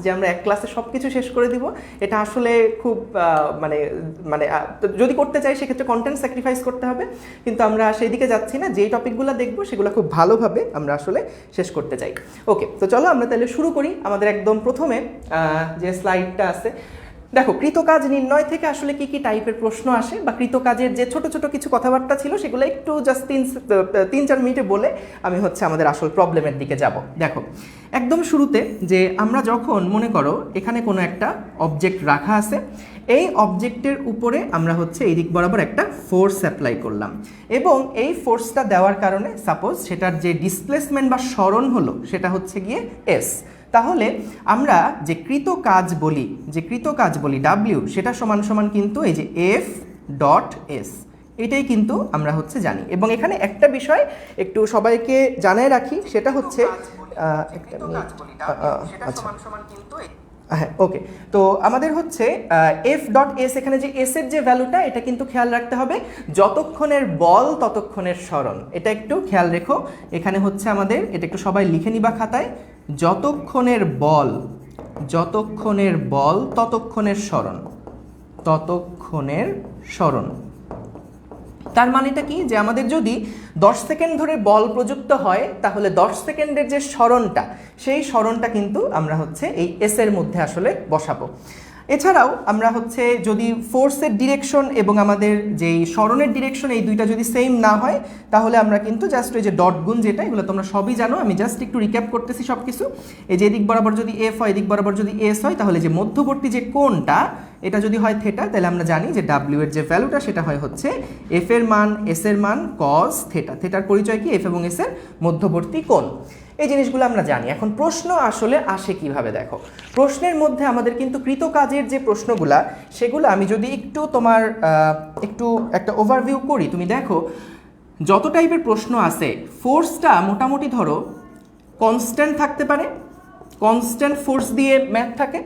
যে আমরা এক ক্লাসে সব কিছু শেষ করে দিব, এটা আসলে খুব মানে মানে যদি করতে চাই সেক্ষেত্রে কন্টেন্ট স্যাক্রিফাইস করতে হবে, কিন্তু আমরা সেই দিকে যাচ্ছি না। যেই টপিকগুলো দেখবো সেগুলো খুব ভালোভাবে আমরা আসলে শেষ করতে চাই। ওকে, তো চলো আমরা তাহলে শুরু করি। আমাদের একদম প্রথমে যে স্লাইডটা আছে, দেখো কৃতকাজ নির্ণয় থেকে আসলে কি কি টাইপের প্রশ্ন আসে, বা কৃতকাজের যে ছোট ছোট কিছু কথাবার্তা ছিল সেগুলো একটু জাস্ট 3-4 মিনিটে বলে আমি আমাদের আসল প্রবলেমের দিকে যাব। দেখো একদম শুরুতে যে আমরা যখন মনে করো এখানে কোনো একটা অবজেক্ট রাখা আছে, এই অবজেক্টের উপরে আমরা এই দিক বরাবর একটা ফোর্স অ্যাপ্লাই করলাম, এবং এই ফোর্সটা দেওয়ার কারণে সাপোজ সেটার যে ডিসপ্লেসমেন্ট বা সরণ হলো সেটা গিয়ে এস। তাহলে আমরা যে কৃতকাজ বলি ডাব্লিউ, সেটা সমান সমান কিন্তু এই যে এফ ডট এস, এটাই কিন্তু আমরা জানি। এবং এখানে একটা বিষয় একটু সবাইকে জানায় রাখি, সেটা হ্যাঁ ওকে, তো আমাদের এফ ডট এস, এখানে যে এস এর যে ভ্যালুটা, এটা কিন্তু খেয়াল রাখতে হবে যতক্ষণের বল ততক্ষণের সরণ। এটা একটু খেয়াল রেখো। এখানে আমাদের এটা একটু সবাই লিখে নিবা খাতায়, যতক্ষণের বল ততক্ষণের সরণ। তার মানেটা কি, যে আমাদের যদি 10 সেকেন্ড ধরে বল প্রযুক্ত হয়, তাহলে 10 সেকেন্ডের যে সরণটা, সেই সরণটা কিন্তু আমরা এই এস এর মধ্যে আসলে বসাবো। এছাড়াও আমরা যদি ফোর্সের ডিরেকশন এবং আমাদের যেই সরণের ডিরেকশন, এই দুইটা যদি সেম না হয়, তাহলে আমরা কিন্তু জাস্ট ওই যে ডট গুণ, যেটা এগুলো তোমরা সবই জানো, আমি জাস্ট একটু রিক্যাপ করতেছি সব কিছু। এই যে এদিক বরাবর যদি এফ হয়, এদিক বরাবর যদি এস হয়, তাহলে যে মধ্যবর্তী যে কোণটা, এটা যদি হয় থেটা, তাহলে আমরা জানি যে ডাব্লিউ এর যে ভ্যালুটা সেটা হয় এফ এর মান এস এর মান কস থেটা। থেটার পরিচয় কি, এফ এবং এস এর মধ্যবর্তী কোণ। এই জিনিসগুলো আমরা জানি। এখন প্রশ্ন আসলে আসে কিভাবে, দেখো প্রশ্নের মধ্যে আমাদের কিন্তু কৃতকাজের যে প্রশ্নগুলা, সেগুলো আমি যদি একটু তোমার একটু একটা ওভারভিউ করি, তুমি দেখো যত টাইপের প্রশ্ন আছে, ফোর্সটা মোটামুটি ধরো কনস্ট্যান্ট থাকতে পারে, কনস্ট্যান্ট ফোর্স দিয়ে ম্যাথ থাকে,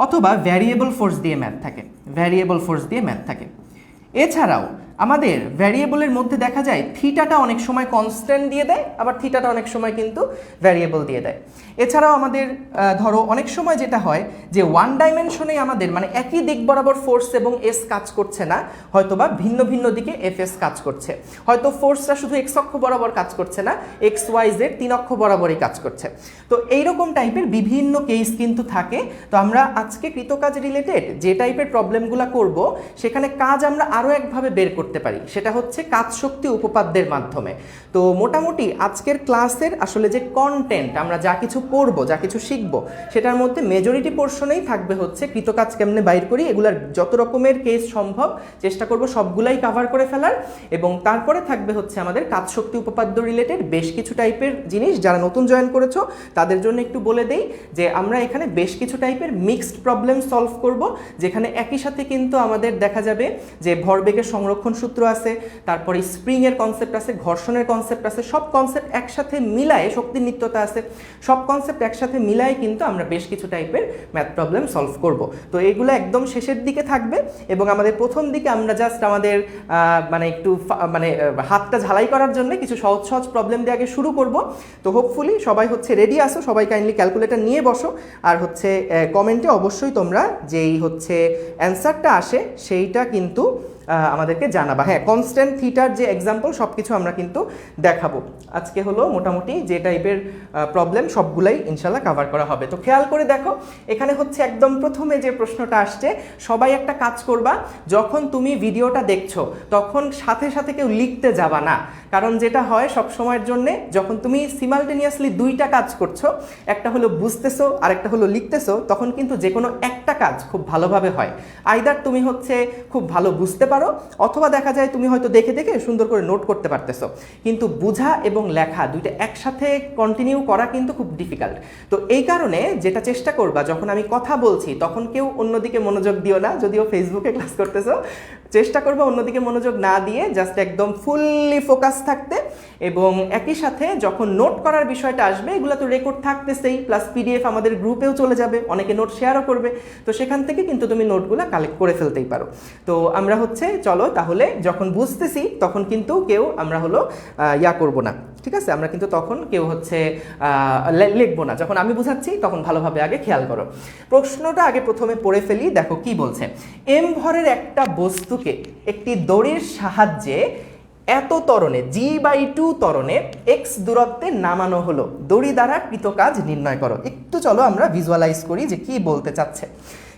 অথবা ভ্যারিয়েবল ফোর্স দিয়ে ম্যাথ থাকে। এছাড়াও আমাদের ভ্যারিয়েবলের মধ্যে দেখা যায় থিটাটা অনেক সময় কনস্ট্যান্ট দিয়ে দেয়, আবার থিটাটা অনেক সময় কিন্তু ভ্যারিয়েবল দিয়ে দেয়। এছাড়াও আমাদের ধরো অনেক সময় যেটা হয় যে ওয়ান ডাইমেনশনে আমাদের মানে একই দিক বরাবর ফোর্স এবং এস কাজ করছে না, হয়তোবা ভিন্ন ভিন্ন দিকে এফ এস কাজ করছে। হয়তো ফোর্সটা শুধু এক্স অক্ষ বরাবর কাজ করছে না, এক্স ওয়াই জেড 3 অক্ষ বরাবরই কাজ করছে। তো এইরকম টাইপের বিভিন্ন কেস কিন্তু থাকে। তো আমরা আজকে কৃতকাজ রিলেটেড যে টাইপের প্রবলেমগুলো করব, সেখানে কাজ আমরা আরও একভাবে বের করতে পারি, সেটা কাজ শক্তি উপপাদ্যের মাধ্যমে। তো মোটামুটি আজকের ক্লাসের আসলে যে কন্টেন্ট, আমরা যা কিছু পড়বো, যা কিছু শিখবো, সেটার মধ্যে মেজরিটি পোর্শনেই থাকবে কৃতকাজ কেমনে বাইর করি, এগুলার যত রকমের কেস সম্ভব চেষ্টা করব সবগুলাই কভার করে ফেলার। এবং তারপরে থাকবে আমাদের কাজ শক্তি উপপাদ্য রিলেটেড বেশ কিছু টাইপের জিনিস। যারা নতুন জয়েন করেছো তাদের জন্য একটু বলে দেই যে আমরা এখানে বেশ কিছু টাইপের মিক্সড প্রবলেম সলভ করব, যেখানে একই সাথে কিন্তু আমাদের দেখা যাবে যে ভরবেগের সংরক্ষণ সূত্র আছে, তারপরে স্প্রিং এর কনসেপ্ট আছে, ঘর্ষণের কনসেপ্ট আছে, সব কনসেপ্ট একসাথে মিলায়ে, শক্তির নিত্যতা আছে, সব কনসেপ্ট একসাথে মিলায়ে কিন্তু আমরা বেশ কিছু টাইপের ম্যাথ প্রবলেম সলভ করব। তো এগুলো একদম শেষের দিকে থাকবে, এবং আমাদের প্রথম দিকে আমরা জাস্ট আমাদের মানে একটু মানে হাতটা ঝালাই করার জন্য কিছু সহজ সহজ প্রবলেম দিয়ে আগে শুরু করব। তো হোপফুলি সবাই রেডি আসো, সবাই কাইন্ডলি ক্যালকুলেটর নিয়ে বসো, আর কমেন্টে অবশ্যই তোমরা যেই অ্যান্সারটা আসে সেইটা কিন্তু আমাদেরকে জানাবা। হ্যাঁ, কনস্ট্যান্ট থিটার যে এক্সাম্পল সব কিছু আমরা কিন্তু দেখাবো। আজকে মোটামুটি যে টাইপের প্রবলেম সবগুলাই ইনশাল্লাহ কভার করা হবে। তো খেয়াল করে দেখো, এখানে একদম প্রথমে যে প্রশ্নটা আসছে, সবাই একটা কাজ করবা, যখন তুমি ভিডিওটা দেখছো তখন সাথে সাথে কেউ লিখতে যাবা না। কারণ যেটা হয় সব সময়ের জন্যে, যখন তুমি সিমালটেনিয়াসলি দুইটা কাজ করছো, একটা বুঝতেছো আর একটা লিখতেছো, তখন কিন্তু যে কোনো একটা কাজ খুব ভালোভাবে হয়। আইদার তুমি খুব ভালো বুঝতে পারো, অথবা দেখা যায় তুমি হয়তো দেখে দেখে সুন্দর করে নোট করতে পারতেছো, কিন্তু বোঝা এবং লেখা দুইটা একসাথে কন্টিনিউ করা কিন্তু খুব ডিফিকাল্ট। তো এই কারণে যেটা চেষ্টা করবা, যখন আমি কথা বলছি তখন কেউ অন্যদিকে মনোযোগ দিও না। যদিও ফেসবুকে ক্লাস করতেছো, চেষ্টা করবা অন্যদিকে মনোযোগ না দিয়ে জাস্ট একদম ফুললি ফোকাস থাকতে, এবং একই সাথে যখন নোট করার বিষয়টা আসবে এগুলো তো রেকর্ড থাকতেছেই, প্লাস পিডিএফ আমাদের গ্রুপেও চলে যাবে, অনেকে নোট শেয়ারও করবে, তো সেখান থেকে কিন্তু তুমি নোটগুলো কালেক্ট করে ফেলতেই পারো। তো আমরা হচ্ছে চলো তাহলে যখন বুঝতেছি তখন কিন্তু কেউ আমরা হলো করবো না, ঠিক আছে? আমরা কিন্তু তখন কেউ হচ্ছে লিখবো না, যখন আমি বুঝাচ্ছি তখন ভালোভাবে আগে খেয়াল করো। প্রশ্নটা আগে প্রথমে পড়ে ফেলি, দেখো কি বলছে। এম ভরের একটা বস্তুকে একটি দড়ির সাহায্যে এত ত্বরণে g/2 ত্বরণে x দূরত্বে নামানো হলো, দড়ি দ্বারা কৃত কাজ নির্ণয় করো। একটু চলো আমরা ভিজুয়ালাইজ করি যে কি বলতে চাচ্ছে।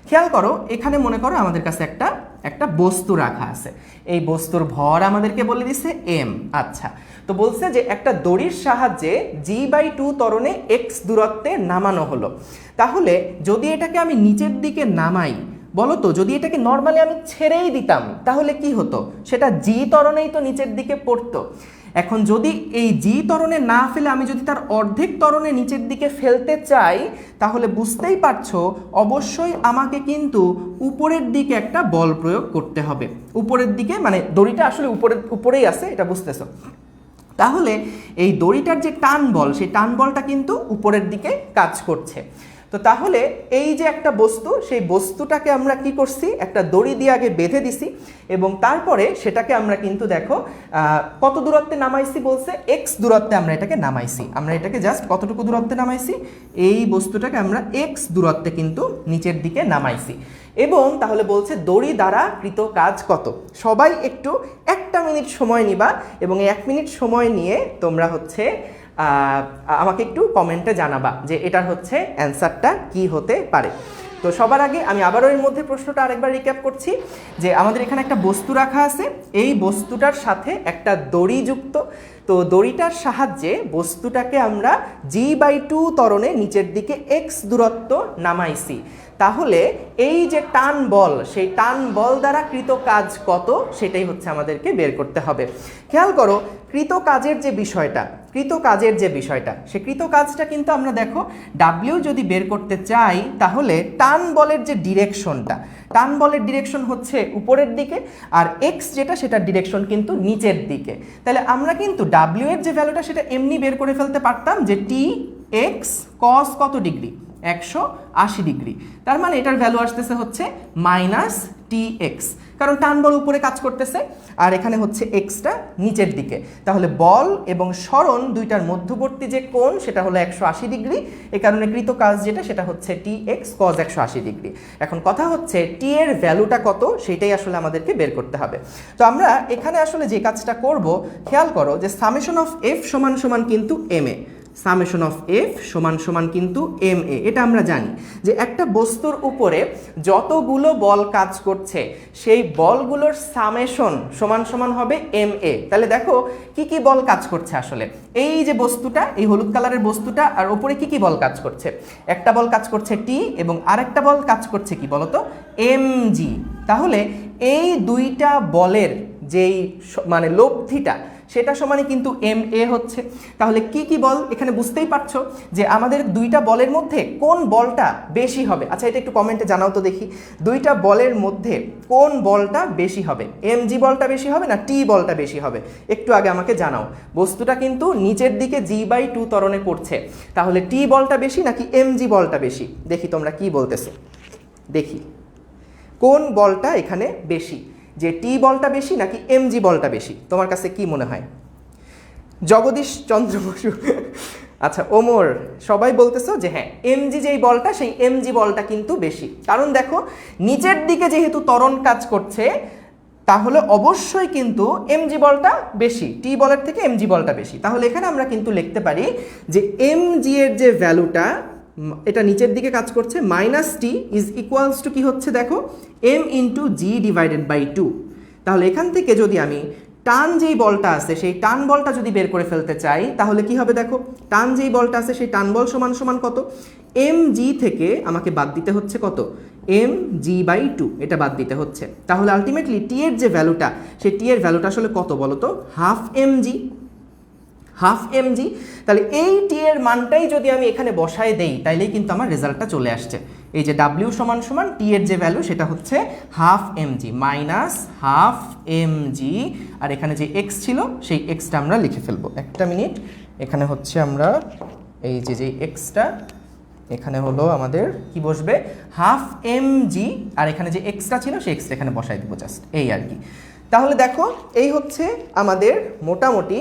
খেয়াল করো, এখানে মনে করো আমাদের কাছে একটা বস্তু রাখা আছে, এই বস্তুর ভর আমাদেরকে বলে দিচ্ছে m। আচ্ছা, তো বলছে যে একটা দড়ির সাহায্যে g/2 ত্বরণে x দূরত্বে নামানো হলো। তাহলে যদি এটাকে আমি নিচের দিকে নামাই, বলো তো, যদি এটাকে নর্মালি আমি ছেড়েই দিতাম তাহলে কি হতো? সেটা জি ত্বরণেই তো নিচের দিকে পড়তো। এখন যদি এই জি ত্বরণে না ফেলে আমি যদি তার অর্ধেক ত্বরণে নিচের দিকে ফেলতে চাই, তাহলে বুঝতেই পারছো অবশ্যই আমাকে কিন্তু উপরের দিকে একটা বল প্রয়োগ করতে হবে। উপরের দিকে মানে দড়িটা আসলে উপরেই আছে, এটা বুঝতেছো? তাহলে এই দড়িটার যে টান বল, সেই টান বলটা কিন্তু উপরের দিকে কাজ করছে। তো তাহলে এই যে একটা বস্তু, সেই বস্তুটাকে আমরা কি করছি, একটা দড়ি দিয়ে আগে বেঁধে দিছি এবং তারপরে সেটাকে আমরা কিন্তু দেখো কত দূরত্বে নামাইছি বলছে, এক্স দূরত্বে আমরা এটাকে নামাইছি। আমরা এটাকে জাস্ট কতটুকু দূরত্বে নামাইছি, এই বস্তুটাকে আমরা এক্স দূরত্বে কিন্তু নিচের দিকে নামাইছি। এবং তাহলে বলছে দড়ি দ্বারা কৃত কাজ কত। সবাই একটু 1 মিনিট সময় নিবা এবং এই 1 মিনিট সময় নিয়ে তোমরা হচ্ছে আমাকে একটু কমেন্টে জানাবা যে এটার হচ্ছে অ্যান্সারটা কি হতে পারে। তো সবার আগে আমি আবারও এর মধ্যে প্রশ্নটা আরেকবার রিক্যাপ করছি যে আমাদের এখানে একটা বস্তু রাখা আছে, এই বস্তুটার সাথে একটা দড়ি যুক্ত। তো দড়িটার সাহায্যে বস্তুটাকে আমরা g/2 ত্বরণে নিচের দিকে x দূরত্ব নামাইছি। তাহলে এই যে টান বল, সেই টান বল দ্বারা কৃত কাজ কত, সেটাই হচ্ছে আমাদেরকে বের করতে হবে। খেয়াল করো, কৃত কাজের যে বিষয়টা, সে কৃত কাজটা কিন্তু আমরা দেখো ডাব্লিউ যদি বের করতে চাই, তাহলে টান বলের যে ডিরেকশনটা, টান বলের ডিরেকশন হচ্ছে উপরের দিকে, আর এক্স যেটা সেটার ডিরেকশন কিন্তু নিচের দিকে। তাহলে আমরা কিন্তু ডাব্লিউ এর যে ভ্যালুটা সেটা এমনি বের করে ফেলতে পারতাম যে টি এক্স কস কত ডিগ্রি, 180 ডিগ্রি। তার মানে এটার ভ্যালু আসতেছে হচ্ছে -tx, কারণ টান বল উপরে কাজ করতেছে আর এখানে হচ্ছে এক্সটা নিচের দিকে। তাহলে বল এবং সরণ দুইটার মধ্যবর্তী যে কোণ সেটা হলো 180 ডিগ্রি। এই কারণে কৃত কাজ যেটা সেটা হচ্ছে tx cos 180 ডিগ্রি। এখন কথা হচ্ছে t এর ভ্যালুটা কত, সেটাই আসলে আমাদেরকে বের করতে হবে। তো আমরা এখানে আসলে যে কাজটা করব, খেয়াল করো যে সামেশন অফ f সমান সমান কিন্তু ma, সামেশন অফ এফ সমান সমান কিন্তু এম এ। এটা আমরা জানি যে একটা বস্তুর উপরে যতগুলো বল কাজ করছে সেই বলগুলোর সামেশন সমান সমান হবে এম এ। তাহলে দেখো কি কি বল কাজ করছে আসলে, এই যে বস্তুটা, এই হলুদ কালারের বস্তুটা, আর উপরে কি কি বল কাজ করছে, একটা বল কাজ করছে টি এবং আরেকটা বল কাজ করছে কি বলতো, এম জি। তাহলে এই দুইটা বলের যেই মানে লব্ধিটা সেটা সমানই কিন্তু এম এ হচ্ছে। তাহলে কি কি বল, এখানে বুঝতেই পারছো যে আমাদের দুইটা বলের মধ্যে কোন বলটা বেশি হবে। আচ্ছা, এটা একটু কমেন্টে জানাও তো দেখি, দুইটা বলের মধ্যে কোন বলটা বেশি হবে, এম জি বলটা বেশি হবে না টি বলটা বেশি হবে, একটু আগে আমাকে জানাও। বস্তুটা কিন্তু নিচের দিকে g/2 ত্বরণে পড়ছে, তাহলে টি বলটা বেশি নাকি এম জি বলটা বেশি? দেখি তোমরা কি বলতেছো, দেখি কোন বলটা এখানে বেশি, যে টি বলটা বেশি নাকি এম জি বলটা বেশি? তোমার কাছে কি মনে হয়? জগদীশ চন্দ্র বসু, আচ্ছা ওমর, সবাই বলতেছো যে হ্যাঁ এম জি যেই বলটা সেই এম জি বলটা কিন্তু বেশি। কারণ দেখো নিচের দিকে যেহেতু ত্বরণ কাজ করছে, তাহলে অবশ্যই কিন্তু এম জি বলটা বেশি, টি বলের থেকে এম জি বলটা বেশি। তাহলে এখানে আমরা কিন্তু লিখতে পারি যে এম জি এর যে ভ্যালুটা, এটা নিচের দিকে কাজ করছে, -t ইজ ইকুয়ালস টু কি হচ্ছে দেখো, m into g divided by 2। তাহলে এখান থেকে যদি আমি টান যেই বলটা আছে সেই টান বলটা যদি বের করে ফেলতে চাই, তাহলে কি হবে দেখো, টান যেই বলটা আছে সেই টান বল সমান সমান কত, এম জি থেকে আমাকে বাদ দিতে হচ্ছে কত, এম জি বাই 2, এটা বাদ দিতে হচ্ছে। তাহলে আলটিমেটলি টি এর যে ভ্যালুটা, সেই টি এর ভ্যালুটা আসলে কত বলো তো, ½ mg। ½ mg। তাহলে এই টি এর মানটাই যদি আমি এখানে বসায় দেই তাইলেই কিন্তু আমার রেজাল্টটা চলে আসছে। এই যে w সমান সমান টি এর যে ভ্যালু সেটা হচ্ছে ½ mg মাইনাস ½ mg, আর এখানে যে x ছিল সেই xটা আমরা লিখে ফেলবো। একটা মিনিট, এখানে হচ্ছে আমরা এই যে xটা এখানে হলো আমাদের কি বসবে ½ mg, আর এখানে যে এক্সট্রা ছিল সেই এক্সট্রা এখানে বসাই দিব জাস্ট, এই আর কি। তাহলে দেখো এই হচ্ছে আমাদের মোটামুটি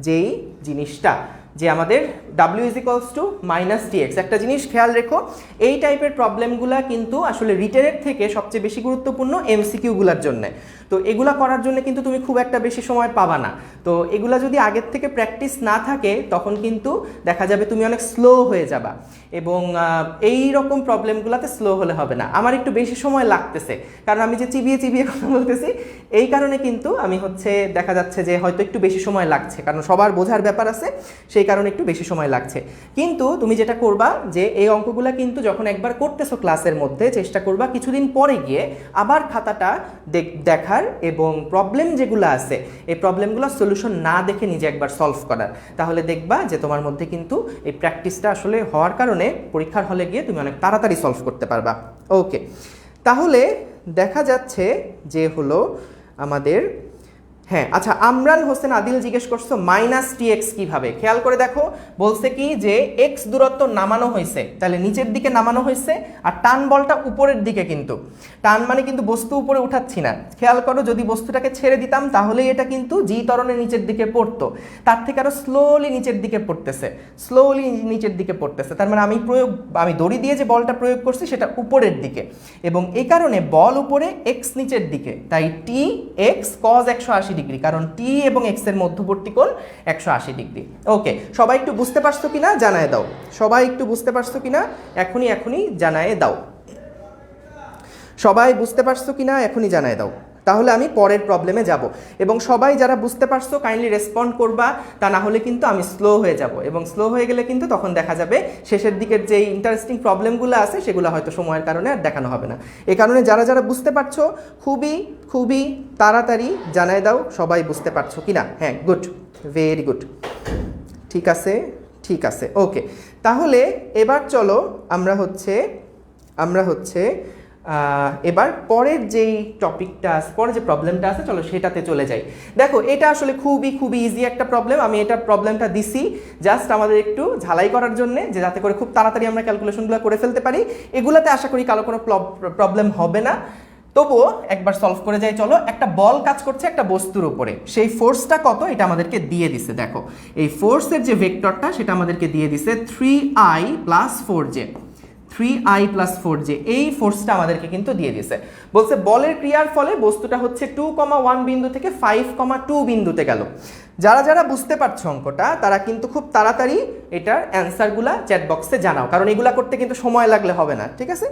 যেই জিনিসটা, যে আমাদের w = -tx। একটা জিনিস খেয়াল রেখো, এই টাইপের প্রবলেমগুলা কিন্তু আসলে রিটেনের থেকে সবচেয়ে বেশি গুরুত্বপূর্ণ এমসিকিউগুলোর জন্য। তো এগুলা করার জন্য কিন্তু তুমি খুব একটা বেশি সময় পাবা না। তো এগুলা যদি আগের থেকে প্র্যাকটিস না থাকে তখন কিন্তু দেখা যাবে তুমি অনেক স্লো হয়ে যাবা, এবং এই রকম প্রবলেমগুলোতে স্লো হলে হবে না। আমার একটু বেশি সময় লাগতেছে কারণ আমি যে চিবিয়ে চিবিয়ে কথা বলতেছি, এই কারণে কিন্তু আমি হচ্ছে দেখা যাচ্ছে যে হয়তো একটু বেশি সময় লাগছে, কারণ সবার বোঝার ব্যাপার আছে, সেই কারণে একটু বেশি সময় লাগছে। কিন্তু তুমি যেটা করবা যে এই অঙ্কগুলো কিন্তু যখন একবার করতেছো ক্লাসের মধ্যে, চেষ্টা করবা কিছুদিন পরে গিয়ে আবার খাতাটা দেখার, এবং প্রবলেম যেগুলো আছে এই প্রবলেমগুলো সলিউশন না দেখে নিজে একবার সলভ করার। তাহলে দেখবা যে তোমার মধ্যে কিন্তু এই প্র্যাকটিসটা আসলে হওয়ার কারণে পরীক্ষার হলে গিয়ে তুমি অনেক তাড়াতাড়ি সলভ করতে পারবা। ওকে, তাহলে দেখা যাচ্ছে যে হলো আমাদের, হ্যাঁ আচ্ছা, আমরান হোসেন আদিল জিজ্ঞেস করছো -tx কিভাবে। খেয়াল করে দেখো, বলছে কি যে x দূরত্ব নামানো হয়েছে, তাহলে নিচের দিকে নামানো হয়েছে, আর টান বলটা উপরের দিকে, কিন্তু টান মানে কিন্তু বস্তু উপরে উঠাচ্ছি না। খেয়াল করো, যদি বস্তুটাকে ছেড়ে দিতাম তাহলে এটা কিন্তু জি ত্বরণে নিচের দিকে পড়তো, তার থেকে আরো স্লোলি নিচের দিকে পড়তেছে, স্লোলি নিচের দিকে পড়তেছে। তার মানে আমি দড়ি দিয়ে যে বলটা প্রয়োগ করছি সেটা উপরের দিকে, এবং এই কারণে বল উপরে x নিচের দিকে, তাই টি এক্স cos 180 ডিগ্রি, কারণ টি এবং এক্স এর মধ্যবর্তী কোণ 180 ডিগ্রি। ওকে, সবাই একটু বুঝতে পারছো কিনা জানায় দাও, সবাই একটু বুঝতে পারছো কিনা এখনই জানায় দাও, সবাই বুঝতে পারছো কিনা এখনই জানায় দাও। তাহলে আমি পরের প্রবলেমে যাব, এবং সবাই যারা বুঝতে পারছো কাইন্ডলি রেসপন্ড করবা, তা না হলে কিন্তু আমি স্লো হয়ে যাব, এবং স্লো হয়ে গেলে কিন্তু তখন দেখা যাবে শেষের দিকের যে ইন্টারেস্টিং প্রবলেমগুলো আছে সেগুলো হয়তো সময়ের কারণে আর দেখানো হবে না। এই কারণে যারা যারা বুঝতে পারছো খুবই তাড়াতাড়ি জানায় দাও সবাই বুঝতে পারছো কিনা। হ্যাঁ, গুড, ভেরি গুড, ঠিক আছে। ওকে, তাহলে এবার চলো আমরা হচ্ছে এবার পরের যেই টপিকটা আছে, পরের যে প্রবলেমটা আছে, চলো সেটাতে চলে যাই। দেখো, এটা আসলে খুবই ইজি একটা প্রবলেম। আমি এটা প্রবলেমটা দিছি জাস্ট আমাদের একটু ঝালাই করার জন্য, যে যাতে করে খুব তাড়াতাড়ি আমরা ক্যালকুলেশনগুলো করে ফেলতে পারি। এগুলাতে আশা করি কারো কোনো প্রবলেম হবে না, তবুও একবার সলভ করে যাই। চলো, একটা বল কাজ করছে একটা বস্তুর উপরে, সেই ফোর্সটা কত এটা আমাদেরকে দিয়ে দিছে। দেখো, এই ফোর্সের যে ভেক্টরটা সেটা আমাদেরকে দিয়ে দিছে 3i + 4j, 3i + 4j, এই ফোর্সটা আমাদেরকে কিন্তু দিয়ে দিছে। বলছে বলের ক্রিয়ার ফলে বস্তুটা হচ্ছে 2,1 বিন্দু থেকে 5,2 বিন্দুতে গেল। যারা যারা বুঝতে পারছো অঙ্কটা তারা কিন্তু খুব তাড়াতাড়ি এটার অ্যান্সারগুলা চ্যাট বক্সে জানাও, কারণ এগুলা করতে কিন্তু সময় লাগলে হবে না, ঠিক আছে?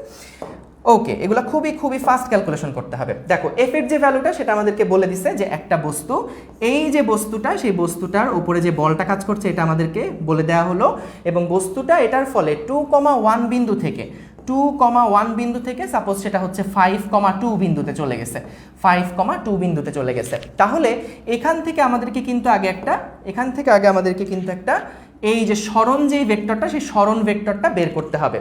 ওকে, এগুলো খুবই ফাস্ট ক্যালকুলেশন করতে হবে। দেখো, এফ এর যে ভ্যালুটা সেটা আমাদেরকে বলে দিছে যে একটা বস্তু, এই যে বস্তুটা, সেই বস্তুটার উপরে যে বলটা কাজ করছে এটা আমাদেরকে বলে দেওয়া হলো, এবং বস্তুটা এটার ফলে 2,1 বিন্দু থেকে সাপোজ সেটা হচ্ছে 5,2 বিন্দুতে চলে গেছে, 5,2 বিন্দুতে চলে গেছে। তাহলে এখান থেকে আমাদেরকে কিন্তু আগে একটা এই যে সরণ যেই ভেক্টরটা, সেই সরণ ভেক্টরটা বের করতে হবে।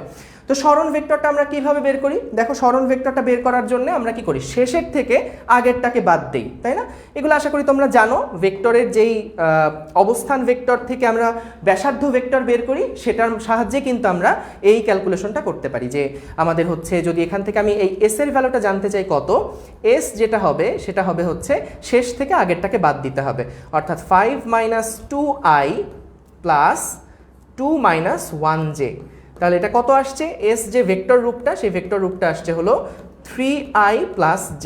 তো সরণ ভেক্টরটা আমরা কিভাবে বের করি? দেখো, সরণ ভেক্টরটা বের করার জন্য আমরা কি করি, শেষের থেকে আগেরটাকে বাদ দেই, তাই না? এগুলো আশা করি তোমরা জানো। ভেক্টরের যেই অবস্থান ভেক্টর থেকে আমরা ব্যাসার্ধ ভেক্টর বের করি, সেটার সাহায্যে কিন্তু আমরা এই ক্যালকুলেশনটা করতে পারি, যে আমাদের হচ্ছে যদি এখান থেকে আমি এই এস এর ভ্যালুটা জানতে চাই কত, এস যেটা হবে সেটা হবে হচ্ছে শেষ থেকে আগেরটাকে বাদ দিতে হবে, অর্থাৎ 5 - 2i + 2 - 1j। তাহলে এটা কত আসছে? এস যে ভেক্টর রূপটা, সেই ভেক্টর রূপটা আসছে হলো 3i + j।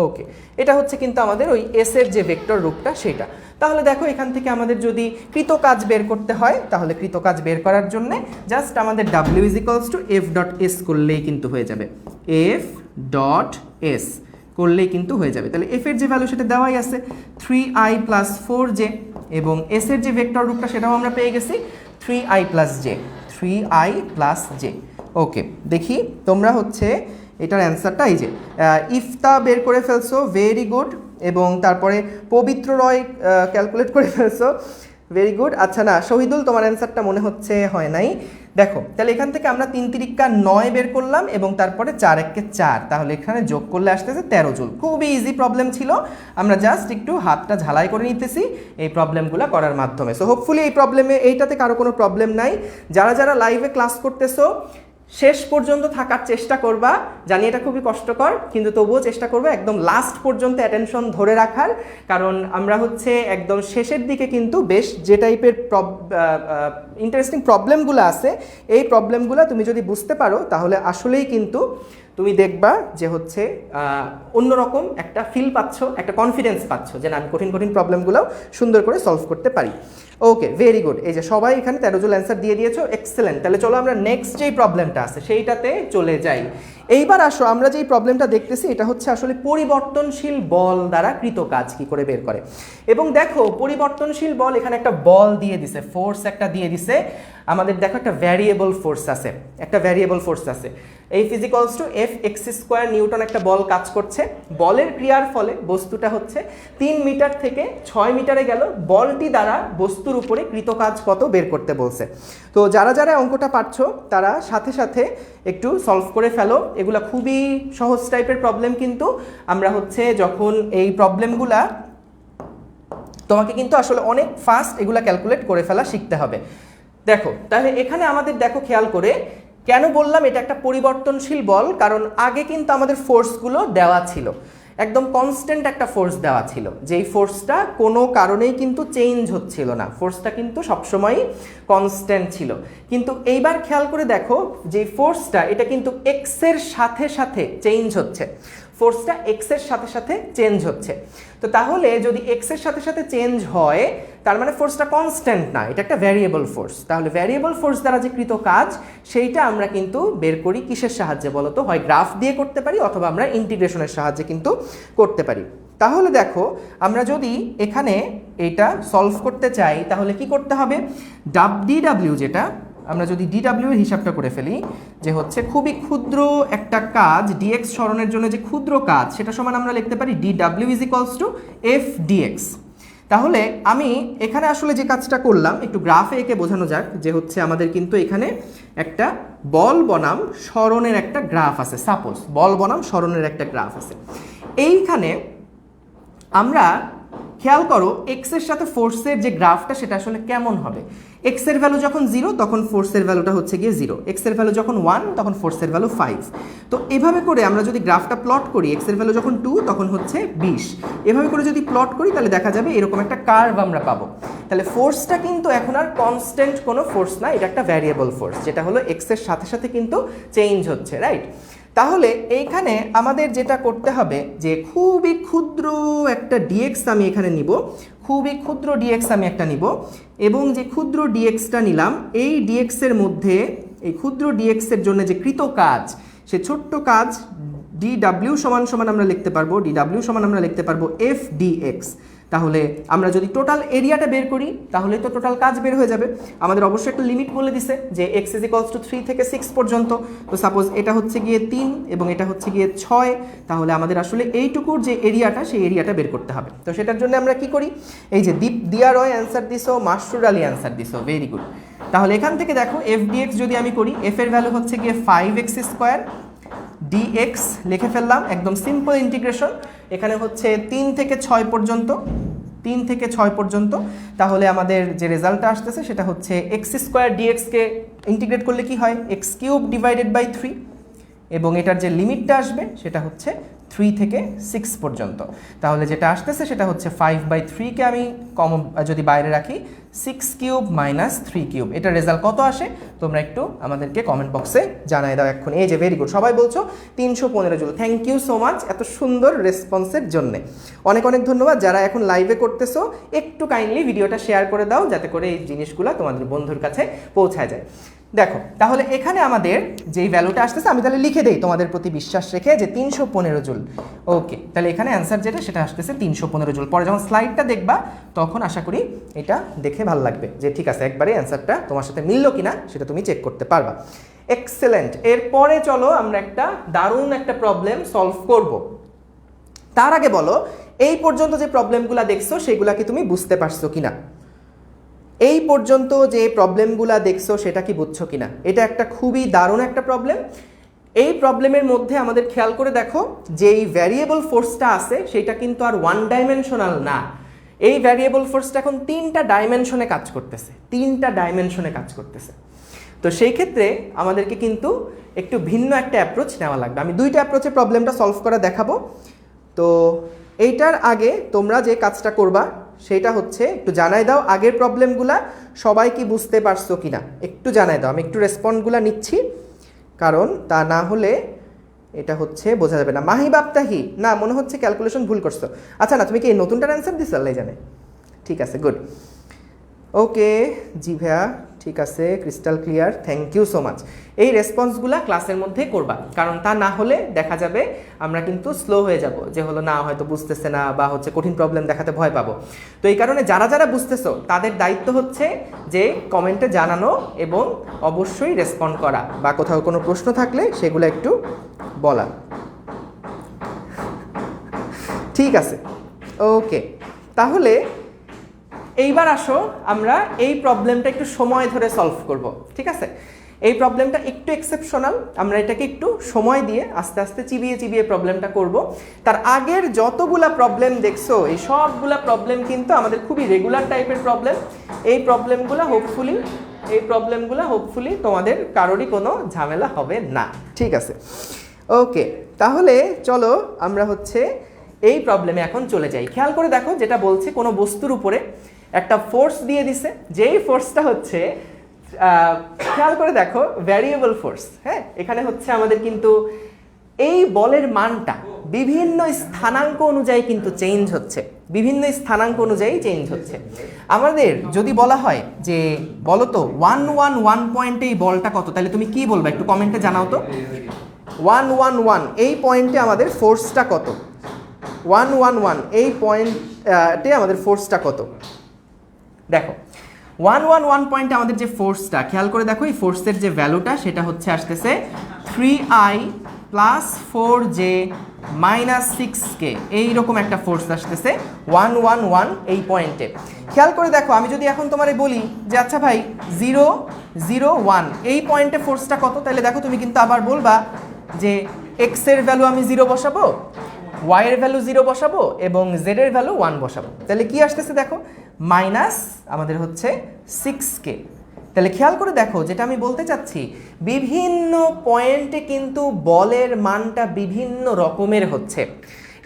ওকে, এটা হচ্ছে কিন্তু আমাদের ওই এস এর যে ভেক্টর রূপটা সেটা। তাহলে দেখো, এখান থেকে আমাদের যদি কৃতকাজ বের করতে হয়, তাহলে কৃতকাজ বের করার জন্য জাস্ট আমাদের w = f.s করলেই কিন্তু হয়ে যাবে, f.s করলেই কিন্তু হয়ে যাবে। তাহলে এফ এর যে ভ্যালু সেটা দেওয়াই আছে 3i + 4j, এবং এস এর যে ভেক্টর রূপটা সেটাও আমরা পেয়ে গেছি 3i + j, 3i + j। ওকে, দেখি তোমরা হচ্ছে এটার অ্যান্সারটা, এই যে ইফতা বের করে ফেলছো, ভেরি গুড, এবং তারপরে পবিত্র রয় ক্যালকুলেট করে ফেলছো, ভেরি গুড। আচ্ছা না শহীদুল, তোমার অ্যান্সারটা মনে হচ্ছে হয় নাই। দেখো তাহলে এখান থেকে আমরা 3 তিরিকা 9 বের করলাম এবং তারপরে 4 একে 4, তাহলে এখানে যোগ করলে আসতেছে 13 জুল। খুবই ইজি প্রবলেম ছিল, আমরা জাস্ট একটু হাতটা ঝালাই করে নিতেছি এই প্রবলেমগুলো করার মাধ্যমে। সো হোপফুলি এই প্রবলেমে এইটাতে কারো কোনো প্রবলেম নাই। যারা যারা লাইভে ক্লাস করতেছো শেষ পর্যন্ত থাকার চেষ্টা করবা, জানি এটা খুবই কষ্টকর, কিন্তু তবুও চেষ্টা করবে একদম লাস্ট পর্যন্ত অ্যাটেনশন ধরে রাখার, কারণ আমরা হচ্ছে একদম শেষের দিকে কিন্তু বেশ যে টাইপের ইন্টারেস্টিং প্রবলেমগুলো আছে, এই প্রবলেমগুলো তুমি যদি বুঝতে পারো তাহলে আসলেই কিন্তু তুমি দেখবা যে হচ্ছে অন্যরকম একটা ফিল পাচ্ছ, একটা কনফিডেন্স পাচ্ছ যে না আমি কঠিন কঠিন প্রবলেমগুলোও সুন্দর করে সলভ করতে পারি। Okay very good. এই যে সবাই এখানে 13 জুল অ্যান্সার দিয়ে দিয়েছো, এক্সেলেন্ট। তাহলে চলো আমরা নেক্সট যেই প্রবলেমটা আছে সেইটাতে চলে যাই। এইবার আসো আমরা যেই প্রবলেমটা দেখতেছি এটা হচ্ছে আসলে পরিবর্তনশীল বল দ্বারা কৃত কাজ কি করে বের করে। এবং দেখো পরিবর্তনশীল বল, এখানে একটা বল দিয়ে দিছে, ফোর্স একটা দিয়ে দিছে আমাদের, দেখো একটা ভ্যারিয়েবল ফোর্স আছে, একটা ভ্যারিয়েবল ফোর্স আছে। এই ফিজিক্যালস to F x square newton একটা বল কাজ করছে। বলের ক্রিয়ার ফলে বস্তুটা হচ্ছে 3 মিটার থেকে 6 মিটারে গেল, বলটি দ্বারা বস্তুর উপরে কৃত কাজ কত বের করতে বলছে। তো যারা যারা অঙ্কটা পারছো তারা সাথে সাথে একটু সলভ করে ফেলো, এগুলা খুবই সহজ টাইপের প্রবলেম, কিন্তু আমরা হচ্ছে যখন এই প্রবলেমগুলা তোমাকে কিন্তু আসলে অনেক ফাস্ট এগুলা ক্যালকুলেট করে ফেলা শিখতে হবে। দেখো তাহলে এখানে আমাদের দেখো খেয়াল করে, কেন বললাম এটা একটা পরিবর্তনশীল বল, কারণ আগে কিন্তু আমাদের ফোর্সগুলো দেওয়া ছিল, একদম কনস্ট্যান্ট একটা ফোর্স দেওয়া ছিল, যেই ফোর্সটা কোনো কারণেই কিন্তু চেঞ্জ হচ্ছিল না, ফোর্সটা কিন্তু সবসময়ই কনস্ট্যান্ট ছিল। কিন্তু এইবার খেয়াল করে দেখো যে ফোর্সটা এটা কিন্তু এক্সের সাথে সাথে চেঞ্জ হচ্ছে, ফোর্সটা এক্সের সাথে সাথে চেঞ্জ হচ্ছে। তো তাহলে যদি এক্সের সাথে সাথে চেঞ্জ হয় তার মানে ফোর্সটা কনস্ট্যান্ট না, এটা একটা ভ্যারিয়েবল ফোর্স। তাহলে ভ্যারিয়েবল ফোর্স দ্বারা যে কৃত কাজ সেইটা আমরা কিন্তু বের করি কিসের সাহায্যে বলো তো? হয় গ্রাফ দিয়ে করতে পারি অথবা আমরা ইন্টিগ্রেশনের সাহায্যে কিন্তু করতে পারি। তাহলে দেখো আমরা যদি এখানে এটা সলভ করতে চাই তাহলে কি করতে হবে? ডিডাব্লিউ, যেটা আমরা যদি ডিডাব্লিউ এর হিসাবটা করে ফেলি যে হচ্ছে খুবই ক্ষুদ্র একটা কাজ, ডিএক্স সরণের জন্য যে ক্ষুদ্র কাজ সেটা সমান আমরা লিখতে পারি d W is equals to F d x. তাহলে আমি এখানে আসলে যে কাজটা করলাম একটু গ্রাফে এঁকে বোঝানো যাক, যে হচ্ছে আমাদের কিন্তু এখানে একটা বল বনাম সরণের একটা গ্রাফ আছে, সাপোজ বল বনাম সরণের একটা গ্রাফ আছে। এইখানে আমরা খেয়াল করো এক্সের সাথে ফোর্সের যে গ্রাফটা সেটা আসলে কেমন হবে। এক্সের ভ্যালু যখন 0 তখন ফোর্সের ভ্যালুটা হচ্ছে গিয়ে 0, এক্সের ভ্যালু যখন 1 তখন ফোর্সের ভ্যালু 5। তো এভাবে করে আমরা যদি গ্রাফটা প্লট করি, এক্সের ভ্যালু যখন 2 তখন হচ্ছে 20, এভাবে করে যদি প্লট করি তাহলে দেখা যাবে এরকম একটা কার্ভ আমরা পাবো। তাহলে ফোর্সটা কিন্তু এখন আর কনস্ট্যান্ট কোনো ফোর্স না, এটা একটা ভ্যারিয়েবল ফোর্স, যেটা হলো এক্সের সাথে সাথে কিন্তু চেঞ্জ হচ্ছে, রাইট? তাহলে এইখানে আমাদের যেটা করতে হবে যে খুবই ক্ষুদ্র একটা ডিএক্স আমি এখানে নিব, খুবই ক্ষুদ্র ডিএক্স আমি একটা নিব, এবং যে ক্ষুদ্র ডিএক্সটা নিলাম এই ডিএক্সের মধ্যে এই ক্ষুদ্র ডিএক্সের জন্য যে কৃত কাজ, সে ছোট্ট কাজ ডিডাব্লিউ সমান সমান আমরা লিখতে পারবো, ডিডাব্লিউ সমান আমরা লিখতে পারবো এফ ডিএক্স। তাহলে আমরা যদি টোটাল এরিয়াটা বের করি তাহলে তো টোটাল কাজ বের হয়ে যাবে। আমাদের অবশ্যই একটা লিমিট বলে দিছে যে এক্স ইজ ইকুয়ালস টু 3 থেকে 6 পর্যন্ত। তো সাপোজ এটা হচ্ছে গিয়ে 3 এবং এটা হচ্ছে গিয়ে 6, তাহলে আমাদের আসলে এইটুকুর যে এরিয়াটা সেই এরিয়াটা বের করতে হবে। তো সেটার জন্য আমরা কি করি, এই যে দিয়া রয় অ্যান্সার দিছো, মাসরুর আলী অ্যান্সার দিছো, ভেরি গুড। তাহলে এখান থেকে দেখো এফ ডিএক্স যদি আমি করি, এফ এর ভ্যালু হচ্ছে গিয়ে 5x স্কোয়ার, ডিএক্স লিখে ফেললাম, একদম সিম্পল ইন্টিগ্রেশন। এখানে হচ্ছে 3 থেকে 6 পর্যন্ত, 3 থেকে 6 পর্যন্ত। তাহলে আমাদের যে রেজাল্টটা আসতেছে সেটা হচ্ছে এক্স স্কোয়ার ডিএক্সকে ইন্টিগ্রেট করলে কি হয়, এক্স কিউব ডিভাইডেড বাই 3, এবং এটার যে লিমিটটা আসবে সেটা হচ্ছে 3 থেকে 6 পর্যন্ত। তাহলে যেটা আসতেছে সেটা হচ্ছে 5/3কে আমি কমন যদি বাইরে রাখি 6 কিউব মাইনাস 3 কিউব, এটার রেজাল্ট কত আসে তোমরা একটু আমাদেরকে কমেন্ট বক্সে জানাই দাও এখন। এই যে ভেরি গুড, সবাই বলছো 315 joule, thank you so much এত সুন্দর রেসপন্সের জন্যে, অনেক অনেক ধন্যবাদ। যারা এখন লাইভে করতেছো একটু কাইন্ডলি ভিডিওটা শেয়ার করে দাও যাতে করে এই জিনিসগুলো তোমাদের বন্ধুর কাছে পৌঁছায় যায়। দেখো তাহলে এখানে আমাদের যেই ভ্যালুটা আসতেছে আমি তাহলে লিখে দেই তোমাদের প্রতি বিশ্বাস রেখে যে 315 জুল। ওকে, তাহলে এখানে অ্যান্সার যেটা সেটা আসতেছে 315 জুল। পরে যখন স্লাইডটা দেখবা তখন আশা করি এটা দেখে ভালো লাগবে যে ঠিক আছে একবারে অ্যান্সারটা তোমার সাথে মিললো কিনা সেটা তুমি চেক করতে পারবা। এক্সেলেন্ট। এরপরে চলো আমরা একটা দারুণ একটা প্রবলেম সলভ করব। তার আগে বলো এই পর্যন্ত যে প্রবলেমগুলো দেখছো সেগুলা কি তুমি বুঝতে পারছো কিনা? এই পর্যন্ত যে প্রবলেমগুলা দেখছো সেটা কি বুঝছো কিনা? এটা একটা খুবই দারুণ একটা প্রবলেম। এই প্রবলেমের মধ্যে আমাদের খেয়াল করে দেখো যে এই ভ্যারিয়েবল ফোর্সটা আছে সেটা কিন্তু আর ওয়ান ডাইমেনশনাল না। এই ভ্যারিয়েবল ফোর্সটা এখন তিনটা ডাইমেনশনে কাজ করতেছে, তিনটা ডাইমেনশনে কাজ করতেছে। তো সেই ক্ষেত্রে আমাদেরকে কিন্তু একটু ভিন্ন একটা অ্যাপ্রোচ নেওয়া লাগবে। আমি দুইটা অ্যাপ্রোচে প্রবলেমটা সলভ করে দেখাবো। তো এইটার আগে তোমরা যে কাজটা করবা সেটা হচ্ছে একটু জানাই দাও আগের প্রবলেমগুলা সবাই কি বুঝতে পারছো কিনা একটু জানাই দাও। আমি একটু রেসপন্ডগুলা নিচ্ছি, কারণ তা না হলে এটা হচ্ছে বোঝা যাবে না। মাহি বাপ্তাহি, না মনে হচ্ছে ক্যালকুলেশন ভুল করছো। আচ্ছা না, তুমি কি এই নতুনটার অ্যান্সার দিছো? আল্লাহ জানে। ঠিক আছে, গুড, ওকে জি ভাইয়া, ঠিক আছে, crystal clear, thank you so much. এই রেসপন্সগুলা ক্লাসের মধ্যে করবা, কারণ তা না হলে দেখা যাবে আমরা কিন্তু স্লো হয়ে যাব, যে হলো না হয়তো বুঝতেছে না বা হচ্ছে কঠিন প্রবলেম দেখাতে ভয় পাবো। তো এই কারণে যারা যারা বুঝতেছো তাদের দায়িত্ব হচ্ছে যে কমেন্টে জানানো এবং অবশ্যই রেসপন্ড করা, বা কোথাও কোনো প্রশ্ন থাকলে সেগুলো একটু বলা। ঠিক আছে, ওকে, তাহলে এইবার আসো আমরা এই প্রবলেমটা একটু সময় ধরে সলভ করব। ঠিক আছে, এই প্রবলেমটা একটু এক্সেপশনাল, আমরা এটাকে একটু সময় দিয়ে আস্তে আস্তে চিবিয়ে চিবিয়ে প্রবলেমটা করব। তার আগের যতগুলা প্রবলেম দেখছো এই সবগুলা প্রবলেম কিন্তু আমাদের খুবই রেগুলার টাইপের প্রবলেম। এই প্রবলেমগুলো হোপফুলি তোমাদের কারোরই কোনো ঝামেলা হবে না। ঠিক আছে, ওকে, তাহলে চলো আমরা হচ্ছে এই প্রবলেমে এখন চলে যাই। খেয়াল করে দেখো, যেটা বলছে কোনো বস্তুর উপরে একটা ফোর্স দিয়ে দিছে, যেই ফোর্সটা হচ্ছে খেয়াল করে দেখো ভ্যারিয়েবল ফোর্স। হ্যাঁ, এখানে হচ্ছে আমাদের কিন্তু এই বলের মানটা বিভিন্ন স্থানাঙ্ক অনুযায়ী কিন্তু চেঞ্জ হচ্ছে, বিভিন্ন স্থানাঙ্ক অনুযায়ী চেঞ্জ হচ্ছে। আমাদের যদি বলা হয় যে বলো তো 111 পয়েন্টে এই বলটা কত, তাহলে তুমি কি বলবা একটু কমেন্টে জানাও তো। 111 এই পয়েন্টে আমাদের ফোর্সটা কত? 111 এই পয়েন্টে আমাদের ফোর্সটা কত? দেখো 111 পয়েন্টে আমাদের যে ফোর্সটা, খেয়াল করে দেখো এই ফোর্সের যে ভ্যালুটা সেটা হচ্ছে আসতেছে 3i plus 4j minus 6k, এইরকম একটা ফোর্স আসতেছে 111 এই পয়েন্টে। খেয়াল করে দেখো, আমি যদি এখন তোমারে বলি যে আচ্ছা ভাই 001 এই পয়েন্টে ফোর্সটা কত, তাহলে দেখো তুমি কিন্তু আবার বলবা যে x এর ভ্যালু আমি 0 বসাবো, y এর ভ্যালু 0 বসাবো এবং z এর ভ্যালু 1 বসাবো। তাহলে কি আসতেছে দেখো, মাইনাস আমাদের হচ্ছে 6k। তাহলে খেয়াল করে দেখো, যেটা আমি বলতে চাচ্ছি, বিভিন্ন পয়েন্টে কিন্তু বলের মানটা বিভিন্ন রকমের হচ্ছে,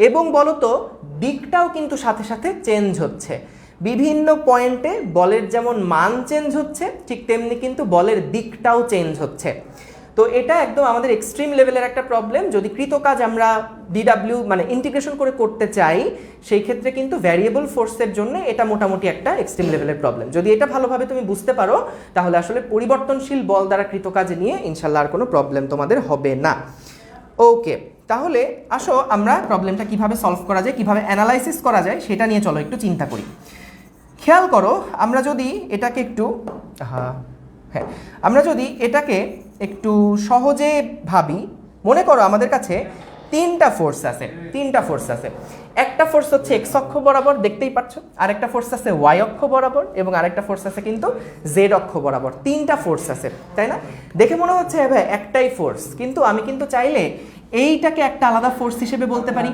এবং বলতো দিকটাও কিন্তু সাথে সাথে চেঞ্জ হচ্ছে। বিভিন্ন পয়েন্টে বলের যেমন মান চেঞ্জ হচ্ছে, ঠিক তেমনি কিন্তু বলের দিকটাও চেঞ্জ হচ্ছে। তো এটা একদম আমাদের এক্সট্রিম লেভেলের একটা প্রবলেম। যদি কৃতকাজ আমরা ডিডাব্লিউ মানে ইন্টিগ্রেশন করে করতে চাই, সেই ক্ষেত্রে কিন্তু ভ্যারিয়েবল ফোর্সের জন্য এটা মোটামুটি একটা এক্সট্রিম লেভেলের প্রবলেম। যদি এটা ভালোভাবে তুমি বুঝতে পারো, তাহলে আসলে পরিবর্তনশীল বল দ্বারা কৃতকাজ নিয়ে ইনশাল্লাহ আর কোনো প্রবলেম তোমাদের হবে না। ওকে, তাহলে আসো আমরা প্রবলেমটা কিভাবে সলভ করা যায়, কিভাবে অ্যানালাইসিস করা যায় সেটা নিয়ে চলো একটু চিন্তা করি। খেয়াল করো, আমরা যদি এটাকে একটু আমরা যদি এটাকে একটু সহজে ভাবি, মনে করো আমাদের কাছে তিনটা ফোর্স আছে। একটা ফোর্স হচ্ছে এক্স অক্ষ বরাবর, দেখতেই পাচ্ছ, আরেকটা ফোর্স আছে ওয়াই অক্ষ বরাবর, এবং আরেকটা ফোর্স আছে কিন্তু জেড অক্ষ বরাবর। তিনটা ফোর্স আছে, তাই না? দেখে মনে হচ্ছে হ্যাঁ ভাই একটাই ফোর্স, কিন্তু আমি কিন্তু চাইলে এইটাকে একটা আলাদা ফোর্স হিসেবে বলতে পারি,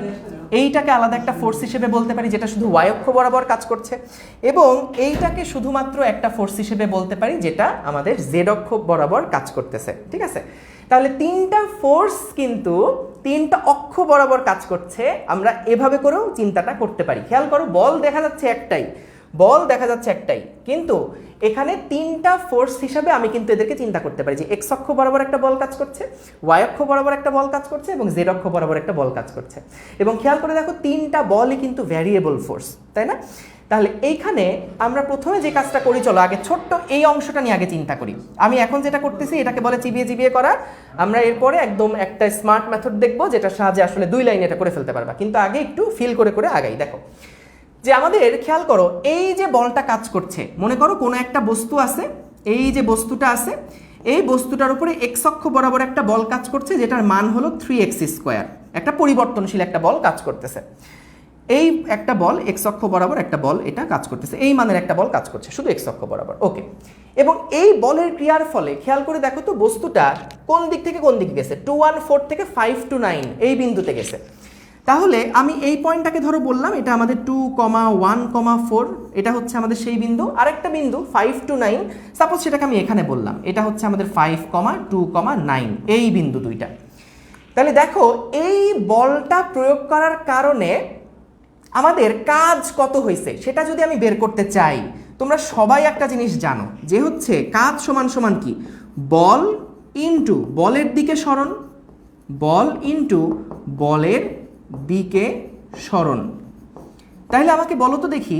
এইটাকে আলাদা একটা ফোর্স হিসেবে বলতে পারি যেটা শুধু ওয়াই অক্ষ বরাবর কাজ করছে, এবং এইটাকে শুধুমাত্র একটা ফোর্স হিসেবে বলতে পারি যেটা আমাদের জেড অক্ষ বরাবর কাজ করতেছে। ঠিক আছে, তাহলে তিনটা ফোর্স কিন্তু তিনটা অক্ষ বরাবর কাজ করছে, আমরা এভাবে করেও চিন্তাটা করতে পারি। খেয়াল করো, বল দেখা যাচ্ছে একটাই, কিন্তু এখানে তিনটা ফোর্স হিসাবে আমি কিন্তু এদেরকে চিন্তা করতে পারি যে এক্স অক্ষ বরাবর একটা বল কাজ করছে, ওয়াই অক্ষ বরাবর একটা বল কাজ করছে এবং জেড অক্ষ বরাবর একটা বল কাজ করছে। এবং খেয়াল করে দেখো তিনটা বলই কিন্তু ভ্যারিয়েবল ফোর্স, তাই না? তাহলে এইখানে আমরা প্রথমে যে কাজটা করি, চলো আগে ছোট্ট এই অংশটা নিয়ে আগে চিন্তা করি। আমি এখন যেটা করতেছি এটাকে বলে চিবিয়ে করা। আমরা এরপরে একদম একটা স্মার্ট মেথড দেখবো যেটা সাহায্যে আসলে 2 লাইনে এটা করে ফেলতে পারবা, কিন্তু আগে একটু ফিল করে আগাই। দেখো যে আমাদের খেয়াল করো, এই যে বলটা কাজ করছে, মনে করো কোনো একটা বস্তু আছে, এই যে বস্তুটা আছে, এই বস্তুটার উপরে এক্স অক্ষ বরাবর একটা বল কাজ করছে যেটার মান হলো 3x², একটা পরিবর্তনশীল একটা বল কাজ করতেছে। এই একটা বল এক্স অক্ষ বরাবর একটা বল এটা কাজ করতেছে, এই মানের একটা বল কাজ করছে শুধু এক্স অক্ষ বরাবর। ওকে, এবং এই বলের ক্রিয়ার ফলে খেয়াল করে দেখো তো বস্তুটা কোন দিক থেকে কোন দিকে গেছে, 214 থেকে 529 এই বিন্দুতে গেছে। তাহলে আমি এই পয়েন্টটাকে ধরো বললাম এটা আমাদের 2,1,4, এটা হচ্ছে আমাদের সেই বিন্দু। আরেকটা বিন্দু 529, সাপোজ সেটাকে আমি এখানে বললাম, এটা হচ্ছে আমাদের 5,2,9 এই বিন্দু দুইটা। তাহলে দেখো এই বলটা প্রয়োগ করার কারণে আমাদের কাজ কত হয়েছে সেটা যদি আমি বের করতে চাই, তোমরা সবাই একটা জিনিস জানো যে হচ্ছে কাজ সমান সমান কি, বল ইনটু বলের দিকে সরণ, বল ইনটু বলের দিকে সরণ। তাহলে আমাকে বলো তো দেখি,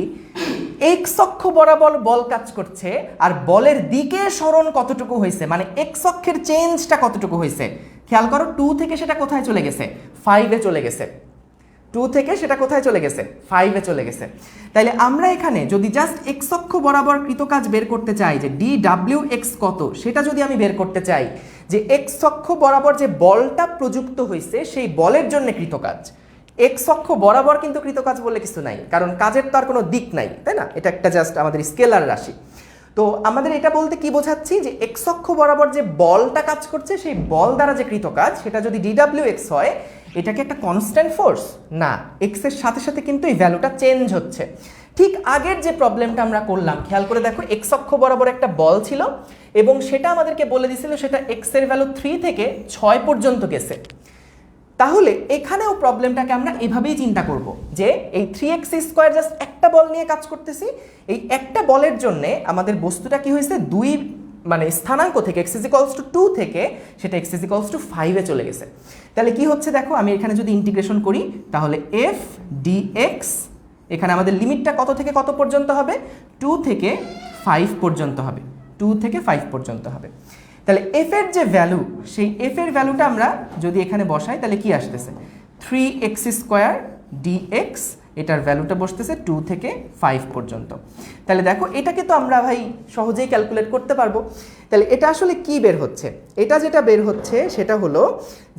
এক্স অক্ষ বরাবর বল কাজ করছে আর বলের দিকে সরণ কতটুকু হয়েছে, মানে এক্স অক্ষের চেঞ্জটা কতটুকু হয়েছে। খেয়াল করো 2 থেকে সেটা কোথায় চলে গেছে, 5-এ চলে গেছে। 2 থেকে সেটা কোথায় চলে গেছে, 5-এ চলে গেছে। তাইলে আমরা এখানে যদি জাস্ট এক্স অক্ষ বরাবর কৃতকাজ বের করতে চাই যে DWX কত, সেটা যদি আমি বের করতে চাই যে এক্স অক্ষ বরাবর যে বলটা প্রযুক্ত হয়েছে সেই বলের জন্য কৃতকাজ। এক্স অক্ষ বরাবর কিন্তু কৃতকাজ বলে কিছু নাই, কারণ কাজের তো আর কোনো দিক নাই, তাই না? এটা একটা জাস্ট আমাদের স্কেলার রাশি। তো আমাদের এটা বলতে কি বোঝাচ্ছি যে এক্স অক্ষ বরাবর যে বলটা কাজ করছে সেই বল দ্বারা যে কৃতকাজ সেটা যদি DWX হয়, এটা কি একটা কনস্ট্যান্ট ফোর্স? না, এক্স এর সাথে সাথে কিন্তু এই ভ্যালুটা চেঞ্জ হচ্ছে। ঠিক আগের যে প্রবলেমটা আমরা করলাম, খেয়াল করে দেখো এক্স অক্ষ বরাবর একটা বল ছিল এবং সেটা আমাদেরকে বলে দিয়েছিল সেটা এক্স এর ভ্যালু 3 থেকে 6 পর্যন্ত গেছে। তাহলে এখানেও প্রবলেমটাকে আমরা এভাবেই চিন্তা করব যে এই 3x² জাস্ট একটা বল নিয়ে কাজ করতেছি, এই একটা বলের জন্য আমাদের বস্তুটা কি হয়েছে, দুই মানে স্থানাঙ্ক থেকে x = 2 থেকে সেটা x = 5-এ চলে গেছে। তাহলে কি হচ্ছে দেখো, আমি এখানে যদি ইন্টিগ্রেশন করি তাহলে f dx, এখানে আমাদের লিমিটটা কত থেকে কত পর্যন্ত হবে, 2 থেকে 5 পর্যন্ত হবে, 2 থেকে 5 পর্যন্ত হবে। তাহলে f এর যে ভ্যালু, সেই f এর ভ্যালুটা আমরা যদি এখানে বসাই তাহলে কি আসতেছে, 3x² dx, এটার ভ্যালুটা বসতেছে 2 থেকে 5 পর্যন্ত। তাহলে দেখো এটাকে তো আমরা ভাই সহজেই ক্যালকুলেট করতে পারবো। তাহলে এটা আসলে কি বের হচ্ছে, এটা যেটা বের হচ্ছে সেটা হলো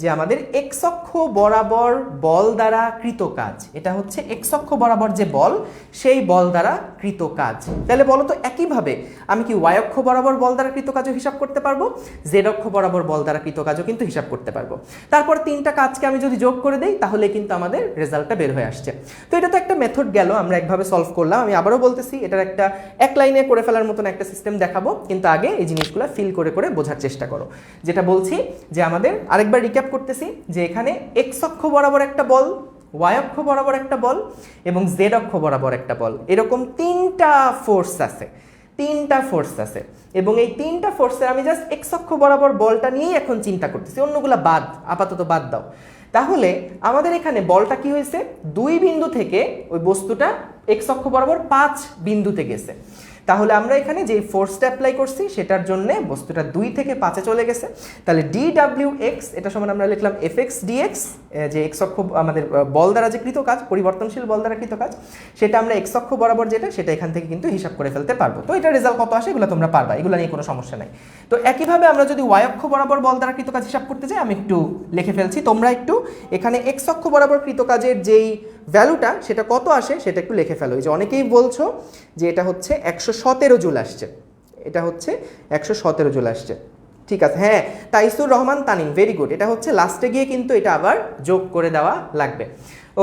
যে আমাদের এক্স অক্ষ বরাবর বল দ্বারা কৃত কাজ, এটা হচ্ছে এক্স অক্ষ বরাবর যে বল সেই বল দ্বারা কৃত কাজ। তাহলে বলো তো একইভাবে আমি কি ওয়াই অক্ষ বরাবর বল দ্বারা কৃত কাজও হিসাব করতে পারবো, জেড অক্ষ বরাবর বল দ্বারা কৃত কাজও কিন্তু হিসাব করতে পারবো। তারপর তিনটা কাজকে আমি যদি যোগ করে দেই তাহলে কিন্তু আমাদের রেজাল্টটা বের হয়ে আসছে। তো এটা তো একটা মেথড গেল, আমরা একভাবে সলভ করলাম। আমি আবারও বলতেছি এটার একটা এক লাইনে করে ফেলার মতন একটা সিস্টেম দেখাবো, কিন্তু আগে এই জিনিসগুলো ফিল করে করে বোঝার চেষ্টা করো। যেটা বলছি যে আমাদের আরেকবার রিক্যাপ করতেছি যে এখানে এক্স অক্ষ বরাবর একটা বল, ওয়াই অক্ষ বরাবর একটা বল এবং জেড অক্ষ বরাবর একটা বল, এরকম তিনটা ফোর্স আছে এবং এই তিনটা ফোর্সের আমি জাস্ট এক্স অক্ষ বরাবর বলটা নিয়েই এখন চিন্তা করতেছি, অন্যগুলা বাদ, আপাতত বাদ দাও। তাহলে আমাদের এখানে বলটা কি হয়েছে, 2 বিন্দু থেকে ওই বস্তুটা এক্স অক্ষ বরাবর 5 বিন্দুতে গেছে। তাহলে আমরা এখানে যে ফোর্সটা অ্যাপ্লাই করছি সেটার জন্য বস্তুটা 2 থেকে 5-এ চলে গেছে। তাহলে DWX এটা সমান আমরা লিখলাম FX dx, যে এক্স অক্ষ আমাদের বল দ্বারা যে কৃত কাজ, পরিবর্তনশীল বল দ্বারা কৃত কাজ, সেটা আমরা এক্স অক্ষ বরাবর যেটা সেটা এখান থেকে কিন্তু হিসাব করে ফেলতে পারবো। তো এটা রেজাল্ট কত আসে এগুলো তোমরা পারবা, এগুলো নিয়ে কোনো সমস্যা নাই। তো একইভাবে আমরা যদি ওয়াই অক্ষ বরাবর বল দ্বারা কৃত কাজ হিসাব করতে চাই, আমি একটু লিখে ফেলছি, তোমরা একটু এখানে এক্স অক্ষ বরাবর কৃত কাজের যেই ভ্যালুটা সেটা কত আসে সেটা একটু লিখে ফেলো। এই যে অনেকেই বলছো যে এটা হচ্ছে 117 জুল আসছে, এটা হচ্ছে 117 জুল আসছে, ঠিক আছে। হ্যাঁ, তাইসুর রহমান তানিম, ভেরি গুড। এটা হচ্ছে লাস্টে গিয়ে কিন্তু এটা আবার যোগ করে দেওয়া লাগবে।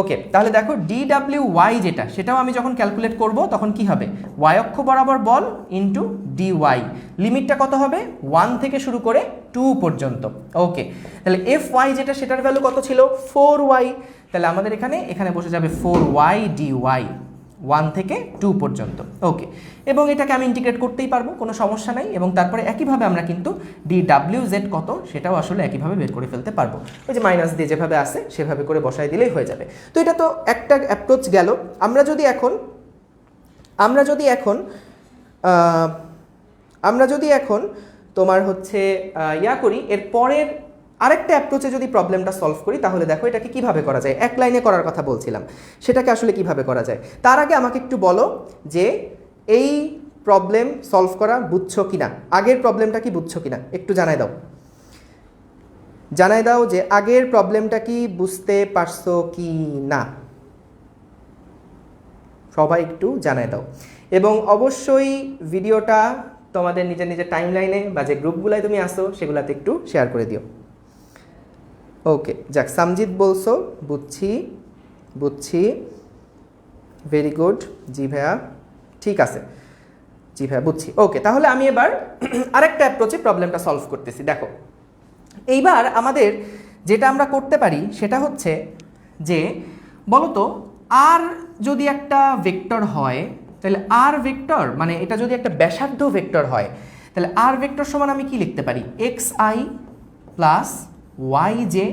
ওকে, তাহলে দেখো DWY যেটা, সেটাও আমি যখন ক্যালকুলেট করব তখন কি হবে, ওয়াই অক্ষ বরাবর বল ইন্টু DY, লিমিটটা কত হবে, 1 থেকে শুরু করে 2 পর্যন্ত। ওকে, তাহলে FY যেটা সেটার ভ্যালু কত ছিল, 4Y, তাহলে আমাদের এখানে বসে যাবে 4Y DY, 1 থেকে 2 পর্যন্ত। ওকে, এবং এটাকে আমি ইন্টিগ্রেট করতেই পারবো, কোনো সমস্যা নাই। এবং তারপরে একইভাবে আমরা কিন্তু DWZ কত সেটাও আসলে একইভাবে বের করে ফেলতে পারবো, ওই যে মাইনাস দিয়ে যেভাবে আসে সেভাবে করে বসাই দিলেই হয়ে যাবে। তো এটা তো একটা অ্যাপ্রোচ গেল। আমরা যদি এখন তোমার হচ্ছে করি, এর পরের আরেকটা অ্যাপ্রোচে যদি প্রবলেমটা সলভ করি তাহলে দেখো এটাকে কিভাবে করা যায়। এক লাইনে করার কথা বলছিলাম, সেটাকে আসলে কিভাবে করা যায়। তার আগে আমাকে একটু বলো যে এই প্রবলেম সলভ করা বুঝছো কিনা, আগের প্রবলেমটা কি বুঝছো কিনা একটু জানাই দাও যে আগের প্রবলেমটা কি বুঝতে পারছো কি না। সবাই একটু জানায় দাও। এবং অবশ্যই ভিডিওটা তোমাদের নিজের নিজের টাইমলাইনে বা যে গ্রুপগুলোয় তুমি আসো সেগুলোতে একটু শেয়ার করে দিও। ওকে, যাক, সামজিৎ বলছো, বুঝছি, ভেরি গুড। জি ভাইয়া, ঠিক আছে, জি ভাইয়া বুঝছি। ওকে, তাহলে আমি এবার আরেকটা অ্যাপ্রোচে প্রবলেমটা সলভ করতেছি। দেখো, এইবার আমাদের যেটা আমরা করতে পারি সেটা হচ্ছে যে, বলতো আর যদি একটা ভেক্টর হয়, তাহলে আর ভেক্টর মানে এটা যদি একটা ব্যাসার্ধ ভেক্টর হয়, তাহলে আর ভেক্টর সমান আমি কি লিখতে পারি? X i plus y j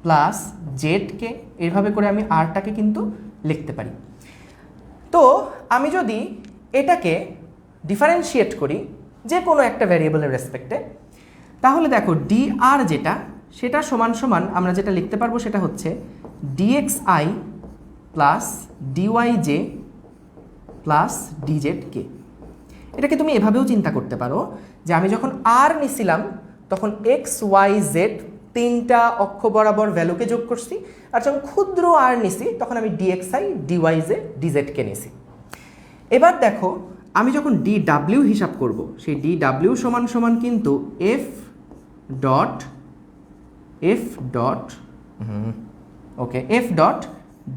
plus z k, এইভাবে করে আমি আরটাকে কিন্তু লিখতে পারি। তো আমি যদি এটাকে ডিফারেন্সিয়েট করি যে কোনো একটা ভ্যারিয়েবলের রেসপেক্টে, তাহলে দেখো ডি আর যেটা, সেটা সমান সমান আমরা যেটা লিখতে পারবো সেটা হচ্ছে d x i plus d y j plus d z k. এটাকে তুমি এভাবেও চিন্তা করতে পারো যে আমি যখন আর নিছিলাম তখন এক্স ওয়াই জেড তিনটা অক্ষ বরাবর ভ্যালুকে যোগ করছি, আর যখন ক্ষুদ্র আর নিছি তখন আমি ডিএক্স আই ডিওয়াই জে ডিজেডকে নিছি। এবার দেখো, আমি যখন ডি ডাব্লিউ হিসাব করব, সেই ডি ডাব্লিউ সমান সমান কিন্তু এফ ডট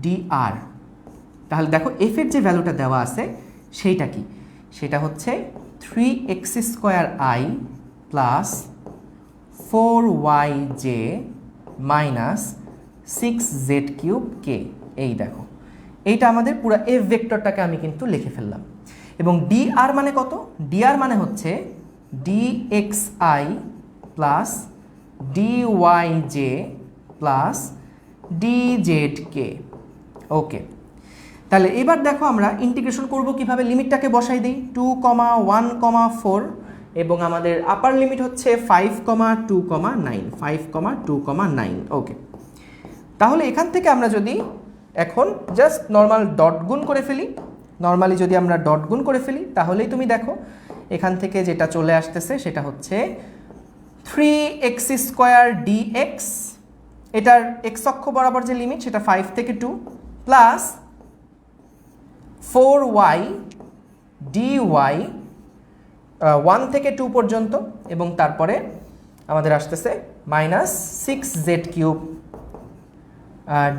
ডি আর। তাহলে দেখো এফ এর যে ভ্যালুটা দেওয়া আছে সেইটা কি? সেটা হচ্ছে 3x² plus 4yj minus 6z³ এই দেখো, এইটা আমাদের পুরো এফ ভেক্টরটাকে আমি কিন্তু লিখে ফেললাম। এবং ডি আর মানে কত? ডি আর মানে হচ্ছে dxi plus dyj plus dzk। ওকে, তাহলে এবার দেখো আমরা ইন্টিগ্রেশন করব কিভাবে। লিমিটটাকে বসাই দিই 2,1,4 এবং আমাদের আপার লিমিট হচ্ছে 5,2,9 ওকে। তাহলে এখান থেকে আমরা যদি এখন জাস্ট নর্মাল ডট গুণ করে ফেলি, নর্মালি যদি আমরা ডট গুণ করে ফেলি তাহলেই তুমি দেখো এখান থেকে যেটা চলে আসতেছে সেটা হচ্ছে 3x² dx, এটার x অক্ষ বরাবর যে লিমিট সেটা 5 থেকে 2 প্লাস 4y dy 1 থেকে 2 পর্যন্ত, এবং তারপরে আমাদের আসতেছে মাইনাস 6z³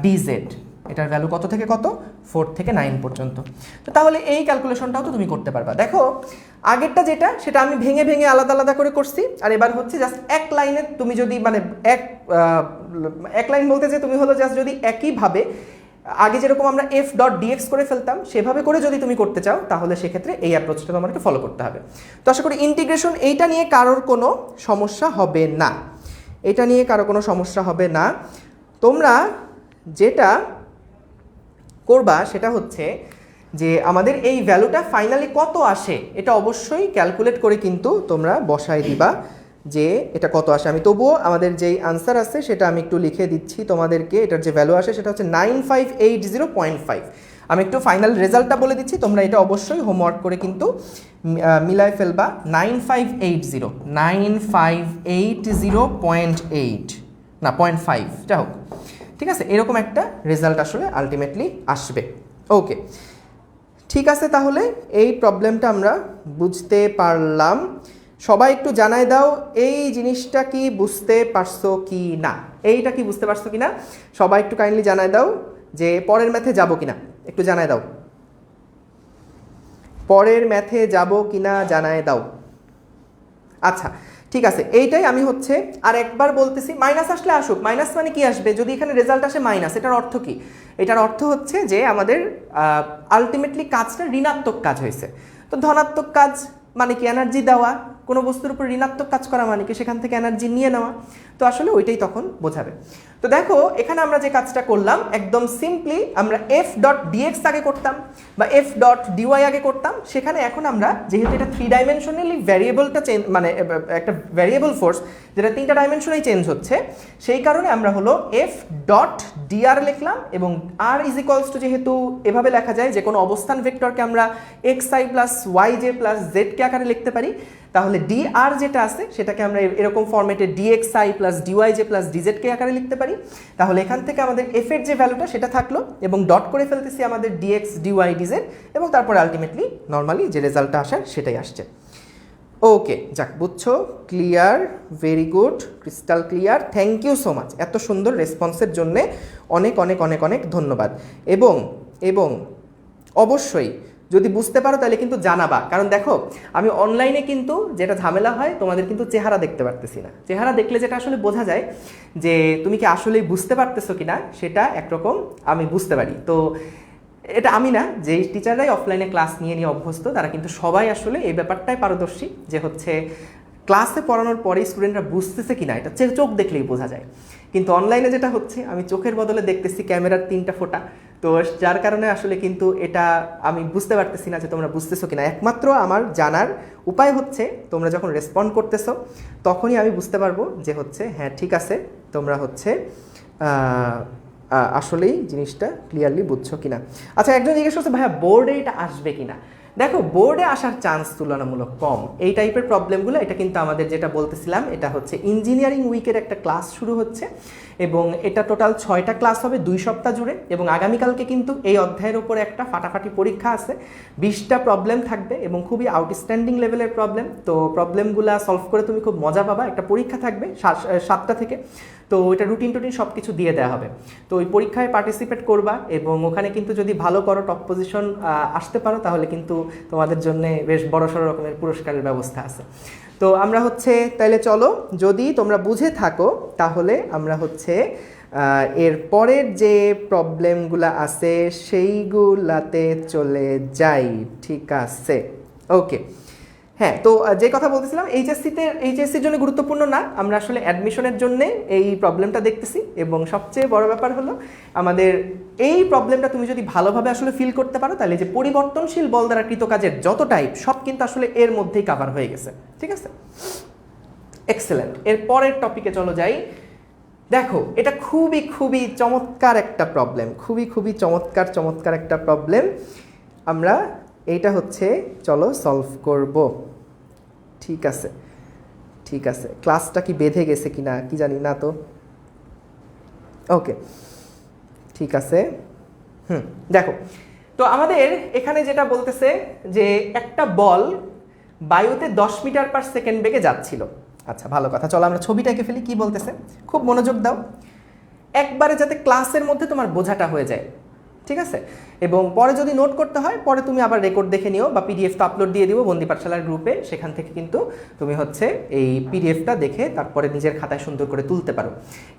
dz, এটার ভ্যালু কত থেকে কত? 4 থেকে 9 পর্যন্ত। তো তাহলে এই ক্যালকুলেশনটাও তো তুমি করতে পারবা। দেখো আগেরটা যেটা, সেটা আমি ভেঙে ভেঙে আলাদা আলাদা করে করছি, আর এবার হচ্ছে জাস্ট এক লাইনে তুমি যদি মানে এক লাইন বলতে যে তুমি হলো জাস্ট যদি একইভাবে আগে যেরকম আমরা এফ ডট ডিএক্স করে ফেলতাম সেভাবে করে যদি তুমি করতে চাও তাহলে সেক্ষেত্রে এই অ্যাপ্রোচটা তোমাকে ফলো করতে হবে। তো আশা করি ইন্টিগ্রেশন এইটা নিয়ে কারোর কোনো সমস্যা হবে না, এটা নিয়ে কারো কোনো সমস্যা হবে না। তোমরা যেটা করবা সেটা হচ্ছে যে আমাদের এই ভ্যালুটা ফাইনালি কত আসে এটা অবশ্যই ক্যালকুলেট করে কিন্তু তোমরা বসায় দিবা যে এটা কত আসে। আমি তবুও আমাদের যেই আনসার আছে সেটা আমি একটু লিখে দিচ্ছি তোমাদেরকে। এটার যে ভ্যালু আসে সেটা হচ্ছে 9580.5। আমি একটু ফাইনাল রেজাল্টটা বলে দিচ্ছি, তোমরা এটা অবশ্যই হোমওয়ার্ক করে কিন্তু মিলাই ফেলবা। 9580.8 না 0.5 যা হোক, ঠিক আছে, এরকম একটা রেজাল্ট আসলে আলটিমেটলি আসবে। ওকে, ঠিক আছে, তাহলে এই প্রবলেমটা আমরা বুঝতে পারলাম। সবাই একটু জানায় দাও এই জিনিসটা কি বুঝতে পারছো কি না, এইটা কি বুঝতে পারছো কি না সবাই একটু কাইন্ডলি জানায় দাও। যে পরের ম্যাথে যাব কিনা একটু জানায় দাও, পরের ম্যাথে যাব কিনা জানায় দাও। আচ্ছা ঠিক আছে, এইটাই আমি হচ্ছে আর একবার বলতেছি। মাইনাস আসলে আসুক, মাইনাস মানে কি আসবে? যদি এখানে রেজাল্ট আসে মাইনাস, এটার অর্থ কি? এটার অর্থ হচ্ছে যে আমাদের আলটিমেটলি কাজটা ঋণাত্মক কাজ হয়েছে। তো ধনাত্মক কাজ মানে কি? এনার্জি দেওয়া। কোনো বস্তুর উপর ঋণাত্মক কাজ করা মানে কি? সেখান থেকে এনার্জি নিয়ে নেওয়া। তো আসলে ওইটাই তখন বোঝাবে। তো দেখো এখানে আমরা যে কাজটা করলাম একদম সিম্পলি, আমরা এফ ডট ডিএক্স আগে করতাম বা এফ ডট ডিওয়াই আগে করতাম, সেখানে এখন আমরা যেহেতু এটা 3 ডাইমেনশনালি ভ্যারিয়েবলটা চেঞ্জ, মানে একটা ভ্যারিয়েবল ফোর্স যেটা 3টা ডাইমেনশনেই চেঞ্জ হচ্ছে, সেই কারণে আমরা হলো এফ ডট ডিআর লিখলাম। এবং আর ইজ ইকুয়ালস টু, যেহেতু এভাবে লেখা যায় যে কোনো অবস্থান ভেক্টরকে আমরা x i plus y j plus z k আকারে লিখতে পারি, তাহলে তাহলে ডি আর যেটা আছে সেটাকে আমরা এরকম ফরম্যাটে ডিএক্সআই প্লাস ডিওয়াইজে প্লাস ডিজেডকে আকারে লিখতে পারি। তাহলে এখান থেকে আমাদের এফ এর যে ভ্যালুটা সেটা থাকলো এবং ডট করে ফেলতেছি আমাদের ডিএক্স ডিওয়াই ডিজেড এবং তারপরে আলটিমেটলি নর্মালি যে রেজাল্টটা আসার সেটাই আসছে। ওকে, যাক, বুঝছো, clear, very good, crystal clear, thank you so much এত সুন্দর রেসপন্সের জন্যে, অনেক অনেক অনেক অনেক ধন্যবাদ। এবং এবং অবশ্যই যদি বুঝতে পারো তাহলে কিন্তু জানাবা, কারণ দেখো আমি অনলাইনে কিন্তু যেটা ঝামেলা হয় তোমাদের কিন্তু চেহারা দেখতে পারতেছি না। চেহারা দেখলে যেটা আসলে বোঝা যায় যে তুমি কি আসলেই বুঝতে পারতেছো কিনা সেটা একরকম আমি বুঝতে পারি। তো এটা আমি না, যেই টিচাররাই অফলাইনে ক্লাস নিয়ে অভ্যস্ত তারা কিন্তু সবাই আসলে এই ব্যাপারটাই পারদর্শী যে হচ্ছে ক্লাসে পড়ানোর পরে স্টুডেন্টরা বুঝতেছে কিনা এটা চোখ দেখলেই বোঝা যায়। কিন্তু অনলাইনে যেটা হচ্ছে আমি চোখের বদলে দেখতেছি ক্যামেরার 3টা ফোঁটা, তো যার কারণে আসলে কিন্তু এটা আমি বুঝতে পারতেছি না যে তোমরা বুঝতেছো কিনা। একমাত্র আমার জানার উপায় হচ্ছে তোমরা যখন রেসপন্ড করতেছো তখনই আমি বুঝতে পারবো যে হচ্ছে হ্যাঁ ঠিক আছে তোমরা হচ্ছে আসলেই জিনিসটা ক্লিয়ারলি বুঝছো কিনা। আচ্ছা, একজন জিজ্ঞেস করছে ভাইয়া বোর্ডে এটা আসবে কিনা। দেখো, বোর্ডে আসার চান্স তুলনামূলক কম। এই টাইপের প্রবলেমগুলো এটা কিন্তু আমাদের যেটা বলতেছিলাম এটা হচ্ছে ইঞ্জিনিয়ারিং উইকের একটা ক্লাস শুরু হচ্ছে এবং এটা টোটাল 6টা ক্লাস হবে 2 সপ্তাহ জুড়ে এবং আগামীকালকে কিন্তু এই অধ্যায়ের উপরে একটা ফাটাফাটি পরীক্ষা আছে। 20টা প্রবলেম থাকবে এবং খুবই আউটস্ট্যান্ডিং লেভেলের প্রবলেম। তো প্রবলেমগুলো সলভ করে তুমি খুব মজা পাবা। একটা পরীক্ষা থাকবে 7টা থেকে, তো এটা রুটিন সব কিছু দিয়ে দেওয়া হবে। তো ওই পরীক্ষায় পার্টিসিপেট করবা এবং ওখানে কিন্তু যদি ভালো করো, টপ পজিশন আসতে পারো, তাহলে কিন্তু তোমাদের জন্য বেশ বড়সড় রকমের পুরস্কারের ব্যবস্থা আছে। তো আমরা হচ্ছে তাইলে চলো, যদি তোমরা বুঝে থাকো তাহলে আমরা হচ্ছে এর পরের যে প্রবলেমগুলো আছে সেইগুলাতে চলে যাই। ঠিক আছে, ওকে। হ্যাঁ, তো যে কথা বলতেছিলাম এইচএসসির জন্য গুরুত্বপূর্ণ না, আমরা আসলে অ্যাডমিশনের জন্য এই প্রবলেমটা দেখতেছি এবং সবচেয়ে বড় ব্যাপার হলো আমাদের এই প্রবলেমটা তুমি যদি ভালোভাবে আসলে ফিল করতে পারো তাহলে যে পরিবর্তনশীল বল দ্বারা কৃতকাজের যত টাইপ সব কিন্তু আসলে এর মধ্যেই কভার হয়ে গেছে। ঠিক আছে, এক্সেলেন্ট। এর পরের টপিকে চলো যাই। দেখো, এটা খুবই খুবই চমৎকার একটা প্রবলেম, খুবই চমৎকার একটা প্রবলেম। আমরা এইটা হচ্ছে চলো সলভ করব। ঠিক আছে, ক্লাসটা কি বেঁধে গেছে কিনা কি জানি না, তো ওকে ঠিক আছে। দেখো, তো আমাদের এখানে যেটা বলতেছে যে একটা বল বায়ুতে 10 মিটার পার সেকেন্ড বেগে যাচ্ছিল। আচ্ছা, ভালো কথা, চলো আমরা ছবিটা এঁকে ফেলি। কি বলতেছে খুব মনোযোগ দাও একবারে, যাতে ক্লাসের মধ্যে তোমার বোঝাটা হয়ে যায়। ঠিক আছে, এবং পরে যদি নোট করতে হয় পরে তুমি আবার রেকর্ড দেখে নিও বা পিডিএফ তো আপলোড দিয়ে দিব বন্দি পাঠশালার গ্রুপে, সেখান থেকে কিন্তু তুমি হচ্ছে এই পিডিএফটা দেখে তারপরে নিজের খাতায় সুন্দর করে তুলতে পারো।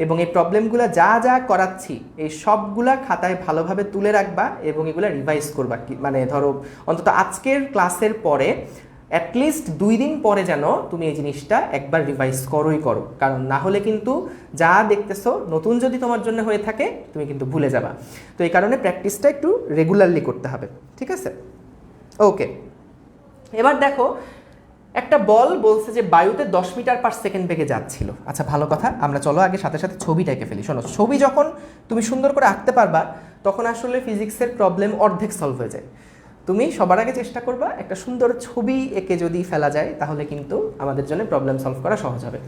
এবং এই প্রবলেমগুলো যা করাচ্ছি এই সবগুলা খাতায় ভালোভাবে তুলে রাখবা এবং এগুলো রিভাইজ করবা। মানে ধরো অন্তত আজকের ক্লাসের পরে অ্যাটলিস্ট 2 দিন পরে যেন তুমি এই জিনিসটা একবার রিভাইজ করো, কারণ না হলে কিন্তু যা দেখতেছো নতুন যদি তোমার জন্য হয়ে থাকে তুমি কিন্তু ভুলে যাবা। তো এই কারণে প্র্যাকটিসটা একটু রেগুলারলি করতে হবে। ঠিক আছে, ওকে। এবার দেখো, একটা বল বলছে যে বায়ুতে 10 মিটার পার সেকেন্ড বেগে যাচ্ছিল। আচ্ছা, ভালো কথা, আমরা চলো আগে সাথে ছবিটা এঁকে ফেলি। শোনো, ছবি যখন তুমি সুন্দর করে আঁকতে পারবা তখন আসলে ফিজিক্সের প্রবলেম অর্ধেক সলভ হয়ে যায়। তুমি সবার আগে চেষ্টা করবা একটা সুন্দর ছবি এঁকে যদি ফেলা যায় তাহলে কিন্তু আমাদের জন্য প্রবলেম সলভ করা সহজ হবে।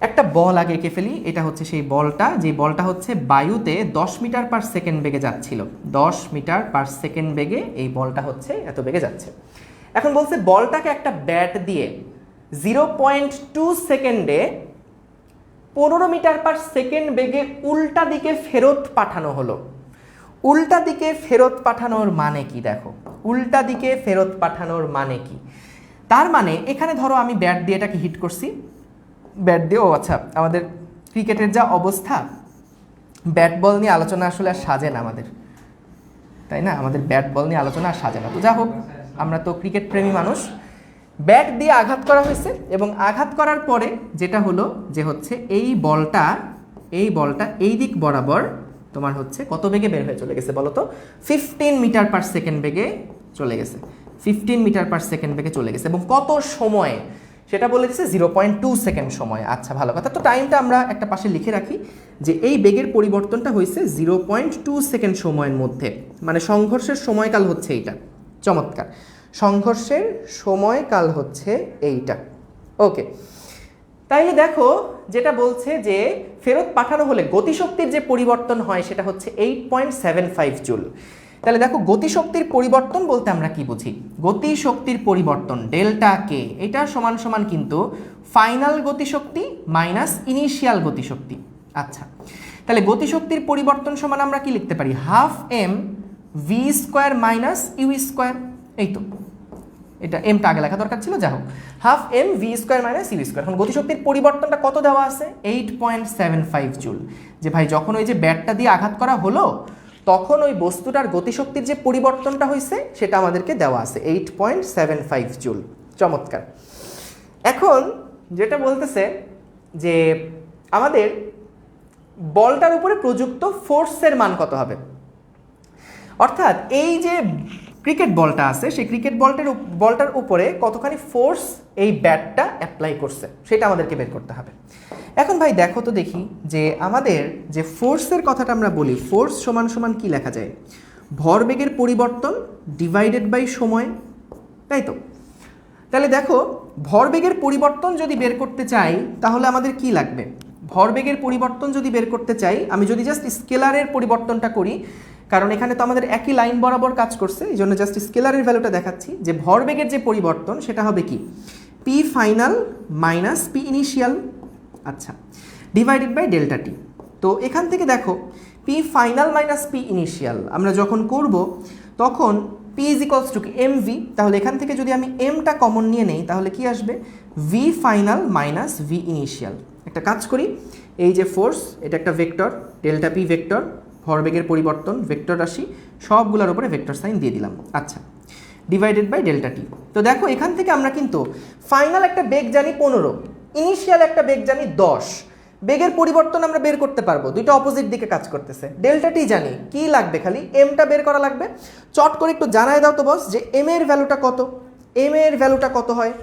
একটা বল আগে এঁকে ফেলি। এটা হচ্ছে সেই বলটা, যে বলটা হচ্ছে বায়ুতে 10 মিটার পার সেকেন্ড বেগে যাচ্ছিল। 10 মিটার পার সেকেন্ড বেগে এই বলটা হচ্ছে এত বেগে যাচ্ছে। এখন বলছে বলটাকে একটা ব্যাট দিয়ে 0.2 সেকেন্ডে 15 মিটার পার সেকেন্ড বেগে উল্টা দিকে ফেরত পাঠানো হলো। উল্টা দিকে ফেরত পাঠানোর মানে কি? দেখো, উল্টা দিকে ফেরত পাঠানোর মানে কি? তার মানে এখানে ধরো আমি ব্যাট দিয়ে এটাকে হিট করছি, ব্যাট দিয়ে, ও আচ্ছা, আমাদের ক্রিকেটের যা অবস্থা, ব্যাট বল নিয়ে আলোচনা আসলে আর সাজে না আমাদের, তাই না? আমাদের ব্যাট বল নিয়ে আলোচনা আর সাজে না। তো যা হোক, আমরা তো ক্রিকেট প্রেমী মানুষ। ব্যাট দিয়ে আঘাত করা হয়েছে এবং আঘাত করার পরে যেটা হলো যে হচ্ছে এই বলটা এই দিক বরাবর তোমার হচ্ছে কত বেগে বের হয়ে চলে গেছে বলো তো? 15 মিটার পার সেকেন্ড বেগে চলে গেছে। 15 মিটার পার সেকেন্ড বেগে চলে গেছে এবং কত সময়ে সেটা বলে দিচ্ছে 0.2 সেকেন্ড সময়। আচ্ছা, ভালো কথা। তো টাইমটা আমরা একটা পাশে লিখে রাখি যে এই বেগের পরিবর্তনটা হয়েছে 0.2 সেকেন্ড সময়ের মধ্যে, মানে সংঘর্ষের সময়কাল হচ্ছে এইটা। চমৎকার, সংঘর্ষের সময়কাল হচ্ছে এইটা। ওকে, তাইলে দেখো যেটা বলছে যে ফেরত পাঠানো হলে গতিশক্তির যে পরিবর্তন হয় সেটা হচ্ছে 8.75 জুল। তাহলে দেখো গতিশক্তির পরিবর্তন বলতে আমরা কি বুঝি? গতিশক্তির পরিবর্তন ডেল্টা কে, এটা সমান সমান কিন্তু ফাইনাল গতিশক্তি মাইনাস ইনিশিয়াল গতিশক্তি। আচ্ছা, তাহলে গতিশক্তির পরিবর্তন সমান আমরা কি লিখতে পারি? Half m v square minus u square. এই তো, এটা এমটা আগে লেখা দরকার ছিল, যা হোক, half m v square minus u square. এখন গতিশক্তির পরিবর্তনটা কত দেওয়া আছে? 8.75 জুল। যে ভাই যখন ওই যে ব্যাটটা দিয়ে আঘাত করা হলো তখন ওই বস্তুটার গতিশক্তির যে পরিবর্তনটা হয়েছে সেটা আমাদেরকে দেওয়া আছে 8.75 জুল। চমৎকার। এখন যেটা বলতেছে যে আমাদের বলটার উপরে প্রযুক্ত ফোর্সের মান কত হবে, অর্থাৎ এই যে ক্রিকেট বলটা আছে সেই ক্রিকেট বলটার উপরে কতখানি ফোর্স এই ব্যাটটা অ্যাপ্লাই করছে সেটা আমাদেরকে বের করতে হবে। এখন ভাই দেখো তো দেখি যে আমাদের যে ফোর্সের কথাটা আমরা বলি, ফোর্স সমান সমান কি লেখা যায়? ভরবেগের পরিবর্তন ডিভাইডেড বাই সময়, তাই তো? তাহলে দেখো ভরবেগের পরিবর্তন যদি বের করতে চাই তাহলে আমাদের কি লাগবে? ভরবেগের পরিবর্তন যদি বের করতে চাই, আমি যদি জাস্ট স্কেলারের পরিবর্তনটা করি, কারণ এখানে তো আমাদের একই লাইন বরাবর কাজ করছে, এই জন্য জাস্ট স্কেলারের ভ্যালুটা দেখাচ্ছি যে ভরবেগের যে পরিবর্তন সেটা হবে কি? P final minus p initial, আচ্ছা, ডিভাইডেড বাই ডেল্টা টি। তো এখান থেকে দেখো p final minus p initial আমরা যখন করব তখন p is equals to m v, তাহলে এখান থেকে যদি আমি এমটা কমন নিয়ে নেই তাহলে কি আসবে? V final minus V initial. একটা কাজ করি, এই যে ফোর্স এটা একটা ভেক্টর, ডেল্টা পি ভেক্টর, ভরবেগের পরিবর্তন ভেক্টর রাশি, সবগুলোর উপরে ভেক্টর সাইন দিয়ে দিলাম। আচ্ছা, ডিভাইডেড বাই ডেল্টা টি। তো দেখো এখান থেকে আমরা কিন্তু ফাইনাল একটা বেগ জানি 15, ইনিশিয়াল একটা বেগ জানি 10। বেগের পরিবর্তন আমরা বের করতে পারবো, দুইটা অপোজিট দিকে কাজ করতেছে। ডেল্টা টি জানি, কি লাগবে? খালি এমটা বের করা লাগবে। চট করে একটু জানায় দাও তো বস যে এম এর ভ্যালুটা কত, এম এর ভ্যালুটা কত হয়?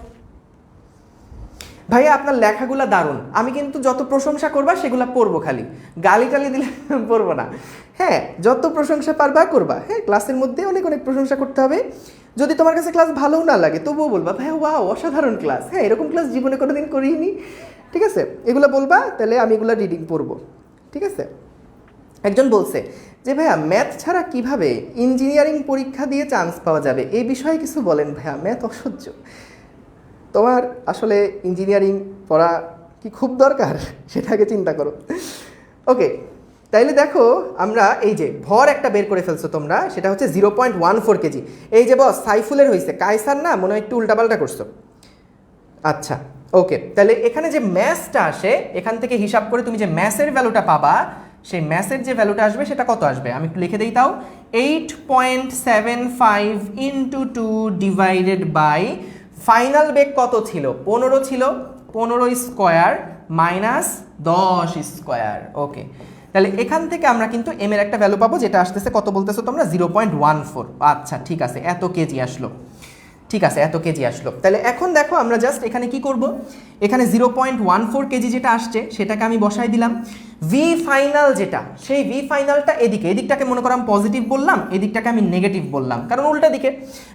ভাইয়া আপনার লেখাগুলো দারুণ, আমি কিন্তু যত প্রশংসা করবা সেগুলো পড়বো, খালি গালি টালি দিলে পড়বো না। হ্যাঁ, যত প্রশংসা পারবা করবা। হ্যাঁ, ক্লাসের মধ্যে অনেক অনেক প্রশংসা করতে হবে। যদি তোমার কাছে ক্লাস ভালোও না লাগে তবুও বলবা ভাইয়া ওয়াও অসাধারণ ক্লাস, হ্যাঁ এরকম ক্লাস জীবনে কোনোদিন করিনি, ঠিক আছে? এগুলো বলবা, তাহলে আমি এগুলো রিডিং পড়বো, ঠিক আছে? একজন বলছে যে ভাইয়া ম্যাথ ছাড়া কিভাবে ইঞ্জিনিয়ারিং পরীক্ষা দিয়ে চান্স পাওয়া যাবে, এই বিষয়ে কিছু বলেন ভাইয়া, ম্যাথ অসহ্য। তোমার আসলে ইঞ্জিনিয়ারিং পড়া কি খুব দরকার সেটাকে চিন্তা করো। ওকে, তাইলে দেখো আমরা এই যে ভর একটা বের করে ফেলছো তোমরা, সেটা হচ্ছে 0.14 কেজি। এই যে বস সাইফুলের হয়েছে, কায়সার না, মনে হয় একটু উল্টাপাল্টা করছো। আচ্ছা ওকে, তাহলে এখানে যে ম্যাসটা আসে এখান থেকে হিসাব করে তুমি যে ম্যাসের ভ্যালুটা পাবা, সেই ম্যাসের যে ভ্যালুটা আসবে সেটা কত আসবে আমি একটু লিখে দিই তাও। 8.75 ইন্টু 2 ডিভাইডেড বাই ফাইনাল বেগ কত ছিল? 15 ছিল, 15 স্কোয়ার মাইনাস 10 স্কোয়ার। ওকে, তাহলে এখান থেকে আমরা কিন্তু এম এর একটা ভ্যালু পাবো, যেটা আসতেছে কত বলতেছো তোমরা? 0.14। আচ্ছা ঠিক আছে, এত কেজি আসলো, ঠিক আছে এত কেজি আসলো। তাহলে এখন দেখো আমরা জাস্ট এখানে কি করব, এখানে 0.14 কেজি যেটা আসছে সেটাকে আমি বসাই দিলাম। ভি ফাইনাল যেটা, সেই ভি ফাইনালটা এদিকে, এদিকটাকে মনে করো আমি পজিটিভ বললাম, এদিকটাকে আমি নেগেটিভ বললাম, কারণ উল্টা দিকে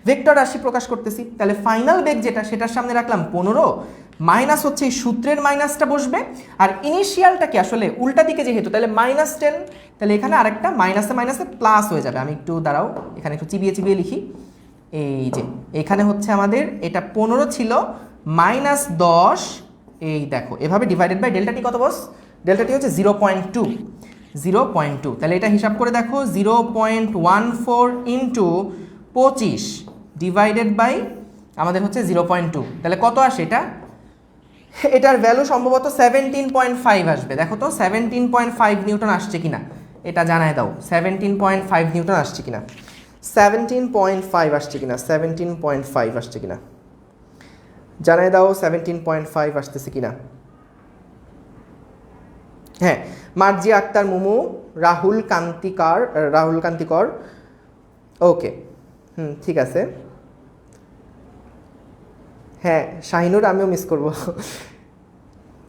ভেক্টর রাশি প্রকাশ করতেছি। তাহলে ফাইনাল বেগ যেটা সেটার সামনে রাখলাম 15, মাইনাস হচ্ছে এই সূত্রের মাইনাসটা বসবে, আর ইনিশিয়ালটা কি আসলে উল্টা দিকে যেহেতু, তাহলে -10। তাহলে এখানে আরেকটা মাইনাসে মাইনাসে প্লাস হয়ে যাবে। আমি একটু দাঁড়াও, এখানে একটু চিবিয়ে চিবিয়ে লিখি। এই যে এখানে হচ্ছে আমাদের এটা 15 ছিল, -10, এই দেখো এভাবে ডিভাইডেড বাই ডেল্টা টি কত বস? ডেল্টা টি হচ্ছে 0.2। তাহলে এটা হিসাব করে দেখো, 0.14 ইন্টু 25 ডিভাইডেড বাই আমাদের হচ্ছে 0.2, তাহলে কত আসে এটা? এটার ভ্যালু সম্ভবত 17.5 আসবে। দেখো তো 17.5 নিউটন আসছে কিনা এটা জানায় দাও। 17.5 নিউটন আসছে কিনা, 17.5 আসছে কিনা, 17.5 আসছে কিনা জানাই দাও। 17.5 আসতেছে কিনা? হ্যাঁ, মার্জিয়া আক্তার মুমু, রাহুল কান্তিকর। ওকে, ঠিক আছে। হ্যাঁ শাহিনুর, আমিও মিস করবো।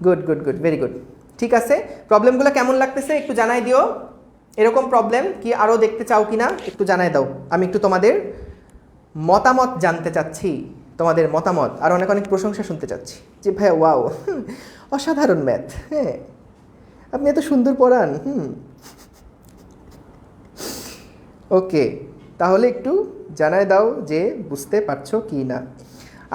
Good, very good. ঠিক আছে, প্রবলেমগুলো কেমন লাগতেছে একটু জানাই দিও। এরকম প্রবলেম কি আরও দেখতে চাও কিনা একটু জানাই দাও। আমি একটু তোমাদের মতামত জানতে চাচ্ছি, তোমাদের মতামত আর অনেক অনেক প্রশংসা শুনতে চাচ্ছি। যে ভাইয়া ওয়াও, অসাধারণ ম্যাথ, হ্যাঁ আপনি এত সুন্দর পড়ান। ওকে, তাহলে একটু জানায় দাও যে বুঝতে পারছো কি না।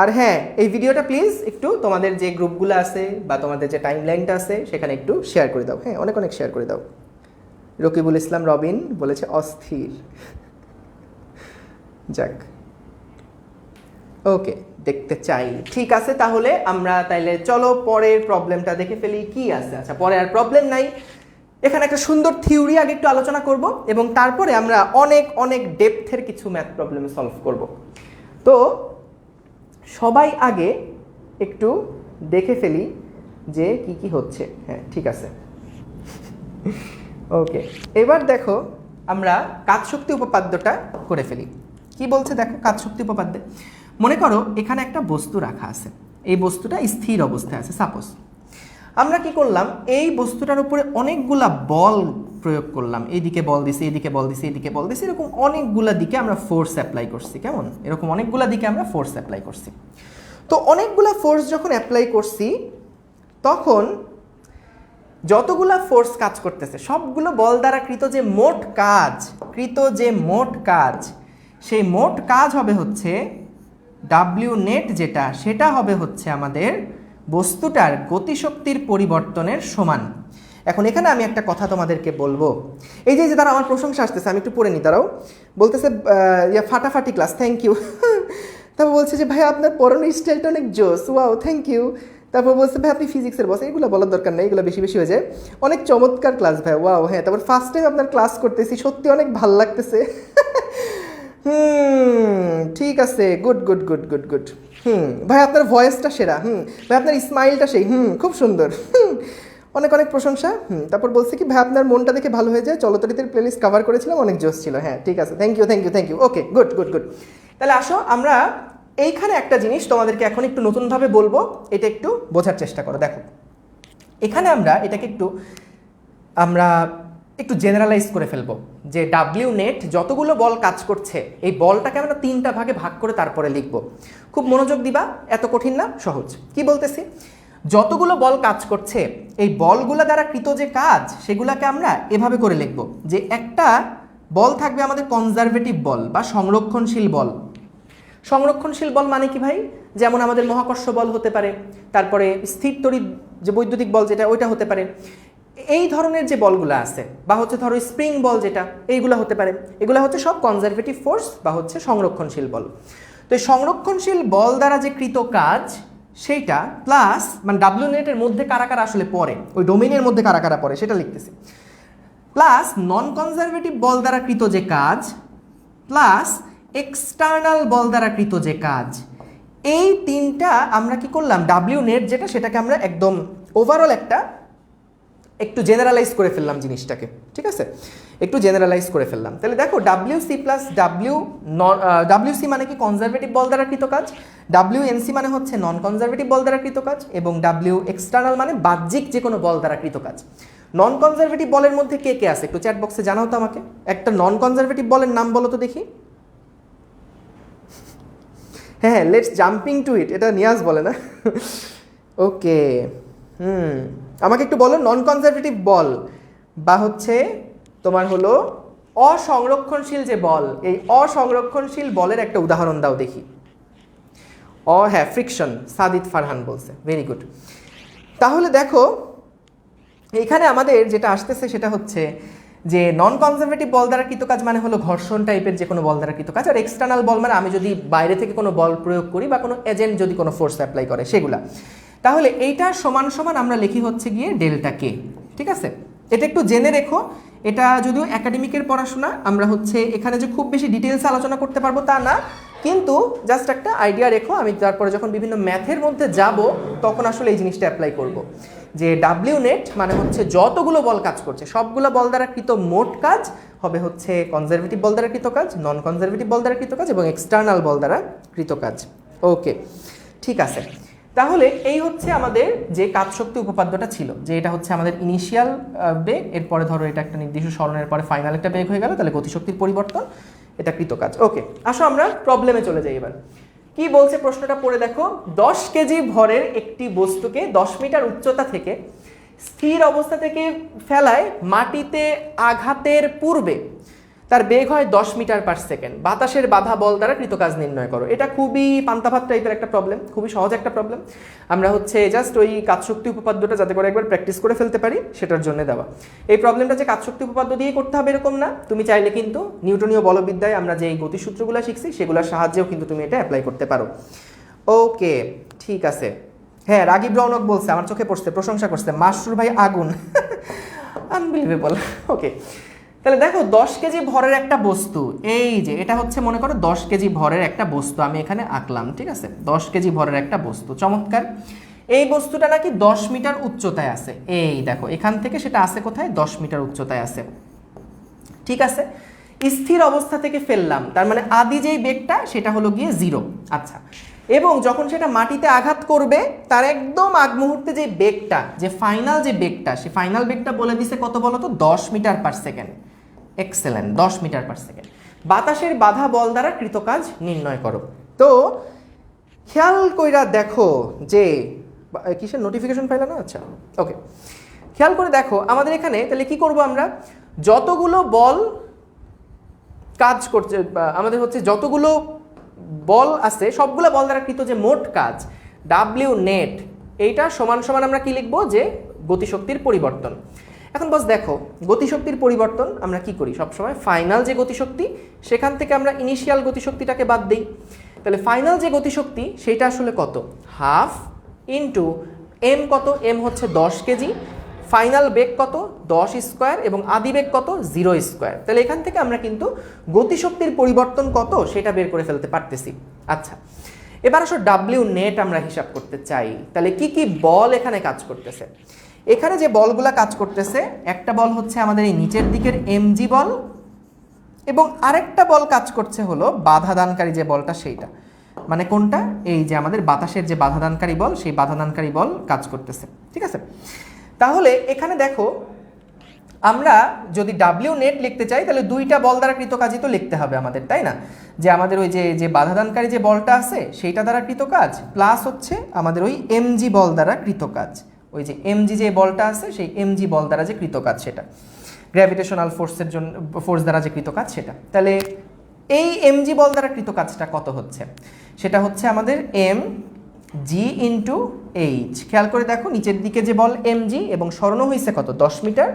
আর হ্যাঁ, এই ভিডিওটা প্লিজ একটু তোমাদের যে গ্রুপগুলো আছে বা তোমাদের যে টাইমলাইনটা আছে সেখানে একটু শেয়ার করে দাও, হ্যাঁ অনেক অনেক শেয়ার করে দাও। রকিবুল ইসলাম রবিন বলেছে অস্থির। যাক, ওকে, দেখতে চাই, ঠিক আছে। তাহলে আমরা তাইলে চলো পরের প্রবলেমটা দেখে ফেলি কি আছে। আচ্ছা, পরে আর প্রবলেম নাই, এখানে একটা সুন্দর থিওরি আগে একটু আলোচনা করব এবং তারপরে আমরা অনেক অনেক ডেপথের কিছু ম্যাথ প্রবলেম সলভ করব। তো সবাই আগে একটু দেখে ফেলি যে কি কি হচ্ছে। হ্যাঁ ঠিক আছে, ওকে। এবার দেখো আমরা কাজশক্তি উপপাদ্যটা করে ফেলি। কি বলছে দেখো কাজশক্তি উপপাদ্যে, মনে করো এখানে একটা বস্তু রাখা আছে, এই বস্তুটা স্থির অবস্থায় আছে। সাপোজ আমরা কি করলাম, এই বস্তুটার উপরে অনেকগুলা বল প্রয়োগ করলাম, এইদিকে বল দিছি, এইদিকে বল দিছি, এইদিকে বল দিছি, এরকম অনেকগুলা দিকে আমরা ফোর্স অ্যাপ্লাই করছি। কেমন, এরকম অনেকগুলা দিকে আমরা ফোর্স অ্যাপ্লাই করছি। তো অনেকগুলা ফোর্স যখন অ্যাপ্লাই করছি তখন যতগুলা ফোর্স কাজ করতেছে সবগুলো বল দ্বারা কৃত যে মোট কাজ, সেই মোট কাজ হবে হচ্ছে ডাব্লিউ নেট, যেটা সেটা হবে হচ্ছে আমাদের বস্তুটার গতিশক্তির পরিবর্তনের সমান। এখন এখানে আমি একটা কথা তোমাদেরকে বলবো, এই যে তারা আমার প্রশংসা আসতেছে, আমি একটু পড়ে নিই। তারাও বলতেছে ফাটাফাটি ক্লাস, থ্যাংক ইউ। তারপর বলছে যে ভাই আপনার পড়ানোর স্টাইলটা অনেক জোস, ওয়াও থ্যাংক ইউ। তারপর বলছে ভাই আপনি ফিজিক্সের বস, এগুলো বলার দরকার নেই, এগুলো বেশি বেশি হয়ে যায়, অনেক চমৎকার ক্লাস ভাই, ওয়াও। হ্যাঁ, তারপর ফার্স্ট টাইম আপনার ক্লাস করতেছি, সত্যি অনেক ভাল লাগতেছে। ঠিক আছে, good good good good good. ভাই আপনার ভয়েসটা সেরা, ভাই আপনার স্মাইলটা সেই, খুব সুন্দর, অনেক অনেক প্রশংসা। তারপর বলছে কি ভাই আপনার মনটা দেখে ভালো হয়ে যায়, চলচ্চিত্রের প্লেলিস্ট কভার করেছিলাম, অনেক জোস ছিল। হ্যাঁ ঠিক আছে, thank you thank you thank you, okay good good good. তাহলে আসো আমরা এইখানে একটা জিনিস তোমাদেরকে এখন একটু নতুনভাবে বলবো, এটা একটু বোঝার চেষ্টা করো। দেখো এখানে আমরা এটাকে আমরা একটু জেনারেলাইজ করে ফেলবো যে ডাব্লিউ নেট যতগুলো বল কাজ করছে, এই বলটাকে আমরা 3টা ভাগে ভাগ করে তারপরে লিখব। খুব মনোযোগ দিবা, এত কঠিন না, সহজ। কি বলতেছি, যতগুলো বল কাজ করছে এই বলগুলো দ্বারা কৃত যে কাজ সেগুলোকে আমরা এভাবে করে লিখব যে একটা বল থাকবে আমাদের কনজারভেটিভ বল বা সংরক্ষণশীল বল। সংরক্ষণশীল বল মানে কি ভাই, যেমন আমাদের মহাকর্ষ বল হতে পারে, তারপরে স্থির তড়িৎ যে বৈদ্যুতিক বল যেটা ওইটা হতে পারে, এই ধরনের যে বলগুলো আছে, বা হচ্ছে ধরো স্প্রিং বল যেটা, এইগুলো হতে পারে, এগুলো হচ্ছে সব কনজারভেটিভ ফোর্স বা হচ্ছে সংরক্ষণশীল বল। তো এই সংরক্ষণশীল বল দ্বারা যে কৃত কাজ সেইটা প্লাস মানে ডাব্লিউ নেটের মধ্যে কারা কারা আসলে পড়ে, ওই ডোমেইনের মধ্যে কারা কারা পড়ে সেটা লিখতেছি, প্লাস নন কনজারভেটিভ বল দ্বারা কৃত যে কাজ প্লাস এক্সটার্নাল বল দ্বারা কৃত যে কাজ, এই 3টা আমরা কি করলাম, ডাব্লিউ নেট যেটা সেটাকে আমরা একদম ওভারঅল একটু জেনারেলাইজ করে ফেললাম জিনিসটাকে। ঠিক আছে, একটু জেনারেলাইজ করে ফেললাম। তাহলে দেখো ডাব্লিউসি প্লাস ডাব্লিউসি মানে কি কনজারভেটিভ বল দ্বারা কৃত কাজ, ডাব্লিউএনসি মানে হচ্ছে নন কনজারভেটিভ বল দ্বারা কৃত কাজ, এবং ডাব্লিউ এক্সটার্নাল মানে বাহ্যিক যে কোনো বল দ্বারা কৃত কাজ। নন কনজারভেটিভ বলের মধ্যে কে কে আছে একটু চ্যাট বক্সে জানাও তো আমাকে, একটা নন কনজারভেটিভ বলের নাম বলো তো দেখি। হ্যাঁ, লেটস জাম্পিং টু ইট, এটা নিয়াজ বলে না? ওকে, আমাকে একটু বলো নন কনজারভেটিভ বল বা হচ্ছে তোমার হলো অসংরক্ষণশীল যে বল, এই অসংরক্ষণশীল বলের একটা উদাহরণ দাও দেখি। হ্যাঁ, ফ্রিকশন, সাদিদ ফারহান বলছে, ভেরি গুড। তাহলে দেখো এখানে আমাদের যেটা আসতেছে সেটা হচ্ছে যে নন কনজারভেটিভ বল দ্বারা কৃত কাজ মানে হলো ঘর্ষণ টাইপের যে কোনো বল দ্বারা কৃত কাজ, আর এক্সটার্নাল বল মানে আমি যদি বাইরে থেকে কোনো বল প্রয়োগ করি বা কোনো এজেন্ট যদি কোনো ফোর্স অ্যাপ্লাই করে সেগুলা। তাহলে এইটা সমান সমান আমরা লিখি হচ্ছে গিয়ে ডেল্টা কে। ঠিক আছে, এটা একটু জেনে রেখো, এটা যদিও একাডেমিকের পড়াশোনা, আমরা হচ্ছে এখানে যে খুব বেশি ডিটেলস আলোচনা করতে পারবো তা না, কিন্তু জাস্ট একটা আইডিয়া রেখো, আমি তারপরে যখন বিভিন্ন ম্যাথের মধ্যে যাব তখন আসলে এই জিনিসটা অ্যাপ্লাই করব যে ডাব্লিউ নেট মানে হচ্ছে যতগুলো বল কাজ করছে সবগুলো বল দ্বারা কৃত মোট কাজ হবে হচ্ছে কনজারভেটিভ বল দ্বারা কৃত কাজ, নন কনজারভেটিভ বল দ্বারা কৃত কাজ এবং এক্সটার্নাল বল দ্বারা কৃত কাজ। ওকে, ঠিক আছে। তাহলে এই হচ্ছে আমাদের যে কাজশক্তি উপপাদ্যটা ছিল, যে এটা হচ্ছে আমাদের ইনিশিয়াল বেগ, এরপরে ধরো এটা একটা নির্দিষ্ট সরণের পরে ফাইনাল একটা বেগ হয়ে গেল, তাহলে গতিশক্তির পরিবর্তন, এটা কৃত কাজ। ওকে, আসো আমরা প্রবলেমে চলে যাই এবার। কি বলছে প্রশ্নটা পড়ে দেখো, 10 কেজি ভরের একটি বস্তুকে 10 মিটার উচ্চতা থেকে স্থির অবস্থা থেকে ফেলায় মাটিতে আঘাতের পূর্বে তার বেগ হয় 10 মিটার পার সেকেন্ড, বাতাসের বাধা বল দ্বারা কৃতকাজ নির্ণয় করো। এটা খুবই পান্তাভাত টাইপের একটা প্রবলেম, খুবই সহজ একটা প্রবলেম। আমরা হচ্ছে জাস্ট ওই কাজশক্তি উপপাদ্যটা যাতে করে একবার প্র্যাকটিস করে ফেলতে পারি সেটার জন্য দেওয়া। এই প্রবলেমটা যে কাজশক্তি উপপাদ্য দিয়ে করতে হবে এরকম না, তুমি চাইলে কিন্তু নিউটনীয় বলবিদ্যায় আমরা যে এই গতিসূত্রগুলো শিখছি সেগুলোর সাহায্যেও কিন্তু তুমি এটা অ্যাপ্লাই করতে পারো। ওকে, ঠিক আছে। হ্যাঁ, রাগিব রৌনক বলছে, আমার চোখে পড়ছে, প্রশংসা করছে, মাসরুর ভাই আগুন, আনবিলিভেবল। ওকে, তাহলে দেখো 10 কেজি ভরের একটা বস্তু, এই যে এটা হচ্ছে মনে করো 10 কেজি ভরের একটা বস্তু আমি এখানে আঁকলাম, ঠিক আছে? 10 কেজি ভরের একটা বস্তু, চমৎকার। এই বস্তুটা নাকি 10 মিটার উচ্চতায় আছে, এই দেখো এখান থেকে সেটা আছে কোথায়, 10 মিটার উচ্চতায় আছে, ঠিক আছে? স্থির অবস্থা থেকে ফেললাম, তার মানে আদি যেই বেগটা সেটা হলো গিয়ে 0। আচ্ছা, এবং যখন সেটা মাটিতে আঘাত করবে তার একদম আগ মুহূর্তে যে বেগটা, যে ফাইনাল যে বেগটা, সে ফাইনাল বেগটা বলে দিছে কত বলো তো, 10 metre per second. Excellent, 10 metre per second. বাতাসের বাধা বল দ্বারা কৃতকাজ নির্ণয় করো। তো খেয়াল কইরা দেখো যে কিসের নোটিফিকেশন পাইলা না? আচ্ছা, ওকে, খেয়াল করে দেখো আমাদের এখানে তাহলে কি করব আমরা, যতগুলো বল কাজ করছে আমাদের হচ্ছে যতগুলো বল আছে সবগুলো বল দ্বারা কৃত যে মোট কাজ ডাব্লিউ নেট, এইটা সমান সমান আমরা কি লিখবো, যে গতিশক্তির পরিবর্তন। এখন বস দেখো গতিশক্তির পরিবর্তন আমরা কি করি সবসময়, ফাইনাল যে গতিশক্তি সেখান থেকে আমরা ইনিশিয়াল গতিশক্তিটাকে বাদ দিই। তাহলে ফাইনাল যে গতিশক্তি সেটা আসলে কত, হাফ ইন্টু এম কত, এম হচ্ছে 10 কেজি, ফাইনাল বেগ কত 10 স্কোয়ার এবং আদি বেগ কত 0 স্কোয়ার। তাহলে এখান থেকে আমরা কিন্তু গতিশক্তির পরিবর্তন কত সেটা বের করে ফেলতে পারতেছি। আচ্ছা, এবার আসলে ডাব্লিউ নেট আমরা হিসাব করতে চাই। তাহলে কি কি বল এখানে কাজ করতেছে, এখানে যে বলগুলা কাজ করতেছে একটা বল হচ্ছে আমাদের এই নিচের দিকের এমজি বল, এবং আরেকটা বল কাজ করছে হলো বাধাদানকারী যে বলটা সেইটা, মানে কোনটা, এই যে আমাদের বাতাসের যে বাধাদানকারী বল সেই বাধাদানকারী বল কাজ করতেছে, ঠিক আছে? তাহলে এখানে দেখো আমরা যদি ডাব্লিউ নেট লিখতে চাই তাহলে দুইটা বল দ্বারা কৃতকাজই তো লিখতে হবে আমাদের, তাই না? যে আমাদের ওই যে বাধাদানকারী যে বলটা আছে সেইটা দ্বারা কৃতকাজ, প্লাস হচ্ছে আমাদের ওই এমজি বল দ্বারা কৃতকাজ, ওই যে এমজি যে বলটা আছে সেই এমজি বল দ্বারা যে কৃতকাজ সেটা, গ্র্যাভিটেশনাল ফোর্সের জন্য ফোর্স দ্বারা যে কৃতকাজ সেটা। তাহলে এই এমজি বল দ্বারা কৃতকাজটা কত হচ্ছে, সেটা হচ্ছে আমাদের এম জি ইন্টু এইচ। খেয়াল করে দেখো নিচের দিকে যে বল এমজি এবং সরানো হয়েছে কত 10 মিটার,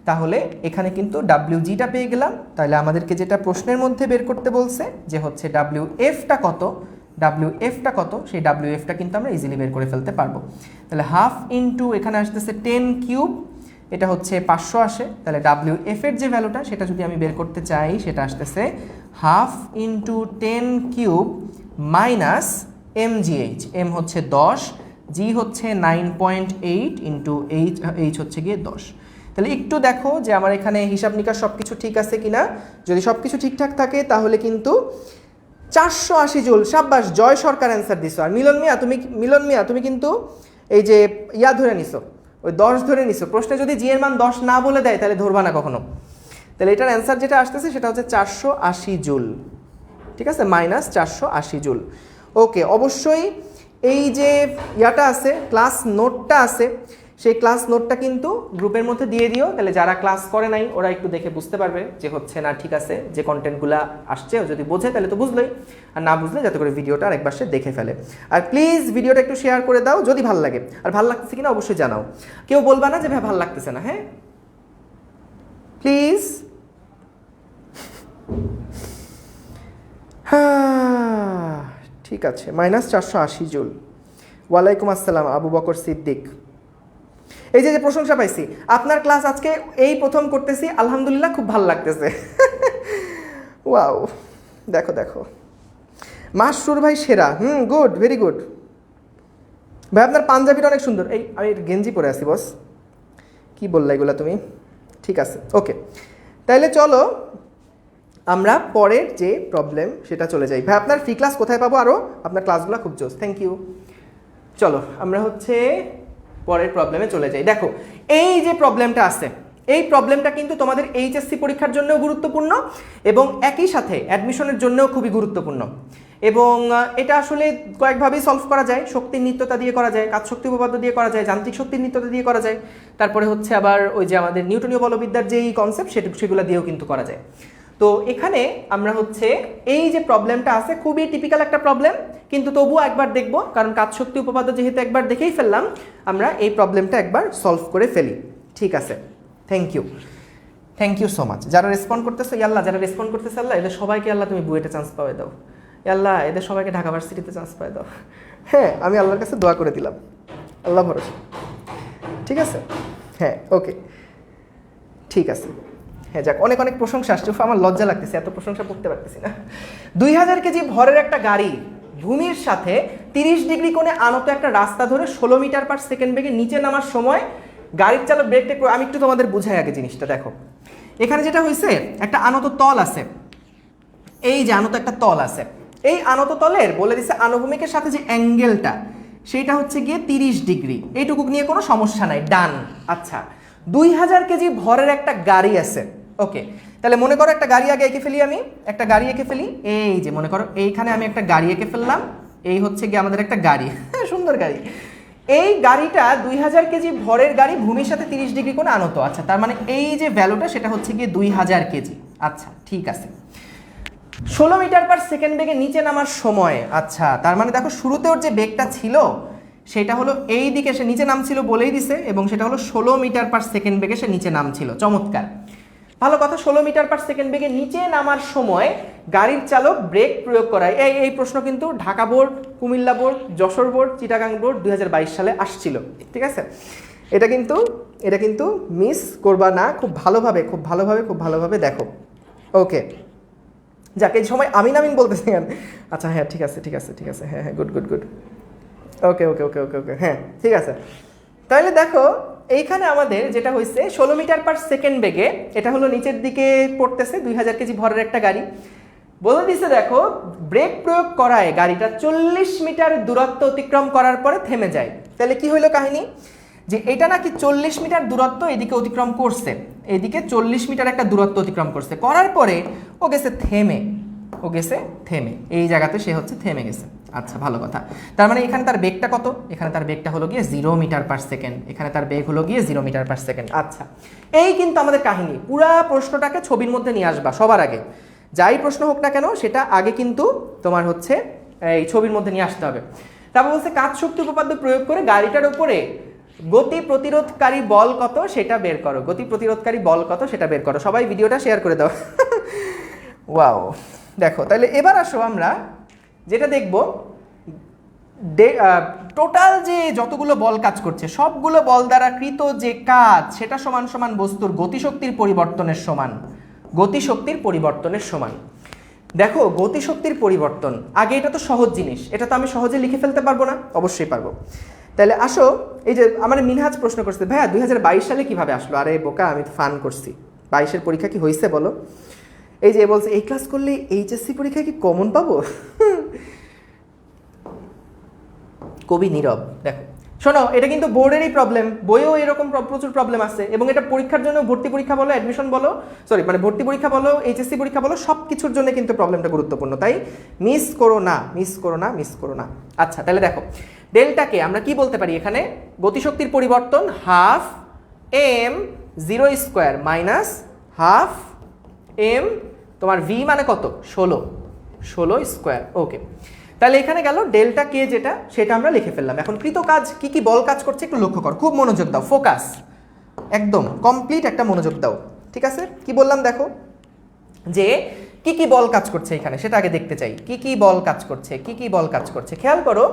তাহলে এখানে কিন্তু ডাব্লিউ জিটা পেয়ে গেলাম। তাহলে আমাদেরকে যেটা প্রশ্নের মধ্যে বের করতে বলছে যে হচ্ছে ডাব্লিউ এফটা কত, ডাব্লিউ এফটা কত, সেই ডাব্লিউ এফটা কিন্তু আমরা ইজিলি বের করে ফেলতে পারবো। তাহলে হাফ ইন্টু এখানে আসতেছে 10 কিউব, এটা হচ্ছে 500 আসে। তাহলে ডাব্লিউ এফ এর যে ভ্যালুটা সেটা যদি আমি বের করতে চাই সেটা আসতেছে half into 10 cube minus m g h, m হচ্ছে 10, জি হচ্ছে 9.8 ইন্টু এইচ হচ্ছে গিয়ে 10। তাহলে একটু দেখো যে আমার এখানে হিসাব নিকাশ সব কিছু ঠিক আছে কিনা, যদি সব কিছু ঠিকঠাক থাকে তাহলে কিন্তু 480 জুল। সাব্বাস, জয় সরকার অ্যান্সার দিছো। আর মিলন মিয়া তুমি কিন্তু এই যে ধরে নিছো, ওই 10 ধরে নিছো। প্রশ্নে যদি জি এর মান 10 না বলে দেয় তাহলে ধরবা না কখনো। তাহলে এটার অ্যান্সার যেটা আসতেছে সেটা হচ্ছে 480 জুল, ঠিক আছে, মাইনাস 480 জুল। ওকে, অবশ্যই এই যে আছে ক্লাস নোটটা আছে, সেই ক্লাস নোটটা কিন্তু গ্রুপের মধ্যে দিয়ে দিও। তাহলে যারা ক্লাস করে নাই ওরা একটু দেখে বুঝতে পারবে যে হচ্ছে না ঠিক আছে, যে কন্টেন্টগুলো আসছে যদি বোঝে তাহলে তো বুঝলোই, আর না বুঝলে যাতে করে ভিডিওটা আরেকবার সে দেখে ফেলে। আর প্লিজ ভিডিওটা একটু শেয়ার করে দাও যদি ভালো লাগে, আর ভালো লাগতেছে কিনা অবশ্যই জানাও। কেউ বলবা না যে ভাই ভালো লাগতেছে না, হ্যাঁ প্লিজ। হ্যাঁ ঠিক আছে, মাইনাস 480 জুল। ওয়ালাইকুম আসসালাম আবু বকর সিদ্দিক। এই যে প্রশংসা পাইছি, আপনার ক্লাস আজকে এই প্রথম করতেছি, আলহামদুলিল্লাহ খুব ভালো লাগতেছে। ওয়াও, দেখো দেখো মাসরুর ভাই সেরা, গুড, ভেরি গুড ভাই। আপনার পাঞ্জাবিটা অনেক সুন্দর। এই আমি গেঞ্জি পরে আছি বস, কি বললা এগুলা তুমি? ঠিক আছে, ওকে, তাইলে চলো আমরা পরের যে প্রবলেম সেটা চলে যাই। ভাই আপনার ফ্রি ক্লাস কোথায় পাবো? আরও আপনার ক্লাসগুলো খুব জোস, থ্যাংক ইউ। চলো আমরা হচ্ছে পরের প্রবলেমে চলে যাই। দেখো এই যে প্রবলেমটা আছে, এই প্রবলেমটা কিন্তু তোমাদের এইচএসসি পরীক্ষার জন্যও গুরুত্বপূর্ণ এবং একই সাথে অ্যাডমিশনের জন্যও খুবই গুরুত্বপূর্ণ। এবং এটা আসলে কয়েকভাবেই সলভ করা যায়। শক্তির নিত্যতা দিয়ে করা যায়, কাজ শক্তি উপপাদ্য দিয়ে করা যায়, যান্ত্রিক শক্তির নিত্যতা দিয়ে করা যায়, তারপরে হচ্ছে আবার ওই যে আমাদের নিউটনীয় বলবিদ্যার যেই কনসেপ্ট সেগুলো দিয়েও কিন্তু করা যায়। তো এখানে আমরা হচ্ছে এই যে প্রবলেমটা আছে খুবই টিপিক্যাল একটা প্রবলেম, কিন্তু তবুও একবার দেখব, কারণ কাজ শক্তি উপপাদ্য যেহেতু একবার দেখেই ফেললাম, আমরা এই প্রবলেমটা একবার সলভ করে ফেলি। ঠিক আছে, থ্যাংক ইউ সো মাচ। যারা রেসপন্ড করতেছে আল্লাহ, যারা রেসপন্ড করতেছে আল্লাহ, এদের সবাইকে আল্লাহ তুমি বুয়েটে চান্স পাওয়াই দাও আল্লাহ, এদের সবাইকে ঢাকা ভার্সিটিতে চান্স পাওয়াই দাও। হ্যাঁ, আমি আল্লাহর কাছে দোয়া করে দিলাম, আল্লাহ ভরসা। ঠিক আছে, হ্যাঁ, ওকে, ঠিক আছে। হ্যাঁ, যাক, অনেক অনেক প্রশংসা আসছে, আমার লজ্জা লাগতেছে, এত প্রশংসা করতে পারতেছি না। 2000 কেজি ভরের একটা গাড়ি ভূমির সাথে 30 ডিগ্রি কোণে আনত একটা রাস্তা ধরে 16 মিটার পার সেকেন্ড বেগে নিচে নামার সময় গাড়ির চালক ব্রেক টেক। আমি একটু তোমাদের বুঝাই আগে জিনিসটা। দেখো, এখানে যেটা হয়েছে, একটা আনত তল আছে, এই যে আনত একটা তল আছে, এই আনত তলের বলে দিচ্ছে আনুভূমিকের সাথে যে অ্যাঙ্গেলটা সেইটা হচ্ছে গিয়ে 30 ডিগ্রি। এইটুকু নিয়ে কোনো সমস্যা নাই, ডান। আচ্ছা, 2000 কেজি ভরের একটা গাড়ি আছে, ওকে। তাহলে মনে করো একটা গাড়ি আগে এঁকে ফেলি, আমি একটা গাড়ি এঁকে ফেলি। এই যে মনে করো এইখানে আমি একটা গাড়ি এঁকে ফেললাম, এই হচ্ছে গিয়ে আমাদের একটা গাড়ি, সুন্দর গাড়ি। এই গাড়িটা 2000 কেজি ভরের গাড়ি, ভূমির সাথে 30 ডিগ্রি কোণে আনত। আচ্ছা, তার মানে এই যে ভ্যালুটা সেটা হচ্ছে গিয়ে 2000 কেজি। আচ্ছা, ঠিক আছে। 16 মিটার পার সেকেন্ড বেগে নিচে নামার সময়, আচ্ছা, তার মানে দেখো শুরুতে ওর যে বেগটা ছিল সেটা হলো এই দিকে সে নিচে নামছিল বলেই দিছে, এবং সেটা হলো 16 মিটার পার সেকেন্ড বেগে সে নিচে নামছিল। চমৎকার, ভালো কথা। 16 মিটার পার সেকেন্ড বেগে নিচে নামার সময় গাড়ির চালক ব্রেক প্রয়োগ করায়। এই প্রশ্ন কিন্তু Dhaka board, Comilla board, Jessore board, Chittagong board 2022 সালে আসছিল। ঠিক আছে, এটা কিন্তু মিস করবা না, খুব ভালোভাবে দেখো। ওকে, যাকে এই সময় আমিন বলতেছেন। আচ্ছা, হ্যাঁ, ঠিক আছে, হ্যাঁ, গুড, ওকে, হ্যাঁ, ঠিক আছে। তাহলে দেখো এইখানে আমাদের যেটা হয়েছে 16 মিটার পার সেকেন্ড বেগে, এটা হলো নিচের দিকে পড়তেছে 2000 কেজি ভরের একটা গাড়ি। বলে দিছে দেখো ব্রেক প্রয়োগ করায় গাড়িটা 40 মিটার দূরত্ব অতিক্রম করার পরে থেমে যায়। তাহলে কি হইলো কাহিনী, যে এটা নাকি 40 মিটার দূরত্ব এদিকে অতিক্রম করছে, এদিকে 40 মিটার একটা দূরত্ব অতিক্রম করছে, করার পরে ও গেছে থেমে, এই জায়গাতে সে হচ্ছে থেমে গেছে। আচ্ছা, ভালো কথা। তার মানে এখানে তার বেগটা কত? এখানে তার বেগটা হলো গিয়ে 0 মিটার পার সেকেন্ড, এখানে তার বেগ হলো গিয়ে 0 মিটার পার সেকেন্ড। আচ্ছা, এই কিন্তু আমাদের কাহিনী। পুরা প্রশ্নটাকে ছবির মধ্যে নিয়ে আসবা সবার আগে, যাই প্রশ্ন হোক না কেন সেটা আগে কিন্তু তোমার হচ্ছে এই ছবির মধ্যে নিয়ে আসতে হবে। তারপর বলছে কাজ শক্তি উপপাদ্য প্রয়োগ করে গাড়িটার উপরে গতি প্রতিরোধকারী বল কত সেটা বের করো। গতি প্রতিরোধকারী বল কত সেটা বের করো। সবাই ভিডিওটা শেয়ার করে দাও। ওয়াও, দেখো, তাহলে এবার আসো আমরা যেটা দেখব, টোটাল যে যতগুলো বল কাজ করছে সবগুলো বল দ্বারা কৃত যে কাজ সেটা সমান সমান বস্তুর গতিশক্তির পরিবর্তনের সমান। দেখো, গতিশক্তির পরিবর্তন, আগে এটা তো সহজ জিনিস, এটা তো আমি সহজে লিখে ফেলতে পারবো না, অবশ্যই পারবো। তাহলে আসো, এই যে আমার মিনহাজ প্রশ্ন করছে, ভাইয়া 2022 সালে কিভাবে আসলো? আরে বোকা, আমি তো ফান করছি। 22-এর পরীক্ষা কি হয়েছে বলো? এই যে বলছে এই ক্লাস করলে এইচএসসি পরীক্ষায় কি কমন পাবো? কবি নীরব। দেখো, শোনো, এটা কিন্তু বোর্ডেরই প্রবলেম, বইয়েও এরকম প্রচুর প্রবলেম আছে, এবং এটা পরীক্ষার জন্য ভর্তি পরীক্ষা বলো, অ্যাডমিশন বলো, ভর্তি পরীক্ষা বলো, এইচএসসি পরীক্ষা বলো, সব কিছুর জন্য কিন্তু প্রবলেমটা গুরুত্বপূর্ণ। তাই মিস করো না। আচ্ছা, তাহলে দেখো, ডেল্টাকে আমরা কি বলতে পারি? এখানে গতিশক্তির পরিবর্তন half m 0 square minus half m তোমার v মানে কত? 16 স্কোয়ার। ওকে, তাহলে এখানে গেল ডেল্টা কে, যেটা সেটা আমরা লিখে ফেললাম। এখন কৃত কাজ কি বল কাজ করছে একটু লক্ষ্য কর, খুব মনোযোগ দাও, ফোকাস, একদম কমপ্লিট একটা মনোযোগ দাও। ঠিক আছে, কি বললাম দেখো, যে কি বল কাজ করছে এখানে সেটা আগে দেখতে চাই। কি বল কাজ করছে খেয়াল করো।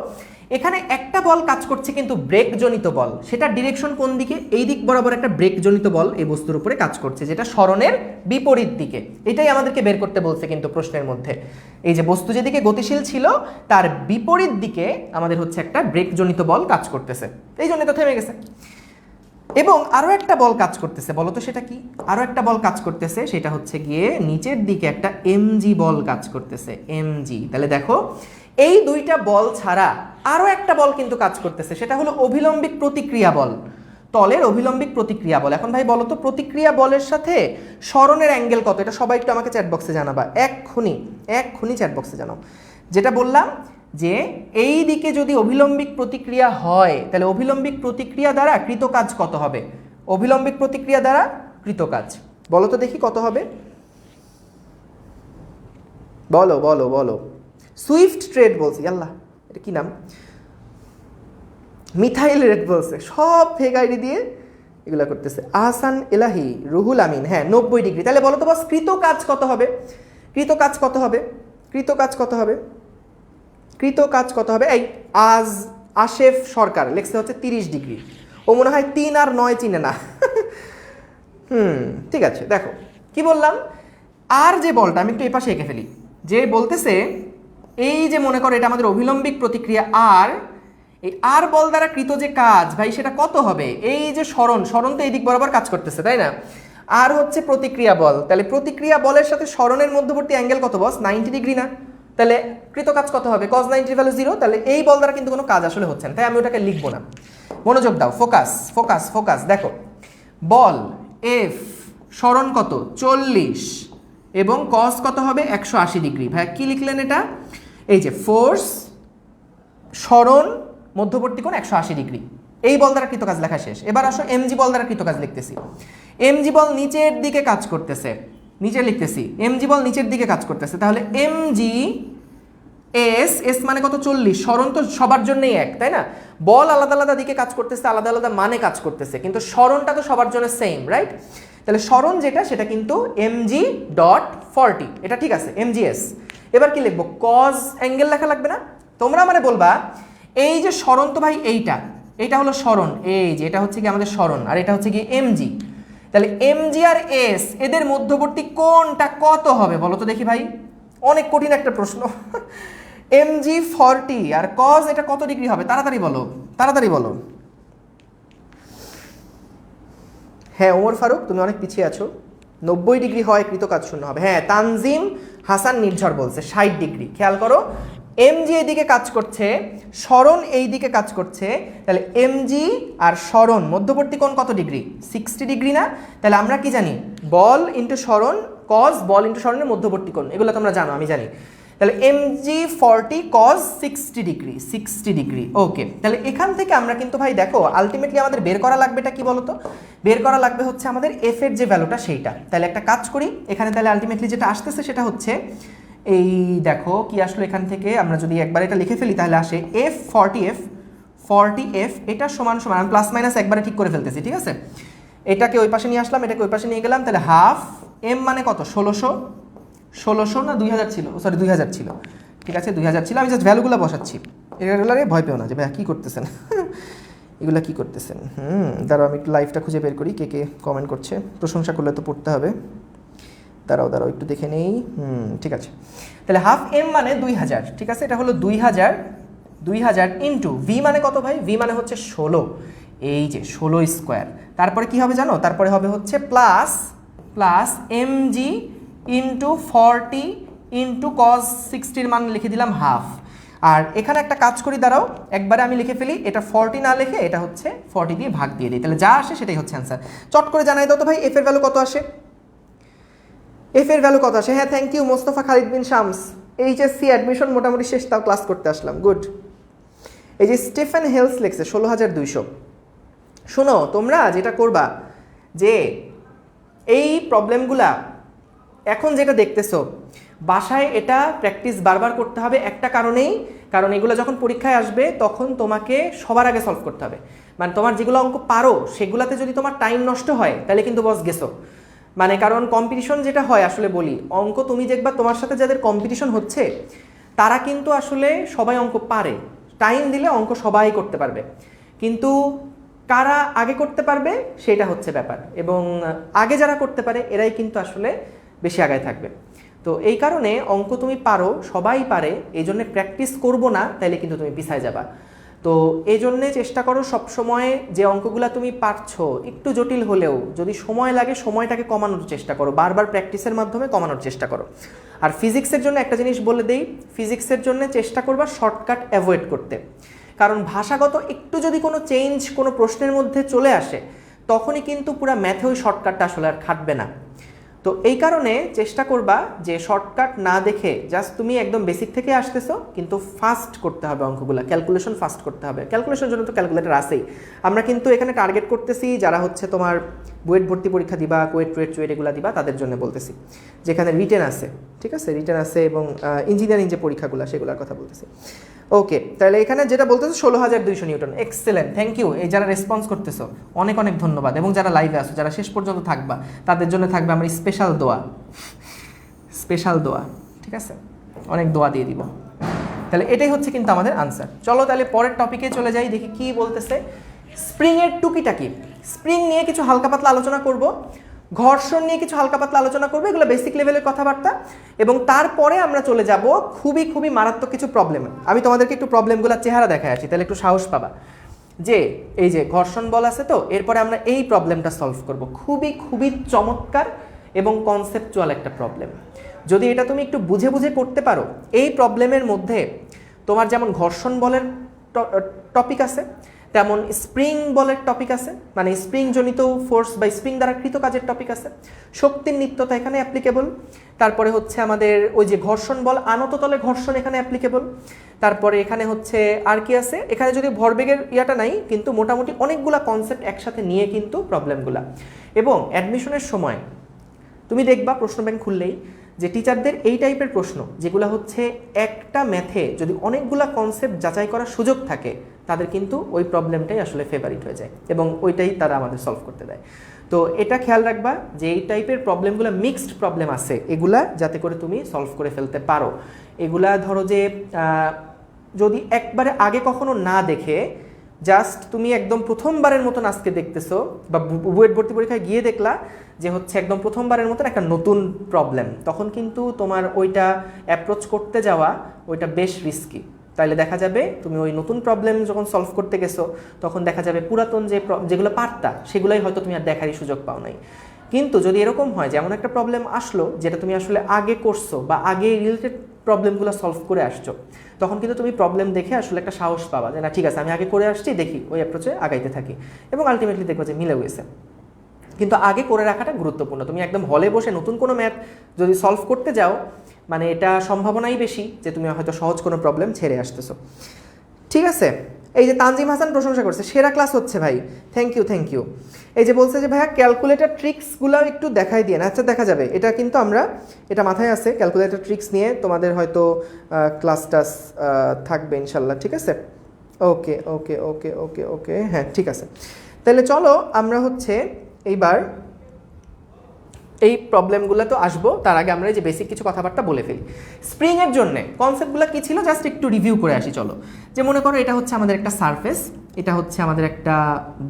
এখানে একটা বল কাজ করছে কিন্তু ব্রেকজনিত বল, সেটা ডিরেকশন কোন দিকে? এই দিক বরাবর একটা ব্রেকজনিত বল এই বস্তুর উপরে কাজ করছে, যেটা সরণের বিপরীত দিকে। এটাই আমাদেরকে বের করতে বলছে কিন্তু প্রশ্নের মধ্যে। এই যে বস্তু যেদিকে গতিশীল ছিল তার বিপরীত দিকে আমাদের হচ্ছে একটা ব্রেকজনিত বল কাজ করতেছে, এই জন্য তো থেমে গেছে। এবং আরও একটা বল কাজ করতেছে, বলো তো সেটা কি? আরও একটা বল কাজ করতেছে, সেটা হচ্ছে গিয়ে নিচের দিকে একটা এমজি বল কাজ করতেছে, এমজি। তাহলে দেখো, এই দুইটা বল ছাড়া আরও একটা বল কিন্তু কাজ করতেছে, সেটা হলো অভিলম্বিক প্রতিক্রিয়া বল। তলের অভিলম্বিক প্রতিক্রিয়া বল। এখন ভাই বলো তো প্রতিক্রিয়া বলের সাথে সরণের অ্যাঙ্গেল কত, এটা সবাই একটু আমাকে চ্যাট বক্সে জানাবা, এক্ষুনি চ্যাট বক্সে জানাও। যেটা বললাম যে এই দিকে যদি অভিলম্বিক প্রতিক্রিয়া হয় তাহলে অভিলম্বিক প্রতিক্রিয়া দ্বারা কৃত কাজ কত হবে, অভিলম্বিক প্রতিক্রিয়া দ্বারা কৃত কাজ বলো তো দেখি কত হবে, বলো বলো বলো। সুইফট ট্রেড বলছি, আল্লাহ এটা কি নাম, মিথাইল রেড বলছে, সব ফেক আইডি দিয়ে এগুলা করতেছে। আহসান এলাহি, রুহুল আমিন, হ্যাঁ 90 ডিগ্রি। তাহলে বলো তো বস কৃত কাজ কত হবে, কৃত কাজ কত হবে, কৃত কাজ কত হবে, কৃত কাজ কত হবে? এই আশেফ সরকার লেখছে হচ্ছে 30 ডিগ্রি, ও মনে হয় 3 আর 9 চিনে না। ঠিক আছে, দেখো কি বললাম, আর যে বলটা আমি একটু এই পাশে এঁকে ফেলি, যে বলতেছে এই যে মনে করো এটা আমাদের অভিলম্বিক প্রতিক্রিয়া আর, এই আর বল দ্বারা কৃত যে কাজ ভাই সেটা কত হবে, এই যে সরণ তো এই দিক বরাবর কাজ করতেছে তাই না, আর হচ্ছে প্রতিক্রিয়া বল, তাহলে প্রতিক্রিয়া বলের সাথে সরণের মধ্যবর্তী অ্যাঙ্গেল কত বস, 90 ডিগ্রি না, তাহলে কৃত কাজ কত হবে, cos 90 ভ্যালু 0, তাহলে এই বল দ্বারা কিন্তু কোনো কাজ আসলে হচ্ছে না, তাই আমি ওটাকে লিখবো না। মনোযোগ দাও, ফোকাস ফোকাস ফোকাস। দেখো বল এফ, সরণ কত 40 এবং cos কত হবে 180 ডিগ্রি। ভাই কি লিখলেন এটা, এই যে ফোর্স সরণ মধ্যবর্তী কোণ 180 ডিগ্রি, এই বল দ্বারা কৃত কাজ লেখা শেষ। এবার আসো এমজি বল দ্বারা কৃত কাজ লিখতেছি। এমজি বল নিচের দিকে কাজ করতেছে, নিচে লিখতেছি এমজি বল নিচের দিকে কাজ করতেছে, তাহলে এমজি এস মানে কত 40, সরণ তো সবার জন্যই এক তাই না, বল আলাদা আলাদা দিকে কাজ করতেছে, আলাদা আলাদা মানে কাজ করতেছে, কিন্তু সরণটা তো সবার জন্য সেম রাইট। তাহলে সরণ যেটা সেটা কিন্তু এমজি ডট 40, এটা ঠিক আছে এমজিএস। এবার কি লিখবো, কজ অ্যাঙ্গেল লেখা লাগবে না, তোমরা মানে বলবা এই যে সরণ তো ভাই এইটা হলো সরণ, এই যে এটা হচ্ছে কি আমাদের সরণ আর এটা হচ্ছে কি এমজি, তাহলে এমজি আর এস এদের মধ্যবর্তী কোণটা কত হবে বলো তো দেখি ভাই, অনেক কঠিন একটা প্রশ্ন। এমজি 40 আর কজ এটা কত ডিগ্রি হবে, তাড়াতাড়ি বলো তাড়াতাড়ি বলো। হ্যাঁ ওমর ফারুক তুমি অনেক পিছিয়ে আছো, 90 ডিগ্রি হয় কৃত কাজ শূন্য হবে। হ্যাঁ তানজিম হাসান নির্ঝর বলছে 60 ডিগ্রি। খেয়াল করো এমজি এইদিকে কাজ করছে, সরণ এই দিকে কাজ করছে, তাহলে এমজি আর সরণ মধ্যবর্তী কোণ কত ডিগ্রি, 60 ডিগ্রি না, তাহলে আমরা কি জানি বল ইন্টু সরণ কজ বল ইন্টু সরণের মধ্যবর্তী কোণ, এগুলো তোমরা জানো আমি জানি, তাহলে এমজি 40 কজ 60 ডিগ্রি 60 ডিগ্রি। ওকে, তাহলে এখান থেকে আমরা কিন্তু ভাই দেখো আলটিমেটলি আমাদের বের করা লাগবে এটা কি বলতো, বের করা লাগবে হচ্ছে আমাদের এফ এর যে ভ্যালুটা সেইটা। তাহলে একটা কাজ করি এখানে, তাহলে আলটিমেটলি যেটা আসতেছে সেটা হচ্ছে এই দেখো কি আসলো, এখান থেকে আমরা যদি একবার এটা লিখে ফেলি তাহলে আসে এফ 40 এটা সমান সমান, আমি প্লাস মাইনাস একবারে ঠিক করে ফেলতেছি ঠিক আছে, এটাকে ওই পাশে নিয়ে আসলাম এটাকে ওই পাশে নিয়ে গেলাম, তাহলে হাফ এম মানে কত 1600 না 2000 ছিল, সরি 2000 ছিল, ঠিক আছে 2000 ছিল, আমি জাস্ট ভ্যালুগুলো বসাচ্ছি, এগুলারে ভয় পেও না যে ভাই কী করতেছেন এগুলা কী করতেছেন। দাঁড়াও আমি একটু লাইভটা খুঁজে বের করি, কে কে কমেন্ট করছে, প্রশংসা করলে তো পড়তে হবে, দাঁড়াও একটু দেখে নেই। ঠিক আছে, তাহলে হাফ এম মানে 2000, ঠিক আছে, এটা হলো 2000 ইন্টু ভি মানে কত ভাই, ভি মানে হচ্ছে 16, এই যে 16 স্কোয়ার, তারপরে কি হবে জানো, তারপরে হবে হচ্ছে plus MG into 40 into cos 60 মান লিখে দিলাম হাফ, আর এখানে একটা কাজ করি দাঁড়াও একবারে আমি লিখে ফেলি, এটা 40 না লিখে এটা হচ্ছে 40 দিয়ে ভাগ দিয়ে দিই, তাহলে যা আসে সেটাই হচ্ছে অ্যান্সার। চট করে জানাই দাও তো ভাই এফ এর ভ্যালু কত আসে, এফ এর ভ্যালু কত আসে। হ্যাঁ thank you Mostafa Khalid Bin Shams, HSC admission মোটামুটি শেষ, তাও ক্লাস করতে আসলাম, গুড। এই যে স্টিফেন হেলস লেখছে 16200। শোনো তোমরা যেটা করবা যে এই প্রবলেমগুলা এখন যেটা দেখতেছো বাসায় এটা প্র্যাকটিস বারবার করতে হবে, একটা কারণেই, কারণ এগুলো যখন পরীক্ষায় আসবে তখন তোমাকে সবার আগে সলভ করতে হবে, মানে তোমার যেগুলো অঙ্ক পারো সেগুলাতে যদি তোমার টাইম নষ্ট হয় তাহলে কিন্তু বস গেছো, মানে কারণ কম্পিটিশন যেটা হয় আসলে বলি, অঙ্ক তুমি দেখবা তোমার সাথে যাদের কম্পিটিশন হচ্ছে তারা কিন্তু আসলে সবাই অঙ্ক পারে, টাইম দিলে অঙ্ক সবাই করতে পারবে, কিন্তু কারা আগে করতে পারবে সেটা হচ্ছে ব্যাপার, এবং আগে যারা করতে পারে এরাই কিন্তু আসলে বেশি আগায় থাকবে। তো এই কারণে অঙ্ক তুমি পারো, সবাই পারে, এই জন্যে প্র্যাকটিস করবো না তাইলে কিন্তু তুমি পিছায় যাবা। তো এই জন্যে চেষ্টা করো সবসময় যে অঙ্কগুলো তুমি পারছো একটু জটিল হলেও যদি সময় লাগে সময়টাকে কমানোর চেষ্টা করো, বারবার প্র্যাকটিসের মাধ্যমে কমানোর চেষ্টা করো। আর ফিজিক্সের জন্য একটা জিনিস বলে দেই, ফিজিক্সের জন্য চেষ্টা করবা শর্টকাট অ্যাভয়েড করতে, কারণ ভাষাগত একটু যদি কোনো চেঞ্জ কোনো প্রশ্নের মধ্যে চলে আসে তখনই কিন্তু পুরো ম্যাথে ওই শর্টকাটটা আসলে আর খাটবে না। তো এই কারণে চেষ্টা করবা যে শর্টকাট না দেখে জাস্ট তুমি একদম বেসিক থেকে আসতেছো, কিন্তু ফাস্ট করতে হবে অঙ্কগুলো, ক্যালকুলেশন ফাস্ট করতে হবে। ক্যালকুলেশনের জন্য তো ক্যালকুলেটর আছেই। আমরা কিন্তু এখানে টার্গেট করতেছি যারা হচ্ছে তোমার বুয়েট ভর্তি পরীক্ষা দিবা, কুয়েট টুয়েট চুয়েট এগুলো দিবা, তাদের জন্য বলতেছি, যেখানে রিটেন আছে, ঠিক আছে, রিটেন আছে এবং ইঞ্জিনিয়ারিং যে পরীক্ষাগুলো সেগুলোর কথা বলতেছি। ওকে, তাহলে এখানে যেটা বলতেছো 16,200 নিউটন, এক্সেলেন্ট, থ্যাংক ইউ। এই যারা রেসপন্স করতেছো অনেক অনেক ধন্যবাদ, এবং যারা লাইভে আসো, যারা শেষ পর্যন্ত থাকবা, তাদের জন্য থাকবে আমার স্পেশাল দোয়া, স্পেশাল দোয়া, ঠিক আছে, অনেক দোয়া দিয়ে দিব। তাহলে এটাই হচ্ছে কিন্তু আমাদের আনসার। চলো তাহলে পরের টপিকে চলে যাই, দেখি কি বলতেছে। স্প্রিংয়ের টুকিটাকি, স্প্রিং নিয়ে কিছু হালকা পাতলা আলোচনা করব, ঘর্ষণ নিয়ে কিছু হালকা পাতলা আলোচনা করবো, এগুলো বেসিক লেভেলের কথাবার্তা, এবং তারপরে আমরা চলে যাব খুবই খুবই মারাত্মক কিছু প্রবলেম। আমি তোমাদেরকে একটু প্রবলেমগুলো চেহারা দেখায় আসি, তাহলে একটু সাহস পাবা যে এই যে ঘর্ষণ বল আছে, তো এরপরে আমরা এই প্রবলেমটা সলভ করব। খুবই খুবই চমৎকার এবং কনসেপচুয়াল একটা প্রবলেম। যদি এটা তুমি একটু বুঝে বুঝে করতে পারো, এই প্রবলেমের মধ্যে তোমার যেমন ঘর্ষণ বলের টপিক আছে, তেমন স্প্রিং বলের টপিক আছে, মানে স্প্রিং জনিত ফোর্স বা স্প্রিং দ্বারা কৃত কাজের টপিক আছে, শক্তির নিত্যতা এখানে অ্যাপ্লিকেবল, তারপরে হচ্ছে আমাদের ওই যে ঘর্ষণ বল আনত তলে ঘর্ষণ এখানে অ্যাপ্লিকেবল, তারপরে এখানে হচ্ছে আর কি আছে, এখানে যদি ভরবেগের ইয়াটা নাই, কিন্তু মোটামুটি অনেকগুলা কনসেপ্ট একসাথে নিয়ে কিন্তু প্রবলেমগুলা। এবং অ্যাডমিশনের সময় তুমি দেখবা প্রশ্ন ব্যাংক খুললেই যে টিচারদের এই টাইপের প্রশ্ন, যেগুলো হচ্ছে একটা ম্যাথে যদি অনেকগুলা কনসেপ্ট যাচাই করার সুযোগ থাকে, তাদের কিন্তু ওই প্রবলেমটাই আসলে ফেভারিট হয়ে যায় এবং ওইটাই তারা আমাদের সলভ করতে দেয়। তো এটা খেয়াল রাখবা যে এই টাইপের প্রবলেমগুলো মিক্সড প্রবলেম আছে, এগুলা যাতে করে তুমি সলভ করে ফেলতে পারো। এগুলা ধরো যে যদি একবারে আগে কখনো না দেখে জাস্ট তুমি একদম প্রথমবারের মতন আজকে দেখতেছো, বা বুয়েট ভর্তি পরীক্ষায় গিয়ে দেখলা যে হচ্ছে একদম প্রথমবারের মতন একটা নতুন প্রবলেম, তখন কিন্তু তোমার ওইটা অ্যাপ্রোচ করতে যাওয়া ওইটা বেশ রিস্কি। তাইলে দেখা যাবে তুমি ওই নতুন প্রবলেম যখন সলভ করতে গেছো, তখন দেখা যাবে পুরাতন যেগুলো পারতা সেগুলোই হয়তো তুমি আর দেখারই সুযোগ পাও নাই। কিন্তু যদি এরকম হয় যেমন একটা প্রবলেম আসলো যেটা তুমি আসলে আগে করছো বা আগে রিলেটেড প্রবলেমগুলো সলভ করে আসছো, তখন কিন্তু তুমি প্রবলেম দেখে আসলে একটা সাহস পাবা যে না ঠিক আছে আমি আগে করে আসছি, দেখি ওই অ্যাপ্রোচে আগাইতে থাকি, এবং আলটিমেটলি দেখবো যে মিলে গেছে। কিন্তু আগে করে রাখাটা গুরুত্বপূর্ণ। তুমি একদম হলে বসে নতুন কোনো ম্যাথ যদি সলভ করতে যাও, মানে এটা সম্ভাবনাই বেশি যে তুমি হয়তো সহজ কোনো প্রবলেম ছেড়ে আসতেছো। ঠিক আছে, এই যে তানজিম হাসান প্রশংসা করছে, সেরা ক্লাস হচ্ছে ভাই, থ্যাংক ইউ থ্যাংক ইউ। এই যে বলছে যে ভাইয়া ক্যালকুলেটর ট্রিক্সগুলো একটু দেখাই দিয়ে, আচ্ছা দেখা যাবে, এটা কিন্তু আমরা এটা মাথায় আছে, ক্যালকুলেটর ট্রিক্স নিয়ে তোমাদের হয়তো ক্লাস টাস থাকবে ইনশাল্লাহ। ঠিক আছে, ওকে ওকে ওকে ওকে ওকে, হ্যাঁ ঠিক আছে। তাহলে চলো আমরা হচ্ছে এইবার এই প্রবলেমগুলো তো আসবো, তার আগে আমরা এই যে বেসিক কিছু কথাবার্তা বলে ফেলি। স্প্রিংয়ের জন্য কনসেপ্টগুলো কী ছিল জাস্ট একটু রিভিউ করে আসি চলো। যে মনে করো এটা হচ্ছে আমাদের একটা সারফেস, এটা হচ্ছে আমাদের একটা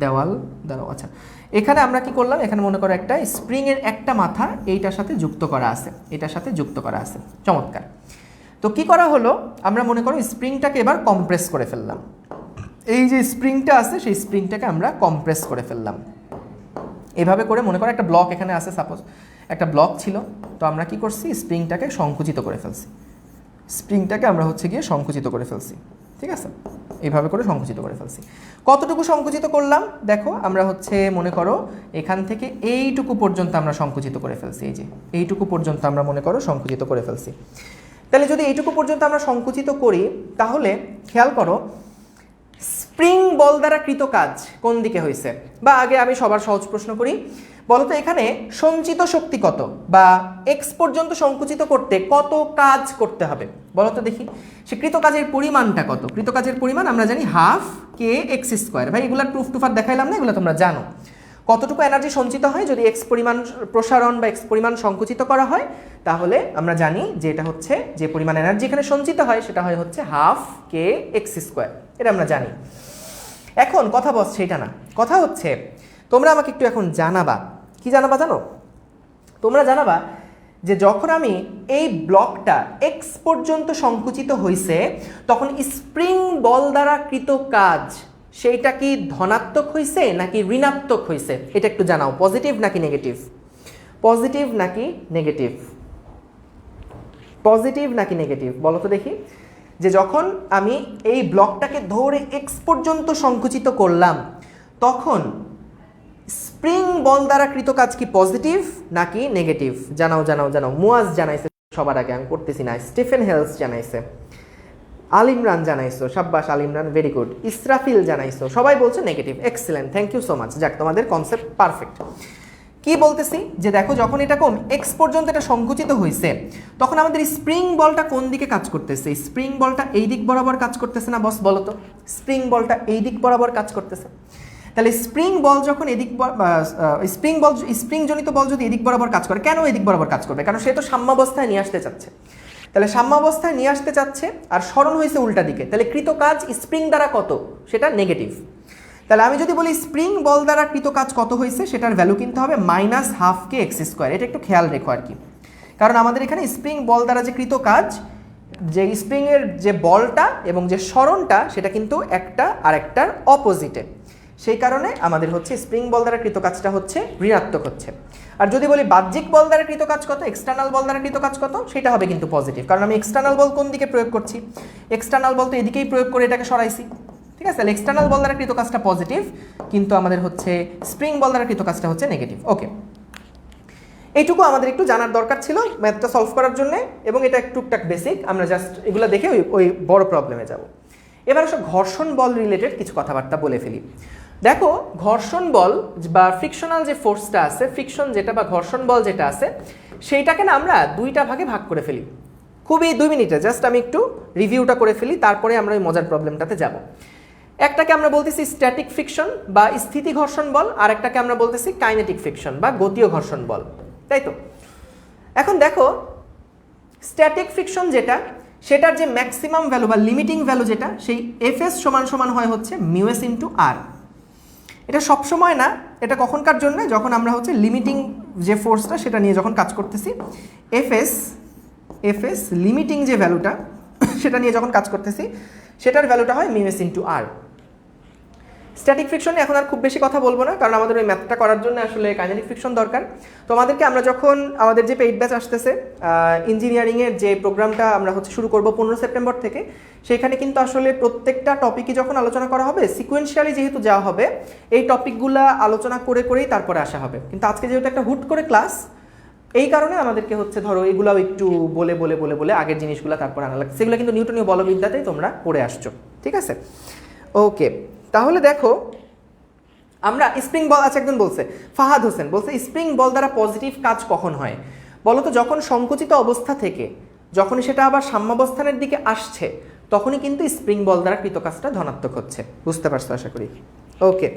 দেওয়াল, দাঁড়াও, আচ্ছা এখানে আমরা কি করলাম, এখানে মনে করো একটা স্প্রিংয়ের একটা মাথা এইটার সাথে যুক্ত করা আছে, এটার সাথে যুক্ত করা আছে, চমৎকার। তো কি করা হলো, আমরা মনে করো স্প্রিংটাকে এবার কম্প্রেস করে ফেললাম। এই যে স্প্রিংটা আছে সেই স্প্রিংটাকে আমরা কম্প্রেস করে ফেললাম। এভাবে করে মনে করো একটা ব্লক এখানে আছে, সাপোজ একটা ব্লক ছিল, তো আমরা কি করছি স্প্রিংটাকে সংকুচিত করে ফেলছি, স্প্রিংটাকে আমরা হচ্ছে গিয়ে সংকুচিত করে ফেলছি। ঠিক আছে, এইভাবে করে সংকুচিত করে ফেলছি। কতটুকু সংকুচিত করলাম দেখো, আমরা হচ্ছে মনে করো এখান থেকে এইটুকু পর্যন্ত আমরা সংকুচিত করে ফেলছি, এই যে এইটুকু পর্যন্ত আমরা মনে করো সংকুচিত করে ফেলছি। তাহলে যদি এইটুকু পর্যন্ত আমরা সংকুচিত করি, তাহলে খেয়াল করো স্প্রিং বল দ্বারা কৃত কাজ কোন দিকে হয়েছে, বা আগে আমি সবার সহজ প্রশ্ন করি, বলতো এখানে সঞ্চিত শক্তি কত, বা এক্স পর্যন্ত সংকুচিত করতে কত কাজ করতে হবে বলতো দেখি। সে কৃত কাজের পরিমাণটা কত, কৃত কাজের পরিমাণ আমরা জানি হাফ কে এক্স স্কোয়ার। ভাই এগুলোর প্রুফ টুফার দেখাইলাম না, এগুলো তোমরা জানো। কতটুকু এনার্জি সঞ্চিত হয় যদি এক্স পরিমাণ প্রসারণ বা এক্স পরিমাণ সংকুচিত করা হয়, তাহলে আমরা জানি যে এটা হচ্ছে যে পরিমাণ এনার্জি এখানে সঞ্চিত হয় সেটা হয় হচ্ছে হাফ কে এক্স স্কোয়ার, এটা আমরা জানি। এখন কথা বলছে এটা না, কথা হচ্ছে তোমরা আমাকে একটু এখন জানাবা, কি জানাবা জানো, তোমরা জানাবা যে যখন আমি এই ব্লকটা এক্স পর্যন্ত সংকুচিত হয়েছে, তখন স্প্রিং বল দ্বারা কৃত কাজ সেইটা কি ধনাত্মক হয়েছে নাকি ঋণাত্মক হয়েছে, এটা একটু জানাও। পজিটিভ নাকি নেগেটিভ, পজিটিভ নাকি নেগেটিভ, পজিটিভ নাকি নেগেটিভ বলো তো দেখি। যে যখন আমি এই ব্লকটাকে ধরে এক্স পর্যন্ত সংকুচিত করলাম তখন স্প্রিং বল দ্বারা কৃত কাজ কি পজিটিভ নাকি নেগেটিভ? জানাও জানাও জানাও। মুয়াজ জানাইছে সবার আগে, আমি করতেছি না। স্টিফেন হেলস জানাইছে, আল ইমরান জানাইছো, সাব্বাস আল ইমরান, ভেরি গুড। ইসরাফিল জানাইছো, সবাই বলছে negative, excellent, thank you so much. যাক, তোমাদের কনসেপ্ট পারফেক্ট। কি বলতেছি যে দেখো যখন এটা কম এক্স পর্যন্ত এটা সংকুচিত হয়েছে তখন আমাদের স্প্রিং বলটা কোন দিকে কাজ করতেছে? স্প্রিং বলটা এই দিক বরাবর কাজ করতেছে না বস? বলো তো, স্প্রিং বলটা এই দিক বরাবর কাজ করতেছে। তাহলে স্প্রিং বল যখন এদিক স্প্রিং জনিত বল যদি এদিক বরাবর কাজ করে, কেন এদিক বরাবর কাজ করবে? কারণ সে তো সাম্যাবস্থায় নিয়ে আসতে চাচ্ছে। তাহলে সাম্যাবস্থায় নিয়ে আসতে চাচ্ছে আর সরণ হয়েছে উল্টা দিকে, তাহলে কৃত কাজ স্প্রিং দ্বারা কত? সেটা নেগেটিভ। তাহলে আমি যদি বলি স্প্রিং বল দ্বারা কৃত কাজ কত হয়েছে, সেটার ভ্যালু কিনতে হবে -12 x স্কোয়ার। এটা একটু খেয়াল রেখো আর কি, কারণ আমাদের এখানে স্প্রিং বল দ্বারা যে কৃত কাজ, যে স্প্রিংয়ের যে বলটা এবং যে সরণটা সেটা কিন্তু একটা আরেকটার অপোজিটে, সেই কারণে আমাদের হচ্ছে স্প্রিং বল দ্বারা কৃত কাজটা হচ্ছে ঋণাত্মক হচ্ছে। আর যদি বলি বাহ্যিক বল দ্বারা কৃত কাজ কত, এক্সটার্নাল বল দ্বারা কৃত কাজ কত, সেটা হবে কিন্তু পজিটিভ, কারণ আমি এক্সটার্নাল বল কোন দিকে প্রয়োগ করছি? এক্সটার্নাল বল তো এদিকেই প্রয়োগ করে এটাকে সরাইছি, ঠিক আছে? তাহলে এক্সটার্নাল বল দ্বারা কৃত কাজটা পজিটিভ, কিন্তু আমাদের হচ্ছে স্প্রিং বল দ্বারা কৃত কাজটা হচ্ছে নেগেটিভ। ওকে, এইটুকু আমাদের একটু জানার দরকার ছিল ম্যাথটা সলভ করার জন্য, এবং এটা টুকটাক বেসিক, আমরা জাস্ট এগুলো দেখে ওই বড় প্রবলেমে যাব। এবার আসলে ঘর্ষণ বল রিলেটেড কিছু কথাবার্তা বলে ফেলি। দেখো, ঘর্ষণ বল বা ফ্রিকশনাল যে ফোর্সটা আছে, ফ্রিকশন যেটা বা ঘর্ষণ বল যেটা আছে, সেইটাকে না আমরা দুইটা ভাগে ভাগ করে ফেলি। খুবই 2 মিনিটে জাস্ট আমি একটু রিভিউটা করে ফেলি, তারপরে আমরা ওই মজার প্রবলেমটাতে যাব। একটাকে আমরা বলতেছি স্ট্যাটিক ফ্রিকশন বা স্থিতি ঘর্ষণ বল, আর একটাকে আমরা বলতেছি কাইনেটিক ফ্রিকশন বা গতীয় ঘর্ষণ বল, তাই তো? এখন দেখো, স্ট্যাটিক ফ্রিকশন যেটা, সেটার যে ম্যাক্সিমাম ভ্যালু বা লিমিটিং ভ্যালু যেটা, সেই এফএস সমান সমান হয় হচ্ছে মিউএস ইন্টু আর। এটা সবসময় না, এটা কখনকার জন্য? যখন আমরা হচ্ছে লিমিটিং যে ফোর্সটা সেটা নিয়ে যখন কাজ করতেছি, এফএস লিমিটিং যে ভ্যালুটা সেটা নিয়ে যখন কাজ করতেছি, সেটার ভ্যালুটা হয় মিউএস ইন্টু আর। স্ট্যাটিক ফ্রিকশনে এখন আর খুব বেশি কথা বলবো না, কারণ আমাদের ওই ম্যাথটা করার জন্য আসলে কাইনেটিক ফ্রিকশন দরকার। তোমাদেরকে আমরা যখন আমাদের যে পেইড ব্যাচ আসতেছে ইঞ্জিনিয়ারিংয়ের যে প্রোগ্রামটা আমরা হচ্ছে শুরু করব 15 সেপ্টেম্বর থেকে, সেখানে কিন্তু আসলে প্রত্যেকটা টপিকই যখন আলোচনা করা হবে, সিকোয়েন্সিয়ালি যেহেতু যাওয়া হবে, এই টপিকগুলো আলোচনা করে করেই তারপরে আসা হবে। কিন্তু আজকে যেহেতু একটা হুট করে ক্লাস, এই কারণে আমাদেরকে হচ্ছে ধরো এগুলাও একটু বলে বলে বলে বলে আগের জিনিসগুলো তারপর আনা লাগছে। সেগুলো কিন্তু নিউটনীয় বলবিদ্যাতেই তোমরা পড়ে আসছো, ঠিক আছে? ওকে, তাহলে দেখো আমরা স্প্রিং বল, আচ্ছা একজন বলছে, ফাহাদ হোসেন বলছে স্প্রিং বল দ্বারা পজিটিভ কাজ কখন হয় বলো তো? যখন সংকুচিত অবস্থা থেকে যখনই সেটা আবার সাম্যাবস্থানের দিকে আসছে, তখনই কিন্তু স্প্রিং বল দ্বারা কৃত কাজটা ধনাত্মক হচ্ছে। বুঝতে পারছো আশা করি? ওকে,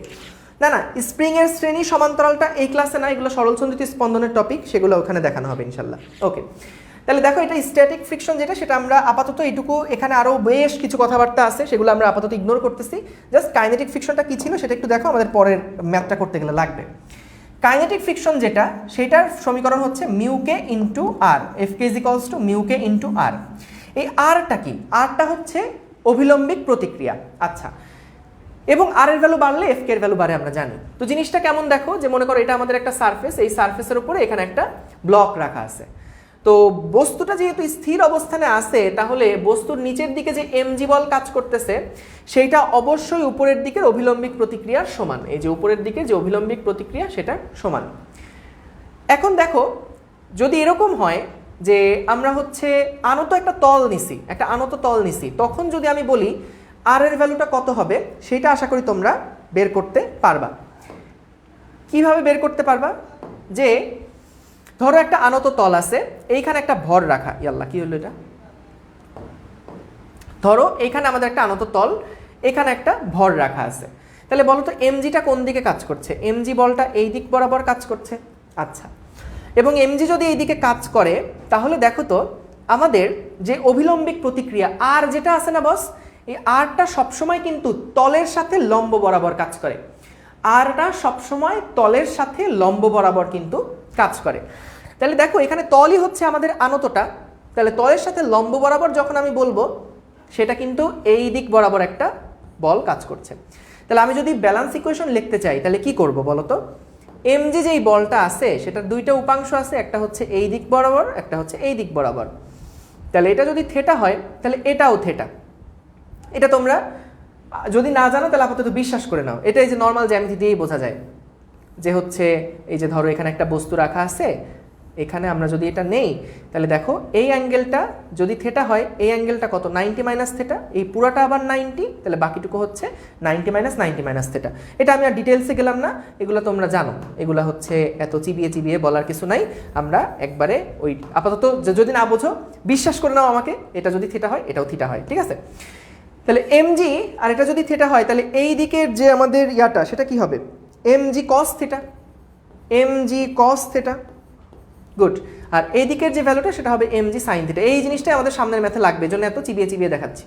না না, স্প্রিং এর শ্রেণী সমান্তরালটা এই ক্লাসে না, এগুলো সরলসন্ধিত স্পন্দনের টপিক, সেগুলো ওখানে দেখানো হবে ইনশাল্লাহ। ওকে, তাহলে দেখো, এটা স্ট্যাটিক ফ্রিকশন যেটা, সেটা আমরা আপাতত এইটুকু, এখানে আরও বেশ কিছু কথাবার্তা আছে, সেগুলো আমরা আপাতত ইগনোর করতেছি। জাস্ট কাইনেটিক ফ্রিকশনটা কী ছিল সেটা একটু দেখো, আমাদের পরের ম্যাথটা করতে গেলে লাগবে। কাইনেটিক ফ্রিকশন যেটা, সেটার সমীকরণ হচ্ছে mu k into R, F k is equals to mu k into R. এই আরটা কি? আরটা হচ্ছে অভিলম্বিক প্রতিক্রিয়া। আচ্ছা, এবং আর এর ভ্যালু বাড়লে এফ কে এর ভ্যালু বাড়ে, আমরা জানি তো। জিনিসটা কেমন দেখো, যে মনে করো এটা আমাদের একটা সারফেস, এই সারফেসের উপরে এখানে একটা ব্লক রাখা আছে। তো বস্তুটা যেহেতু স্থির অবস্থানে আছে, তাহলে বস্তুর নিচের দিকে যে এমজি বল কাজ করতেছে, সেইটা অবশ্যই উপরের দিকের অভিলম্বিক প্রতিক্রিয়ার সমান। এই যে উপরের দিকে যে অভিলম্বিক প্রতিক্রিয়া, সেটা সমান। এখন দেখো, যদি এরকম হয় যে আমরা হচ্ছে আনত একটা তল নিছি, একটা আনত তল নিছি, তখন যদি আমি বলি আর এর ভ্যালুটা কত হবে, সেটা আশা করি তোমরা বের করতে পারবা। কিভাবে বের করতে পারবা? যে ধরো একটা আনত তল আছে, এইখানে একটা ভর রাখা, ইয়াল্লা কি হলো এটা? ধরো এইখানে আমাদের একটা আনত তল, এখানে একটা ভর রাখা আছে। তাহলে বলো তো এমজিটা কোন দিকে কাজ করছে? এমজি বলটা এই দিক বরাবর কাজ করছে। আচ্ছা, এবং এমজি যদি এই দিকে কাজ করে, তাহলে দেখো তো আমাদের যে অভিলম্বিক প্রতিক্রিয়া আর যেটা আছে না বস, এই আরটা সবসময় কিন্তু তলের সাথে লম্ব বরাবর কাজ করে। আরটা সবসময় তলের সাথে লম্ব বরাবর কিন্তু কাজ করে। তাহলে দেখো, এখানে তলই হচ্ছে আমাদের আনতটা, তাহলে তলের সাথে লম্ব বরাবর যখন আমি বলবো, সেটা কিন্তু এই দিক বরাবর একটা বল কাজ করছে। তাহলে আমি যদি ব্যালেন্স ইকুয়েশন লিখতে চাই, তাহলে কি করব বলো তো? এমজি যেই বলটা আছে, সেটার দুইটা উপাংশ আছে, একটা হচ্ছে এই দিক বরাবর, একটা হচ্ছে এই দিক বরাবর। তাহলে এটা যদি থেটা হয় তাহলে এটাও থেটা। এটা তোমরা যদি না জানো তাহলে আপাতত বিশ্বাস করে নাও, এটা এই যে নর্মাল জ্যামিতি দিয়েই বোঝা যায় যে হচ্ছে এই যে ধরো এখানে একটা বস্তু রাখা আছে, এখানে আমরা যদি এটা নেই তাহলে দেখো এই অ্যাঙ্গেলটা যদি থেটা হয়, এই অ্যাঙ্গেলটা কত 90 মাইনাস থেটা, এই পুরাটা আবার 90, তাহলে বাকিটুকু হচ্ছে 90 মাইনাস থেটা। এটা আমি আর ডিটেলসে গেলাম না, এগুলো তোমরা জানো, এগুলো হচ্ছে এত চিবিয়ে বলার কিছু নাই। আমরা একবারে ওই আপাতত যদি না বোঝো বিশ্বাস করে নাও আমাকে, এটা যদি থেটা হয় এটাও থিটা হয়, ঠিক আছে? তাহলে এমজি আর এটা যদি থেটা হয় তাহলে এই দিকের যে আমাদের ইয়াটা সেটা কি হবে, m g cos theta, m g cos theta, good. আর এই দিকের যে ভ্যালুটা সেটা হবে এমজি সাইন থিটা। এই জিনিসটাই আমাদের সামনের ম্যাথে লাগবে, জন্য এত চিবিয়ে দেখাচ্ছি।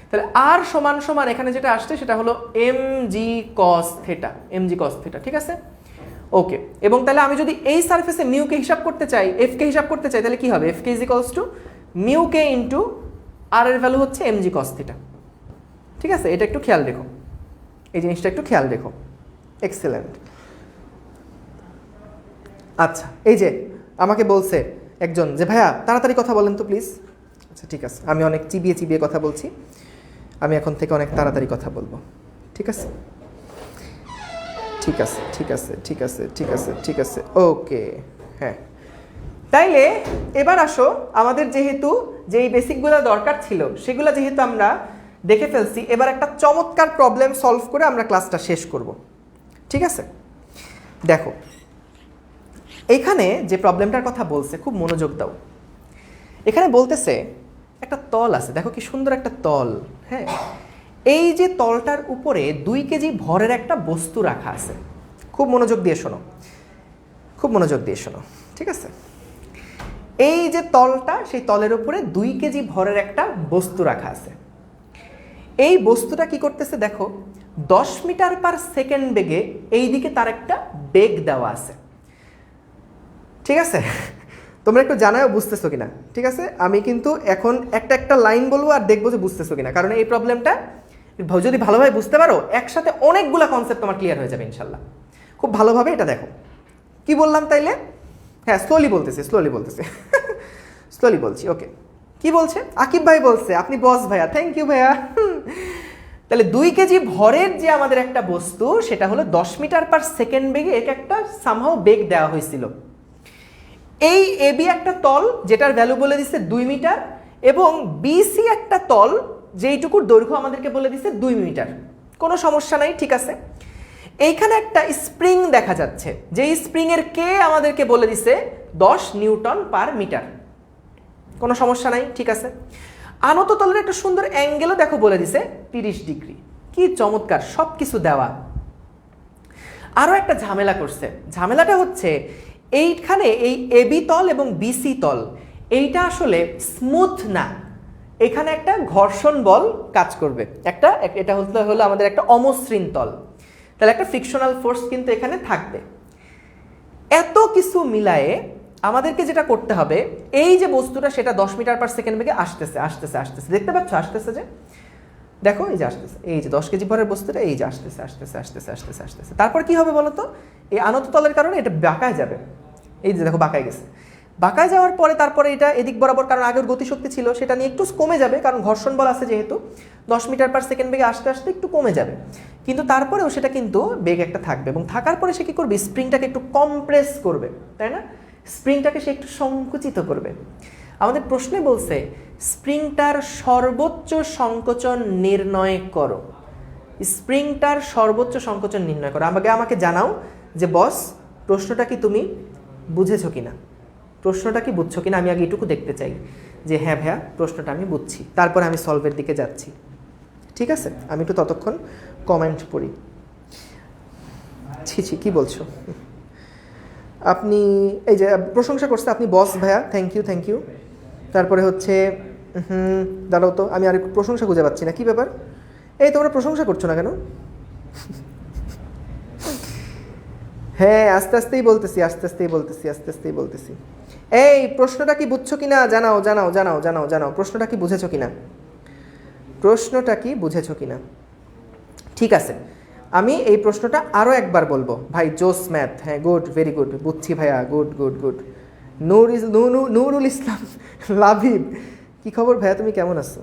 তাহলে আর সমান সমান এখানে যেটা আসছে সেটা হলো MG cos theta, m g cos theta, ঠিক আছে? ওকে, এবং তাহলে আমি যদি এই সারফেসে মিউকে হিসাব করতে চাই, এফকে হিসাব করতে চাই, তাহলে কি হবে, এফকে is equals to mu k into আর এর ভ্যালু হচ্ছে এমজি কস থিটা, ঠিক আছে? এটা একটু খেয়াল রেখো, এই জিনিসটা একটু খেয়াল রেখো। এক্সেলেন্ট। আচ্ছা, এই যে আমাকে বলছে একজন যে ভাইয়া তাড়াতাড়ি কথা বলেন তো প্লিজ। আচ্ছা ঠিক আছে, আমি অনেক চিবিয়ে কথা বলছি, আমি এখন থেকে অনেক তাড়াতাড়ি কথা বলবো, ঠিক আছে? ঠিক আছে ঠিক আছে ঠিক আছে ঠিক আছে ঠিক আছে, ওকে। হ্যাঁ, তাইলে এবার আসো, আমাদের যেহেতু যেই বেসিকগুলো দরকার ছিল সেগুলো যেহেতু আমরা দেখে ফেলছি, এবার একটা চমৎকার প্রবলেম সলভ করে আমরা ক্লাসটা শেষ করব, ঠিক আছে? দেখো এখানে যে প্রবলেমটার কথা বলছে খুব মনোযোগ দাও। এখানে বলতেছে একটা তল আছে, দেখো কি সুন্দর একটা তল। হ্যাঁ, এই যে তলটার উপরে 2 কেজি ভরের একটা বস্তু রাখা আছে। খুব মনোযোগ দিয়ে শোনো, খুব মনোযোগ দিয়ে শোনো, ঠিক আছে? এই যে তলটা, সেই তলের উপরে 2 কেজি ভরের একটা বস্তু রাখা আছে। এই বস্তুটা কি করতেছে দেখো, 10 মিটার পার সেকেন্ড বেগে এই দিকে তার একটা বেগ দেওয়া আছে, ঠিক আছে? তোমরা একটু জানাও বুঝতেছো কিনা, ঠিক আছে? আমি কিন্তু এখন একটা লাইন বলবো আর দেখবো যে বুঝতেছো কিনা, কারণ এই প্রবলেমটা যদি ভালোভাবে বুঝতে পারো একসাথে অনেকগুলা কনসেপ্ট তোমার ক্লিয়ার হয়ে যাবে ইনশাল্লাহ। খুব ভালোভাবে এটা দেখো। কি বললাম তাইলে? হ্যাঁ, স্লোলি বলতেছি স্লোলি বলছি, ওকে। কি বলছে? আকিব ভাই বলছে, আপনি বস ভাইয়া, থ্যাংক ইউ ভাইয়া। তাহলে 2 কেজি ভরের যে আমাদের একটা বস্তু, সেটা হলো 10 মিটার পার সেকেন্ড বেগে একে একটা সামহাও বেগ দেওয়া হয়েছিল। এই এবি একটা তল যেটার ভ্যালু বলে দিচ্ছে 2 মিটার, এবং বিসি একটা তল যেইটুকুর দৈর্ঘ্য আমাদেরকে বলে দিচ্ছে 2 মিটার। কোনো সমস্যা নাই, ঠিক আছে? এইখানে একটা স্প্রিং দেখা যাচ্ছে, যেই স্প্রিংয়ের কে আমাদেরকে বলে দিচ্ছে 10 নিউটন পার মিটার। কোনো সমস্যা নাই, ঠিক আছে? আনত তলের একটা সুন্দর অ্যাঙ্গেলও দেখো বলে দিছে 30 ডিগ্রি। কি চমৎকার, সব কিছু দেওয়া। আরও একটা ঝামেলা করছে, ঝামেলাটা হচ্ছে এইখানে এই এবি তল এবং বিসি তল এইটা আসলে স্মুথ না, এখানে একটা ঘর্ষণ বল কাজ করবে, এটা হলো আমাদের একটা অমসৃণ তল, তাহলে একটা ফ্রিকশনাল ফোর্স কিন্তু এখানে থাকবে। এত কিছু মিলায়ে আমাদেরকে যেটা করতে হবে, এই যে বস্তুটা সেটা 10 মিটার পার সেকেন্ড বেগে আসতেছে, দেখতে পাচ্ছ আসতেছে, যে দেখো এই যে আসতেছে, এই যে 10 কেজি ভরের বস্তুটা এই যে আসতেছে। তারপর কি হবে বলো তো? এই আনত তলের কারণে এটা বাঁকায় যাবে, এই যে দেখো বাঁকায় গেছে। বাঁকায় যাওয়ার পরে তারপরে এটা এদিক বরাবর, কারণ আগের গতিশক্তি ছিল সেটা নিয়ে একটু কমে যাবে, কারণ ঘর্ষণ বল আছে যেহেতু, 10 মিটার পার সেকেন্ড বেগে আসতে একটু কমে যাবে, কিন্তু তারপরেও সেটা কিন্তু বেগ একটা থাকবে। এবং থাকার পরে সে কি করবে, স্প্রিংটাকে একটু কম্প্রেস করবে, তাই না? স্প্রিংটাকে সে একটু সংকুচিত করবে। আমাদের প্রশ্নে বলছে স্প্রিংটার সর্বোচ্চ সংকোচন নির্ণয় করো, স্প্রিংটার সর্বোচ্চ সংকোচন নির্ণয় করো। আমাকে জানাও যে বস প্রশ্নটা কি তুমি বুঝেছো কিনা, প্রশ্নটা কি বুঝছো কিনা, আমি আগে এটুকু দেখতে চাই যে হ্যাঁ ভাইয়া প্রশ্নটা আমি বুঝছি, তারপরে আমি সলভের দিকে যাচ্ছি, ঠিক আছে? আমি একটু ততক্ষণ কমেন্ট পড়ি। ছি কি বলছো? আপনি এই যে প্রশংসা করছে, আপনি বস ভাইয়া, থ্যাংক ইউ। তারপরে হচ্ছে দাঁড়াও তো, আমি আর প্রশংসা খুঁজে পাচ্ছি না, কি ব্যাপার? এই তোমরা প্রশংসা করছো না কেন? হ্যাঁ, আস্তেই বলতেছি। এই প্রশ্নটা কি বুঝছো কিনা জানাও, প্রশ্নটা কি বুঝেছো কিনা? ঠিক আছে, আমি এই প্রশ্নটা আরও একবার বলবো। ভাই জোস ম্যাথ, হ্যাঁ গুড, ভেরি গুড, বুঝছি ভাইয়া, গুড। নুরুল ইসলাম লাভিব, কি খবর ভাইয়া, তুমি কেমন আছো?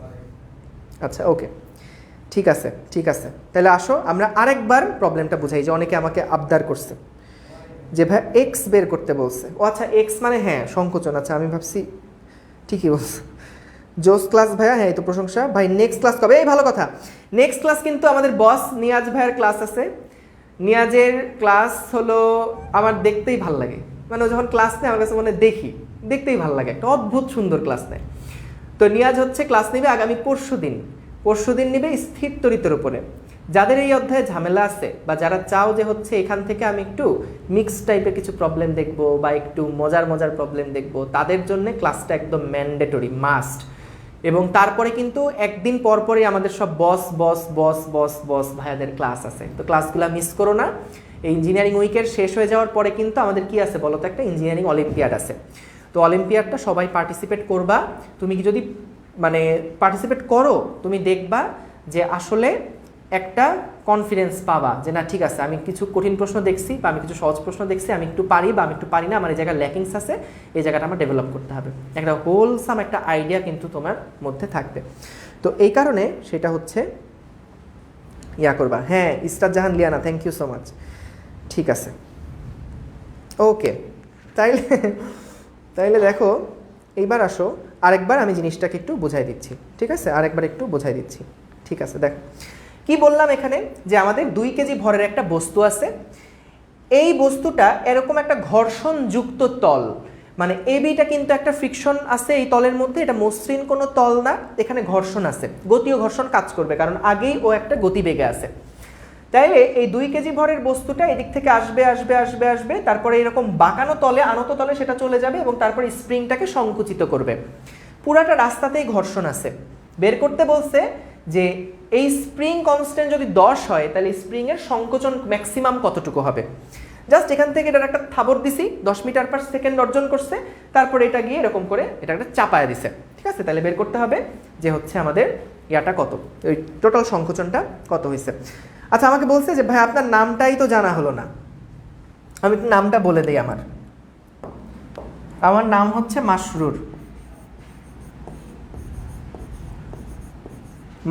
আচ্ছা ওকে, ঠিক আছে ঠিক আছে। তাহলে আসো আমরা আরেকবার প্রবলেমটা বুঝাই, যে অনেকে আমাকে আবদার করছে যে ভাই এক্স বের করতে বলছে। ও আচ্ছা, এক্স মানে হ্যাঁ সংকোচন। আচ্ছা আমি ভাবছি ঠিকই বলছে। জোস ক্লাস ভাইয়া, হ্যাঁ এই তো প্রশংসা ভাই। নেক্সট ক্লাস কবে? এই ভালো কথা, নেক্সট ক্লাস কিন্তু আমাদের বস নিয়াজ ভাইয়ের ক্লাস আছে। নিয়াজের ক্লাস হলো আমার দেখতেই ভাল লাগে, মানে ও যখন ক্লাস নেয় আমার কাছে মনে দেখতেই ভাল লাগে, একটা অদ্ভুত সুন্দর ক্লাস নেয়। তো নিয়াজ হচ্ছে ক্লাস নেবে আগামী পরশুদিন নেবে স্থির তড়িতের উপরে। যাদের এই অধ্যায়ে ঝামেলা আছে বা যারা চাও যে হচ্ছে এখান থেকে আমি একটু মিক্স টাইপের কিছু প্রবলেম দেখবো বা একটু মজার প্রবলেম দেখবো, তাদের জন্য ক্লাসটা একদম ম্যান্ডেটরি, মাস্ট। এবং তারপরে কিন্তু একদিন পরপরই আমাদের সব বস ভাইয়াদের ক্লাস আছে, তো ক্লাসগুলো মিস করো না। এই ইঞ্জিনিয়ারিং উইকের শেষ হয়ে যাওয়ার পরে কিন্তু আমাদের কি আছে বলো তো, একটা ইঞ্জিনিয়ারিং অলিম্পিয়াড আছে। তো অলিম্পিয়াডটা সবাই পার্টিসিপেট করবা। তুমি কি যদি মানে পার্টিসিপেট করো, তুমি দেখবা যে আসলে একটা কনফিডেন্স পাবা যে না ঠিক আছে, আমি কিছু কঠিন প্রশ্ন দেখছি বা আমি কিছু সহজ প্রশ্ন দেখছি, আমি একটু পারি বা আমি একটু পারি না, আমার এই জায়গায় ল্যাকিংস আছে, এই জায়গাটা আমার ডেভেলপ করতে হবে, একটা হোলসাম একটা আইডিয়া কিন্তু তোমার মধ্যে থাকবে। তো এই কারণে সেটা হচ্ছে ইয়া করবা। হ্যাঁ Ishtar Jahan Liana, thank you so much. ঠিক আছে ওকে, তাইলে দেখো এইবার আসো আরেকবার আমি জিনিসটাকে একটু বোঝাই দিচ্ছি, ঠিক আছে? আরেকবার একটু বোঝাই দিচ্ছি, ঠিক আছে? দেখো কি বললাম এখানে, যে আমাদের 2 কেজি ভরের একটা বস্তু আছে। এই বস্তুটা এরকম একটা ঘর্ষণযুক্ত তল, মানে এবিটা কিন্তু একটা ফ্রিকশন আছে এই তলের মধ্যে, এটা মসৃণ কোনো তল না, এখানে ঘর্ষণ আছে, গতি ও ঘর্ষণ কাজ করবে কারণ আগেই ও একটা গতিবেগে আছে। তাইলে এই 2 কেজি ভরের বস্তুটা এদিক থেকে আসবে, তারপরে এরকম বাঁকানো তলে, আনত তলে সেটা চলে যাবে এবং তারপরে স্প্রিংটাকে সংকুচিত করবে। পুরাটা রাস্তাতেই ঘর্ষণ আছে। বের করতে বলছে যে এই স্প্রিং কনস্ট্যান্ট যদি 10 হয় তাহলে স্প্রিংয়ের সংকোচন ম্যাক্সিমাম কতটুকু হবে। জাস্ট এখান থেকে এটার একটা থাবর দিছি, 10 মিটার পার সেকেন্ড অর্জন করছে, তারপরে এটা গিয়ে এরকম করে এটা একটা চাপায় দিছে, ঠিক আছে? তাহলে বের করতে হবে যে হচ্ছে আমাদের ইয়াটা কত, ওই টোটাল সংকোচনটা কত হয়েছে। আচ্ছা আমাকে বলছে যে ভাই আপনার নামটাই তো জানা হলো না, আমি নামটা বলে দিই। আমার নাম হচ্ছে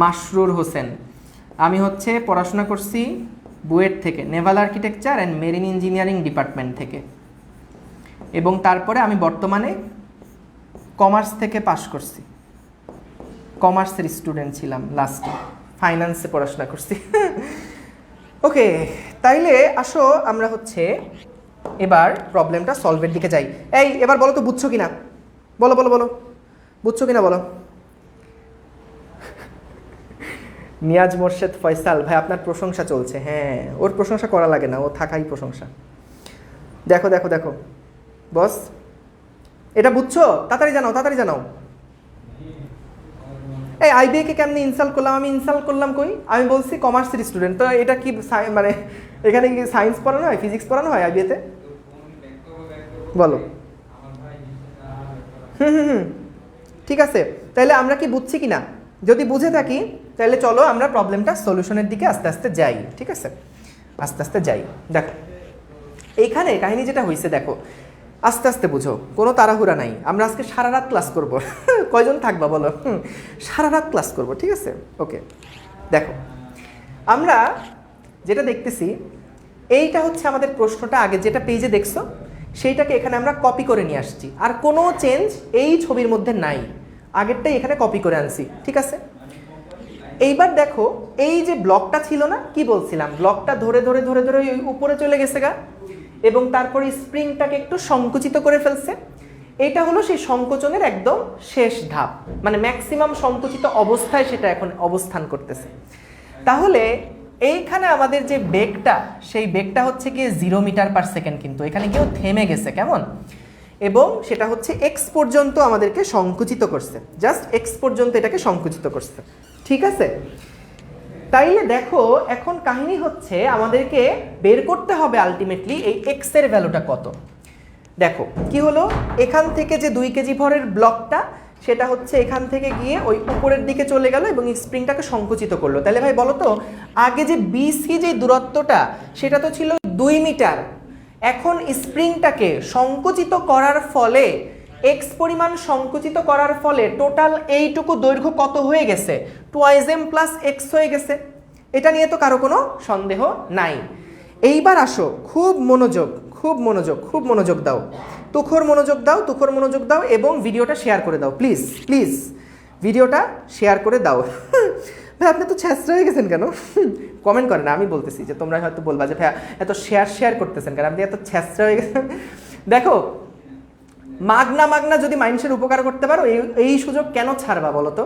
মাসরুর হোসেন। আমি হচ্ছে পড়াশোনা করছি বুয়েট থেকে, Naval architecture and marine engineering department থেকে, এবং তারপরে আমি বর্তমানে কমার্স থেকে পাশ করছি, কমার্সের স্টুডেন্ট ছিলাম, লাস্টে ফাইন্যান্সে পড়াশোনা করছি। ওকে, তাইলে আসো আমরা হচ্ছে এবার প্রবলেমটা সলভের দিকে যাই। এই এবার বলো তো বুঝছো কিনা, বলো বুঝছো কিনা বলো। নিয়াজ মোর্শেদ ফয়সাল ভাই আপনার প্রশংসা চলছে, হ্যাঁ ওর প্রশংসা করা লাগে না, ও থাকাই প্রশংসা। দেখো বস এটা বুঝছো, তাড়াতাড়ি জানাও। এই আইবিএ কে কেমনি ইনসাল্ট করলাম, আমি ইনসাল্ট করলাম কই? আমি বলছি কমার্সের স্টুডেন্ট, তো এটা কি মানে এখানে কি সায়েন্স পড়ানো হয়, ফিজিক্স পড়ানো হয় আইবিএতে? বলো। ঠিক আছে, তাহলে আমরা কি বুঝছি কিনা? যদি বুঝে থাকি তাহলে চলো আমরা প্রবলেমটা সলিউশনের দিকে আস্তে আস্তে যাই, ঠিক আছে? আস্তে যাই। দেখো এইখানে কাহিনী যেটা হয়েছে, দেখো আস্তে আস্তে বুঝো, কোনো তাড়াহুড়া নাই। আমরা আজকে সারা রাত ক্লাস করব। কয়জন থাকবা বলো? সারা রাত ক্লাস করব, ঠিক আছে? ওকে, দেখো আমরা যেটা দেখতেছি এইটা হচ্ছে আমাদের প্রশ্নটা, আগে যেটা পেজে দেখছো সেইটাকে এখানে আমরা কপি করে নিয়ে আসছি, আর কোনো চেঞ্জ এই ছবির মধ্যে নাই, আগেরটাই এখানে কপি করে আনছি, ঠিক আছে? এইবার দেখো এই যে ব্লকটা ছিল না, কি বলছিলাম, ব্লকটা ধরে ওই উপরে চলে গেছে গা, এবং তারপরে স্প্রিংটাকে একটু সংকুচিত করে ফেলছে। এটা হলো সেই সংকোচনের একদম শেষ ধাপ, মানে ম্যাক্সিমাম সংকুচিত অবস্থায় সেটা এখন অবস্থান করতেছে। তাহলে এইখানে আমাদের যে বেগটা, সেই বেগটা হচ্ছে গিয়ে 0 মিটার পার সেকেন্ড, কিন্তু এখানে গিয়েও থেমে গেছে, কেমন? এবং সেটা হচ্ছে এক্স পর্যন্ত আমাদেরকে সংকুচিত করছে, জাস্ট এক্স পর্যন্ত এটাকে সংকুচিত করছে, ঠিক আছে? তাইলে দেখো এখন কাহিনী হচ্ছে আমাদেরকে বের করতে হবে আলটিমেটলি এই এক্স এর ভ্যালুটা কত। দেখো কি হলো, এখান থেকে যে 2 কেজি ভরের ব্লকটা সেটা হচ্ছে এখান থেকে গিয়ে ওই উপরের দিকে চলে গেল এবং স্প্রিংটাকে সংকুচিত করলো। তাহলে ভাই বলো তো, আগে যে বিসি যে দূরত্বটা সেটা তো ছিল 2 মিটার, এখন স্প্রিংটাকে সংকুচিত করার ফলে এক্স পরিমাণ সংকুচিত করার ফলে টোটাল এইটুকু দৈর্ঘ্য কত হয়ে গেছে, 2m প্লাস এক্স হয়ে গেছে। এটা নিয়ে তো কারো কোনো সন্দেহ নাই। এইবার আসো, খুব মনোযোগ, খুব মনোযোগ, খুব মনোযোগ দাও, তুখোর মনোযোগ দাও, তুখোর মনোযোগ দাও এবং ভিডিওটা শেয়ার করে দাও প্লিজ, প্লিজ ভিডিওটা শেয়ার করে দাও। ভাই আপনি তো ছ্যাঁচড়া হয়ে গেছেন কেন? কমেন্ট করেন, আমি বলতেছি যে তোমরা হয়তো বলবা যে ভাই এত শেয়ার করতেছেন কেন, আপনি এত ছ্যাঁচড়া হয়ে গেছেন। দেখো, মাগনা যদি মানুষের উপকার করতে পারো এই সুযোগ কেন ছাড়বা বলো তো?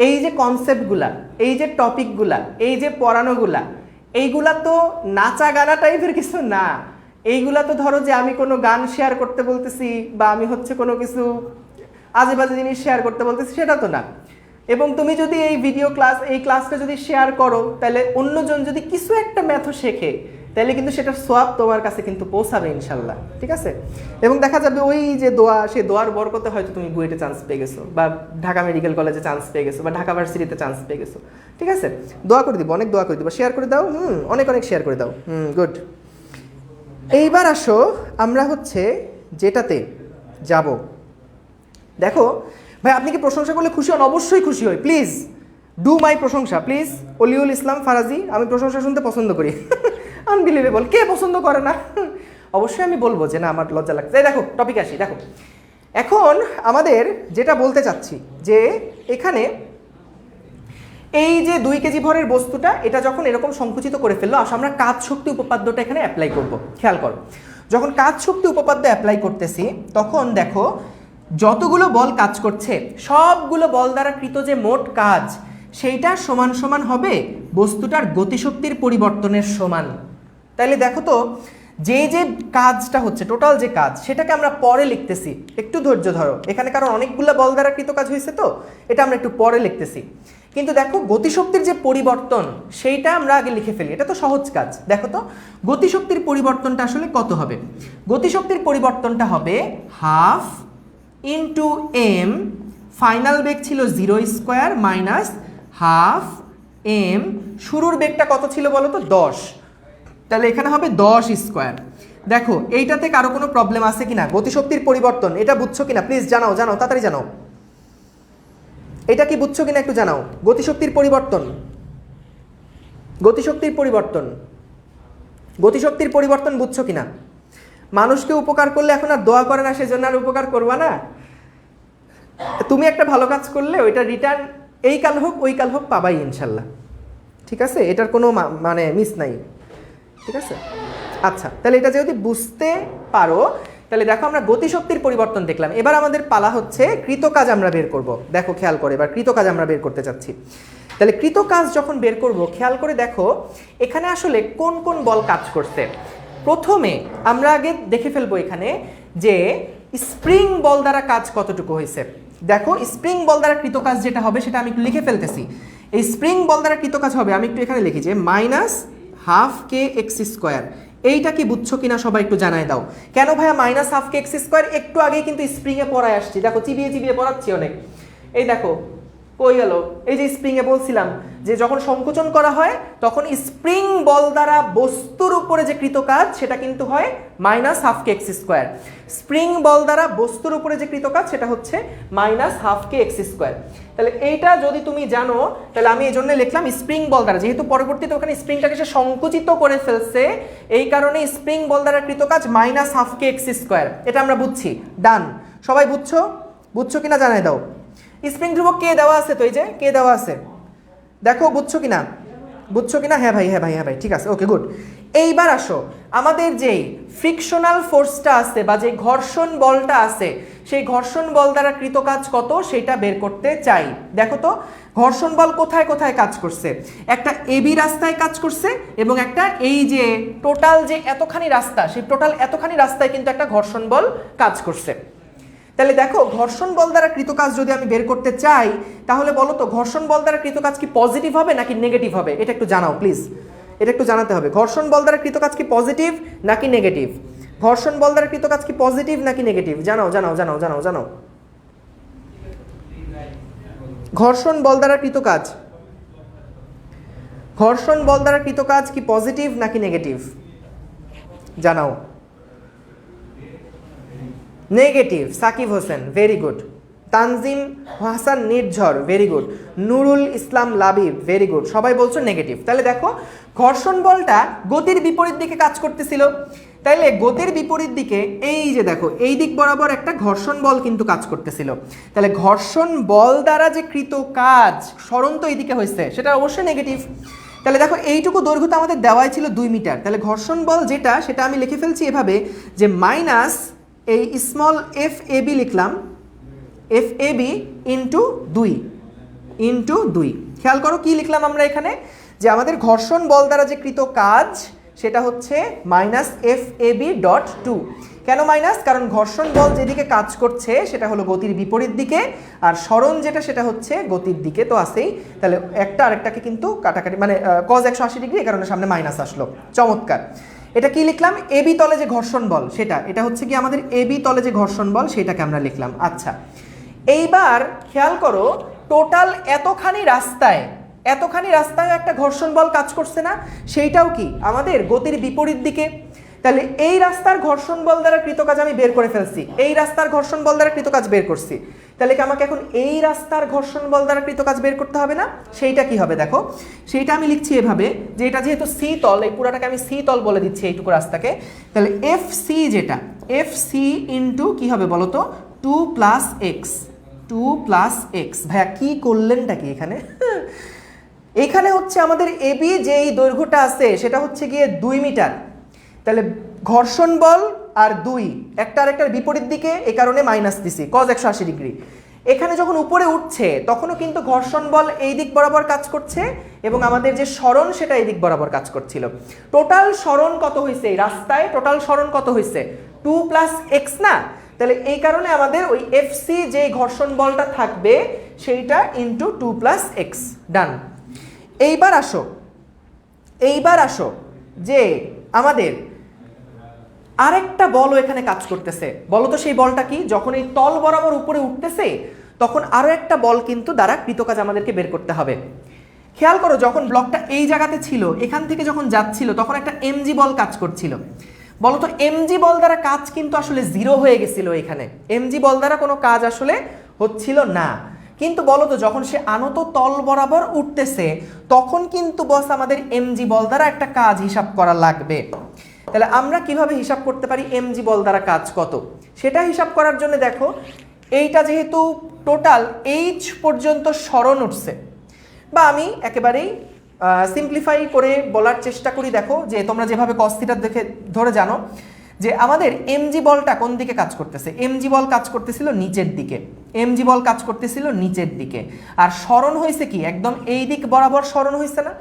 এই যে কনসেপ্টগুলা, এই যে টপিকগুলা, এই যে পড়ানোগুলা, এইগুলা তো নাচা গানা টাইপের কিছু না। এইগুলা তো ধরো যে আমি কোনো গান শেয়ার করতে বলতেছি বা আমি হচ্ছে কোনো কিছু আজে বাজে জিনিস শেয়ার করতে বলতেছি, সেটা তো না। এবং তুমি যদি এই ক্লাসটা যদি শেয়ার করো, তাহলে অন্যজন যদি কিছু একটা ম্যাথও শেখে, তাহলে কিন্তু সেটার সোয়াব তোমার কাছে কিন্তু পৌঁছাবে ইনশাল্লাহ, ঠিক আছে? এবং দেখা যাবে ওই যে দোয়া, সেই দোয়ার বরকতে হয়তো তুমি বুয়েটে চান্স পেয়ে গেছো, বা ঢাকা মেডিকেল কলেজে চান্স পেয়ে গেছো, বা ঢাকা ভার্সিটিতে চান্স পেয়ে গেছো, ঠিক আছে? দোয়া করে দিব, অনেক দোয়া করে দিব, শেয়ার করে দাও, অনেক শেয়ার করে দাও, গুড। এইবার আসো আমরা হচ্ছে যেটাতে যাব। দেখো ভাই, আপনি কি প্রশংসা করলে খুশি হন? অবশ্যই খুশি হই, প্লিজ ডু মাই প্রশংসা প্লিজ। অলিউল ইসলাম ফারাজি, আমি প্রশংসা শুনতে পছন্দ করি। আনবিলিভেবল, কে পছন্দ করে না? অবশ্যই আমি বলবো যে না, আমার লজ্জা লাগছে। দেখো টপিক আসি। দেখো এখন আমাদের যেটা বলতে চাচ্ছি যে এখানে এই যে 2 কেজি ভরের বস্তুটা, এটা যখন এরকম সংকুচিত করে ফেললো, আসলে আমরা কাজ শক্তি উপপাদ্যটা এখানে অ্যাপ্লাই করব। খেয়াল করো, যখন কাজ শক্তি উপপাদ্য অ্যাপ্লাই করতেছি, তখন দেখো যতগুলো বল কাজ করছে, সবগুলো বল দ্বারা কৃত যে মোট কাজ, সেইটা সমান সমান হবে বস্তুটার গতিশক্তির পরিবর্তনের সমান। তাইলে দেখো তো, যে যে কাজটা হচ্ছে, টোটাল যে কাজ, সেটাকে আমরা পরে লিখতেছি। একটু ধৈর্য ধরো, এখানে কারণ অনেকগুলো বল দ্বারা কৃত কাজ হয়েছে, তো এটা আমরা একটু পরে লিখতেছি। কিন্তু দেখো গতিশক্তির যে পরিবর্তন, সেইটা আমরা আগে লিখে ফেলি, এটা তো সহজ কাজ। দেখো তো গতিশক্তির পরিবর্তনটা আসলে কত হবে? গতিশক্তির পরিবর্তনটা হবে হাফ ইন্টু এম, ফাইনাল বেগ ছিল 0² মাইনাস হাফ এম, শুরুর বেগটা কত ছিল বলো তো? 10, তাহলে এখানে হবে 10²। দেখো এইটাতে কারো কোনো প্রবলেম আছে কিনা? গতিশক্তির পরিবর্তন, এটা বুঝছো কিনা প্লিজ জানাও, তাড়াতাড়ি জানাও। এটা কি বুঝছো কিনা একটু জানাও। গতিশক্তির পরিবর্তন, গতিশক্তির পরিবর্তন, গতিশক্তির পরিবর্তন বুঝছো কিনা? মানুষকে উপকার করলে এখন আর দোয়া করে না, সেজন্য আর উপকার করবা না। তুমি একটা ভালো কাজ করলে ওইটা রিটার্ন এই কাল হোক ওই কাল হোক পাবাই ইনশাল্লাহ, ঠিক আছে? এটার কোনো মানে মিস নাই, ঠিক আছে? আচ্ছা, তাহলে এটা যদি বুঝতে পারো, তাহলে দেখো আমরা গতিশক্তির পরিবর্তন দেখলাম। এবার আমাদের পালা হচ্ছে কৃতকাজ আমরা বের করব। দেখো খেয়াল করে, এবার কৃতকাজ আমরা বের করতে চাচ্ছি। তাহলে কৃতকাজ যখন বের করব, খেয়াল করে দেখো এখানে আসলে কোন কোন বল কাজ করছে। প্রথমে আমরা আগে দেখে ফেলবো এখানে যে স্প্রিং বল দ্বারা কাজ কতটুকু হয়েছে। দেখো স্প্রিং বল দ্বারা কৃতকাজ যেটা হবে সেটা আমি একটু লিখে ফেলতেছি। এই স্প্রিং বল দ্বারা কৃতকাজ হবে, আমি একটু এখানে লিখি যে মাইনাস হাফ কে এক্স স্কোয়ার। এইটা কি বুঝছো কিনা সবাই একটু জানাই দাও। কেন ভাইয়া মাইনাস হাফ কে এক্স স্কোয়ার? একটু আগেই কিন্তু স্প্রিংয়ে পড়ায় আসছি, দেখো চিবিয়ে চিবিয়ে পড়াচ্ছি অনেক। এই দেখো কই গেল, এই যে স্প্রিংয়ে বলছিলাম যে যখন সংকোচন করা হয় তখন স্প্রিং বল দ্বারা বস্তুর উপরে যে কৃত কাজ সেটা কিন্তু হয় মাইনাস হাফ কে এক্স স্কোয়ার। স্প্রিং বল দ্বারা বস্তুর উপরে যে কৃত কাজ সেটা হচ্ছে মাইনাস হাফ কে এক্স স্কোয়ার। তাহলে এইটা যদি তুমি জানো, তাহলে আমি এই জন্য লিখলাম স্প্রিং বল দ্বারা, যেহেতু পরবর্তীতে ওখানে স্প্রিংটাকে সে সংকুচিত করে ফেলছে, এই কারণে স্প্রিং বল দ্বারা কৃত কাজ মাইনাস হাফ কে এক্স স্কোয়ার। এটা আমরা বুঝছি, ডান। সবাই বুঝছো? বুঝছো কিনা জানাই দাও। স্প্রিং ধ্রুবক কে দেওয়া আছে, তো এই যে কে দেওয়া আছে, দেখো বুঝছো কিনা, বুঝছো কিনা? হ্যাঁ ভাই, হ্যাঁ ভাই, হ্যাঁ ভাই, ঠিক আছে, ওকে গুড। এইবার আসো আমাদের যেই ফ্রিকশনাল ফোর্সটা আছে বা যে ঘর্ষণ বলটা আছে, সেই ঘর্ষণ বল দ্বারা কৃত কাজ কত সেটা বের করতে চাই। দেখো তো ঘর্ষণ বল কোথায় কোথায় কাজ করছে। একটা এবি রাস্তায় কাজ করছে এবং একটা এই যে টোটাল যে এতখানি রাস্তা, সেই টোটাল এতখানি রাস্তায় কিন্তু একটা ঘর্ষণ বল কাজ করছে। তাহলে দেখো ঘর্ষণ বল দ্বারা কৃত কাজ যদি আমি বের করতে চাই, তাহলে বলো তো ঘর্ষণ বল দ্বারা কৃত কাজ কি পজিটিভ হবে নাকি নেগেটিভ হবে? এটা একটু জানাও প্লিজ, এটা একটু জানাতে হবে। ঘর্ষণ বল দ্বারা কৃত কাজ কি পজিটিভ নাকি নেগেটিভ? ঘর্ষণ বল দ্বারা কৃত কাজ কি পজিটিভ নাকি নেগেটিভ? জানাও জানাও জানাও জানাও জানাও। ঘর্ষণ বল দ্বারা কৃত কাজ, ঘর্ষণ বল দ্বারা কৃত কাজ কি পজিটিভ নাকি নেগেটিভ? জানাও। Negative, Sakib Hossain, very good. Tanzim Hasan Nirjhar, very good. Nurul Islam Labib, very good. সবাই বলছো নেগেটিভ। তাহলে দেখো ঘর্ষণ বলটা গতির বিপরীত দিকে কাজ করতেছিল, তাইলে গতির বিপরীত দিকে এই যে দেখো এই দিক বরাবর একটা ঘর্ষণ বল কিন্তু কাজ করতেছিল। তাহলে ঘর্ষণ বল দ্বারা যে কৃত কাজ, সরণ তো এইদিকে হয়েছে, সেটা অবশ্যই নেগেটিভ। তাহলে দেখো এইটুকু দৈর্ঘ্য তো আমাদের দেওয়াই ছিল 2 মিটার। তাহলে ঘর্ষণ বল যেটা, সেটা আমি লিখে ফেলছি এভাবে যে মাইনাস এই স্মল এফ এ বি লিখলাম, এফ এ বি ইন্টু 2। খেয়াল করো কি লিখলাম আমরা এখানে, যে আমাদের ঘর্ষণ বল দ্বারা যে কৃত কাজ সেটা হচ্ছে minus F A B dot 2। কেন মাইনাস? কারণ ঘর্ষণ বল যেদিকে কাজ করছে সেটা হলো গতির বিপরীত দিকে, আর সরণ যেটা সেটা হচ্ছে গতির দিকে তো আসেই। তাহলে একটা আরেকটাকে কিন্তু কাটাকাটি, মানে কজ 180 ডিগ্রি, এই কারণে সামনে মাইনাস আসলো। চমৎকার। এটা কি লিখলাম? এবি তলে যে ঘর্ষণ বল সেটা, এটা হচ্ছে কি আমাদের এবি তলে যে ঘর্ষণ বল সেটাকে আমরা লিখলাম। আচ্ছা, এইবার খেয়াল করো টোটাল এতখানি রাস্তায় একটা ঘর্ষণ বল কাজ করছে না? সেইটাও কি আমাদের গতির বিপরীত দিকে। তাহলে এই রাস্তার ঘর্ষণ বল দ্বারা কৃত কাজ আমি বের করে ফেলছি, এই রাস্তার ঘর্ষণ বল দ্বারা কৃত কাজ বের করছি। তাহলে কি আমাকে এখন এই রাস্তার ঘর্ষণ বল দ্বারা কৃত কাজ বের করতে হবে না? সেইটা কি হবে দেখো, সেইটা আমি লিখছি এভাবে যে এটা যেহেতু সি তল, এই পুরাটাকে আমি সি তল বলে দিচ্ছি এইটুকু রাস্তাকে। তাহলে এফ সি যেটা, এফ সি ইন্টু কি হবে বলো তো, 2 প্লাস এক্স। ভাইয়া কি করলেনটা কি এখানে? এখানে হচ্ছে আমাদের এবি যে এই দৈর্ঘ্যটা আছে সেটা হচ্ছে গিয়ে 2 মিটার। তাহলে ঘর্ষণ বল আর 2 একটা আরেকটার বিপরীত দিকে, এই কারণে মাইনাস দিছি, কজ 180 ডিগ্রি। এখানে যখন উপরে উঠছে তখনও কিন্তু ঘর্ষণ বল এই দিক বরাবর কাজ করছে এবং আমাদের যে সরণ সেটা এই দিক বরাবর কাজ করছিল। টোটাল সরণ কত হয়েছে এই রাস্তায়? টোটাল সরণ কত হয়েছে? 2 প্লাস এক্স না? তাহলে এই কারণে আমাদের ওই এফসি যে ঘর্ষণ বলটা থাকবে সেইটা ইন্টু 2 প্লাস এক্স। ডান। এইবার আসো যে আমাদের আরেকটা বলও এখানে কাজ করতেছে। বলো তো সেই বলটা কি? যখন এই তল বরাবর উপরে উঠতেছে তখন আরো একটা বল কিন্তু দ্বারা কৃতকাজ আমাদেরকে বের করতে হবে। খেয়াল করো যখন ব্লকটা এই জায়গাতে ছিল, এখান থেকে যখন যাচ্ছিল তখন একটা এমজি বল কাজ করছিল। বলতো এমজি বল দ্বারা কাজ কিন্তু আসলে 0 হয়ে গেছিল। এখানে এমজি বল দ্বারা কোনো কাজ আসলে হচ্ছিল না। কিন্তু বলতো যখন সে আনত তল বরাবর উঠতেছে তখন কিন্তু বস আমাদের এমজি বল দ্বারা একটা কাজ হিসাব করা লাগবে। তাহলে আমরা কিভাবে হিসাব করতে পারি এমজি বল দ্বারা কাজ কত? সেটা হিসাব করার জন্য দেখো এইটা যেহেতু টোটাল এইচ পর্যন্ত সরণ উঠছে, বা আমি একেবারেই সিম্পলিফাই করে বলার চেষ্টা করি। দেখো যে তোমরা যেভাবে কস থিটা দেখে ধরে জানো যে আমাদের এমজি বলটা কোন দিকে কাজ করতেছে, এমজি বল কাজ করতেছিল নিচের দিকে, এমজি বল কাজ করতেছিল নিচের দিকে। আর সরণ হয়েছে কি একদম এই দিক বরাবর সরণ হয়েছে না?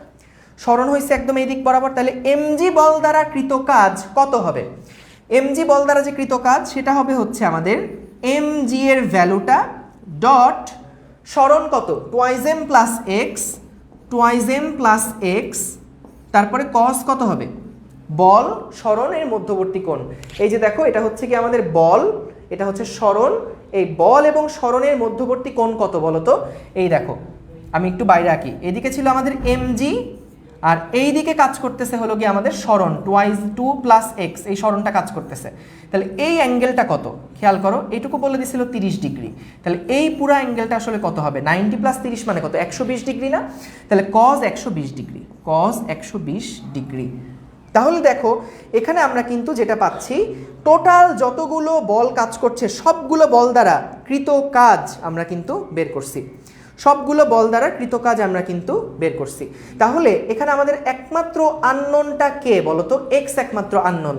সরণ হয়েছে একদম এই দিক বরাবর। তাহলে এমজি বল দ্বারা কৃত কাজ কত হবে? এমজি বল দ্বারা যে কৃত কাজ সেটা হবে হচ্ছে আমাদের এমজি এর ভ্যালুটা ডট সরণ কত, 2m প্লাস এক্স, তারপরে কস কত হবে, বল সরণের মধ্যবর্তী কোণ। এই যে দেখো এটা হচ্ছে কি আমাদের বল, এটা হচ্ছে সরণ। এই বল এবং সরণের মধ্যবর্তী কোণ কত বলো তো? এই দেখো আমি একটু বাইরে আঁকি, এদিকে ছিল আমাদের এমজি আর এই দিকে কাজ করতেছে হলো কি আমাদের সরণ 2 প্লাস এক্স, এই সরণটা কাজ করতেছে। তাহলে এই অ্যাঙ্গেলটা কত খেয়াল করো, এইটুকু বলে দিছিল 30 ডিগ্রি। তাহলে এই পুরো অ্যাঙ্গেলটা আসলে কত হবে? 90 প্লাস 30 মানে কত? 120 ডিগ্রি না? তাহলে কজ 120 ডিগ্রি। তাহলে দেখো এখানে আমরা কিন্তু যেটা পাচ্ছি টোটাল যতগুলো বল কাজ করছে সবগুলো বল দ্বারা কৃত কাজ আমরা কিন্তু বের করছি, সবগুলো বল দ্বারা কৃত কাজ আমরা কিন্তু বের করছি। তাহলে এখানে আমাদের একমাত্র আননোনটা কে বলতো? এক্স একমাত্র আননোন।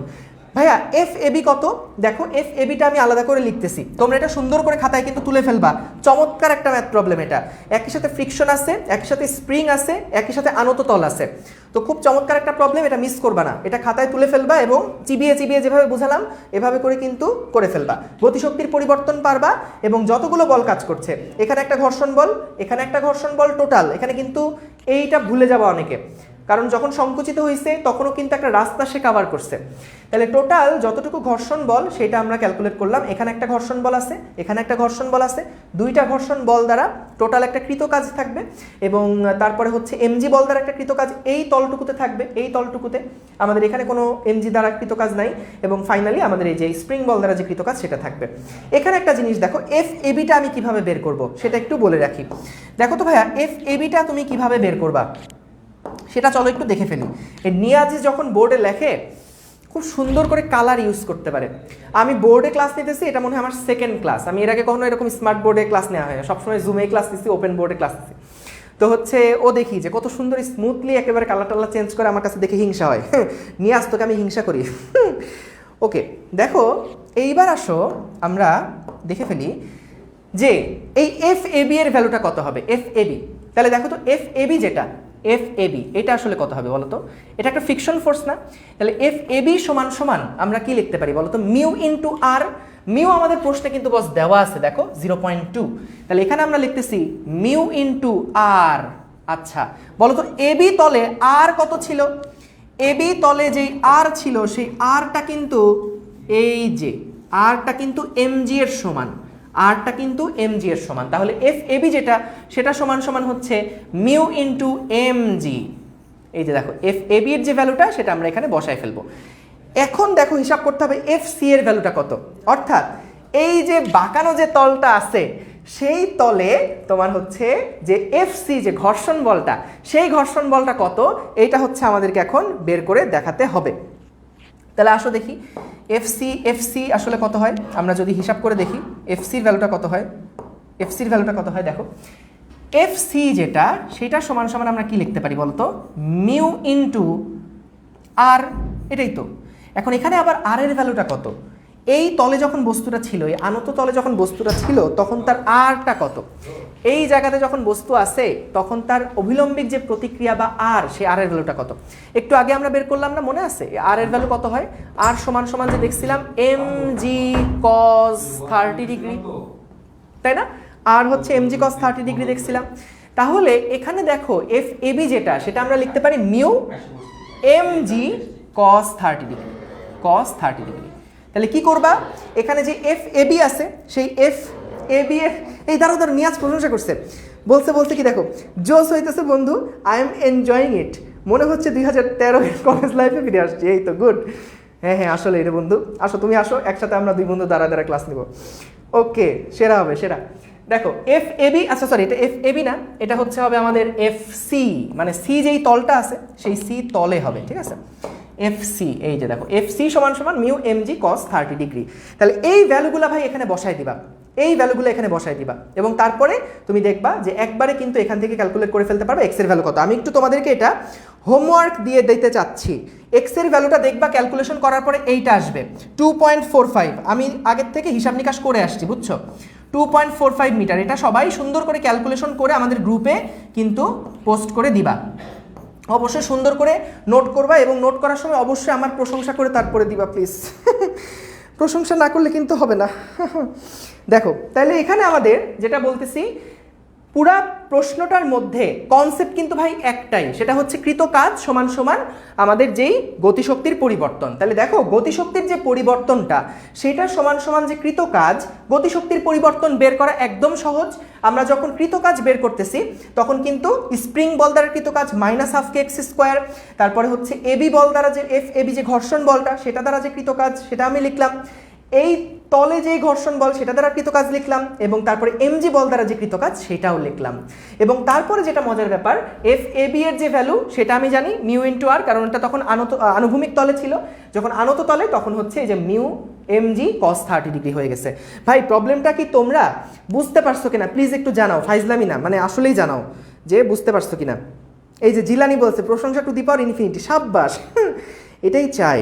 ভাইয়া এফ এবি কত? দেখো এফ এবিটা আমি আলাদা করে লিখতেছি, তোমরা এটা সুন্দর করে খাতায় কিন্তু তুলে ফেলবা। চমৎকার একটা ম্যাথ প্রবলেম এটা। একই সাথে ফ্রিকশন আছে, একই সাথে স্প্রিং আছে, একই সাথে আনত তল আছে। তো খুব চমৎকার একটা প্রবলেম, এটা মিস করবা না। এটা খাতায় তুলে ফেলবা এবং চিবিয়ে যেভাবে বুঝালাম এভাবে করে কিন্তু করে ফেলবা। গতিশক্তির পরিবর্তন পারবা এবং যতগুলো বল কাজ করছে, এখানে একটা ঘর্ষণ বল, এখানে একটা ঘর্ষণ বল টোটাল, এখানে কিন্তু এইটা ভুলে যাবা অনেকে, কারণ যখন সংকুচিত হয়েছে তখনও কিন্তু একটা রাস্তা সে কাভার করছে। তাহলে টোটাল যতটুকু ঘর্ষণ বল সেটা আমরা ক্যালকুলেট করলাম। এখানে একটা ঘর্ষণ বল আছে, এখানে একটা ঘর্ষণ বল আছে, দুইটা ঘর্ষণ বল দ্বারা টোটাল একটা কৃতকাজ থাকবে এবং তারপরে হচ্ছে এমজি বল দ্বারা একটা কৃতকাজ এই তলটুকুতে থাকবে, এই তলটুকুতে আমাদের এখানে কোনো এমজি দ্বারা কৃতকাজ নাই এবং ফাইনালি আমাদের এই যে স্প্রিং বল দ্বারা যে কৃতকাজ সেটা থাকবে। এখানে একটা জিনিস দেখো, এফ এবিটা আমি কিভাবে বের করব সেটা একটু বলে রাখি। দেখো তো ভাইয়া, এফ এবিটা তুমি কিভাবে বের করবা সেটা চলো একটু দেখে ফেলি। এই নিয়াজি যখন বোর্ডে লেখে খুব সুন্দর করে কালার ইউজ করতে পারে। আমি বোর্ডে ক্লাস নিতেছি, এটা মনে হয় আমার সেকেন্ড ক্লাস। আমি এর আগে কখনো এরকম স্মার্ট বোর্ডে ক্লাস নেওয়া হয় না, সবসময় জুমে ক্লাস নিচ্ছি, ওপেন বোর্ডে ক্লাস নিচ্ছি। তো হচ্ছে ও দেখি যে কত সুন্দর স্মুথলি একেবারে কালার টালার চেঞ্জ করে, আমার কাছে দেখে হিংসা হয়। নিয়ে আস, তোকে আমি হিংসা করি। ওকে, দেখো এইবার আসো আমরা দেখে ফেলি যে এই এফ এবি এর ভ্যালুটা কত হবে। এফ এবি, তাহলে দেখো তো এফ এবি যেটা, এফ এবি এটা আসলে কত হবে বলো তো? এটা একটা ফিকশন ফোর্স না? তাহলে এফ এবি সমান সমান আমরা কি লিখতে পারি বলো তো? মিউ ইন্টু আর। মিউ আমাদের প্রশ্নে কিন্তু বস দেওয়া আছে, দেখো 0.2। তাহলে এখানে আমরা লিখতেছি মিউ ইন্টু আর। আচ্ছা বলো তো এবি তলে আর কত ছিল? এবি তলে যেই আর ছিল সেই আরটা কিন্তু এই যে আরটা কিন্তু এমজি এর সমান, আরটা কিন্তু এমজি এর সমান। তাহলে এফ এবি যেটা সেটা সমান সমান হচ্ছে মিউ ইন্টু এমজি। এই যে দেখো এফ এবি এর যে ভ্যালুটা সেটা আমরা এখানে বসায় ফেলবো। এখন দেখো হিসাব করতে হবে এফ সি এর ভ্যালুটা কত, অর্থাৎ এই যে বাঁকানো যে তলটা আছে সেই তলে তোমার হচ্ছে যে এফ সি যে ঘর্ষণ বলটা, সেই ঘর্ষণ বলটা কত এইটা হচ্ছে আমাদেরকে এখন বের করে দেখাতে হবে। তাহলে আসো দেখি এফ সি আসলে কত হয়, আমরা যদি হিসাব করে দেখি এফ সির ভ্যালুটা কত হয়। এফ সির ভ্যালুটা কত হয় দেখো, এফ সি যেটা সেটা সমান সমান আমরা কি লিখতে পারি বলতো? মিউ ইন্টু আর, এটাই তো। এখন এখানে আবার আর এর ভ্যালুটা কত? এই তলে যখন বস্তুটা ছিল, এই আনত তলে যখন বস্তুটা ছিল তখন তার আরটা কত? এই জায়গাতে যখন বস্তু আছে তখন তার অভিলম্বিক যে প্রতিক্রিয়া বা আর, সে আর এর ভ্যালুটা কত? একটু আগে আমরা বের করলাম না, মনে আছে? আর এর ভ্যালু কত হয়? আর সমান সমান যে দেখছিলাম এম জি কস 30 ডিগ্রি, তাই না? আর হচ্ছে এম জি কস 30 ডিগ্রি দেখছিলাম। তাহলে এখানে দেখো এফ এবি যেটা সেটা আমরা লিখতে পারি মিউ এম জি কস 30 ডিগ্রি, কস 30 ডিগ্রি। তাহলে কি করবা, এখানে যে এফ এবি আছে সেই এফ এবি এর এই দাঁড়ো নিয়াজ প্রশংসা করছে, বলছে কি দেখো, জোস হইতেছে বন্ধু, আই এম এনজয়িং ইট, মনে হচ্ছে 2013 কলেজ লাইফে ফিরে আসছি। এই তো গুড, হ্যাঁ হ্যাঁ আসলে রে বন্ধু, আসো তুমি আসো, একসাথে আমরা দুই বন্ধু দাঁড়া ক্লাস নিব। ওকে, সেরা হবে সেরা। দেখো এফ এবি, আচ্ছা সরি এটা এফ এবি না, এটা হচ্ছে হবে আমাদের এফ সি, মানে সি যেই তলটা আছে সেই সি তলে হবে, ঠিক আছে? এফ সি, এই যে দেখো এফ সি সমান সমান মিউ এম জি কস 30 ডিগ্রি। তাহলে এই ভ্যালুগুলো ভাই এখানে বসাই দিবা, এই ভ্যালুগুলো এখানে বসাই দিবা এবং তারপরে তুমি দেখবা যে একবারে কিন্তু এখান থেকে ক্যালকুলেট করে ফেলতে পারবে এক্স এর ভ্যালু কত। আমি একটু তোমাদেরকে এটা হোমওয়ার্ক দিয়ে দিতে চাচ্ছি। এক্স এর ভ্যালুটা দেখবা ক্যালকুলেশন করার পরে এইটা আসবে 2.45। আমি আগের থেকে হিসাব নিকাশ করে আসছি, বুঝছো? 2.45 মিটার। এটা সবাই সুন্দর করে ক্যালকুলেশন করে আমাদের গ্রুপে কিন্তু পোস্ট করে দিবা। অবশ্যই সুন্দর করে নোট করবা এবং নোট করার সময় অবশ্যই আমার প্রশংসা করে তারপরে দিবা প্লিজ। প্রশংসা না করলে কিন্তু হবে না। দেখো তাহলে এখানে আমাদের যেটা বলতেছি, পুরা প্রশ্নটার মধ্যে কনসেপ্ট কিন্তু ভাই একটাই, সেটা হচ্ছে কৃতকাজ সমান সমান আমাদের যেই গতিশক্তির পরিবর্তন। তাহলে দেখো গতিশক্তির যে পরিবর্তনটা সেটা সমান সমান যে কৃতকাজ, গতিশক্তির পরিবর্তন বের করা একদম সহজ। আমরা যখন কৃতকাজ বের করতেছি তখন কিন্তু স্প্রিং বল দ্বারা কৃতকাজ -12 কে এক্স স্কোয়ার, তারপরে হচ্ছে এবি বল দ্বারা যে এফ এবি যে ঘর্ষণ বলটা সেটা দ্বারা যে কৃতকাজ সেটা আমি লিখলাম, এই তলে যে ঘর্ষণ বল সেটা দ্বারা কৃতকাজ লিখলাম এবং তারপরে এমজি বল দ্বারা যে কৃতকাজ সেটাও লিখলাম। এবং তারপরে যেটা মজার ব্যাপার, এফ এবি এর যে ভ্যালু সেটা আমি জানি মিউ ইন্টু আর, কারণ এটা তখন আনুভূমিক তলে ছিল, যখন আনত তলে তখন হচ্ছে এই যে মিউ এমজি কস 30 ডিগ্রি হয়ে গেছে। ভাই প্রবলেমটা কি তোমরা বুঝতে পারছো কিনা প্লিজ একটু জানাও, ফাইজলামি না, মানে আসলেই জানাও যে বুঝতে পারছো কিনা। এই যে জিলানি বলছে প্রশংসা টু দি পাওয়ার ইনফিনিটি, সাব্বাস, এটাই চাই।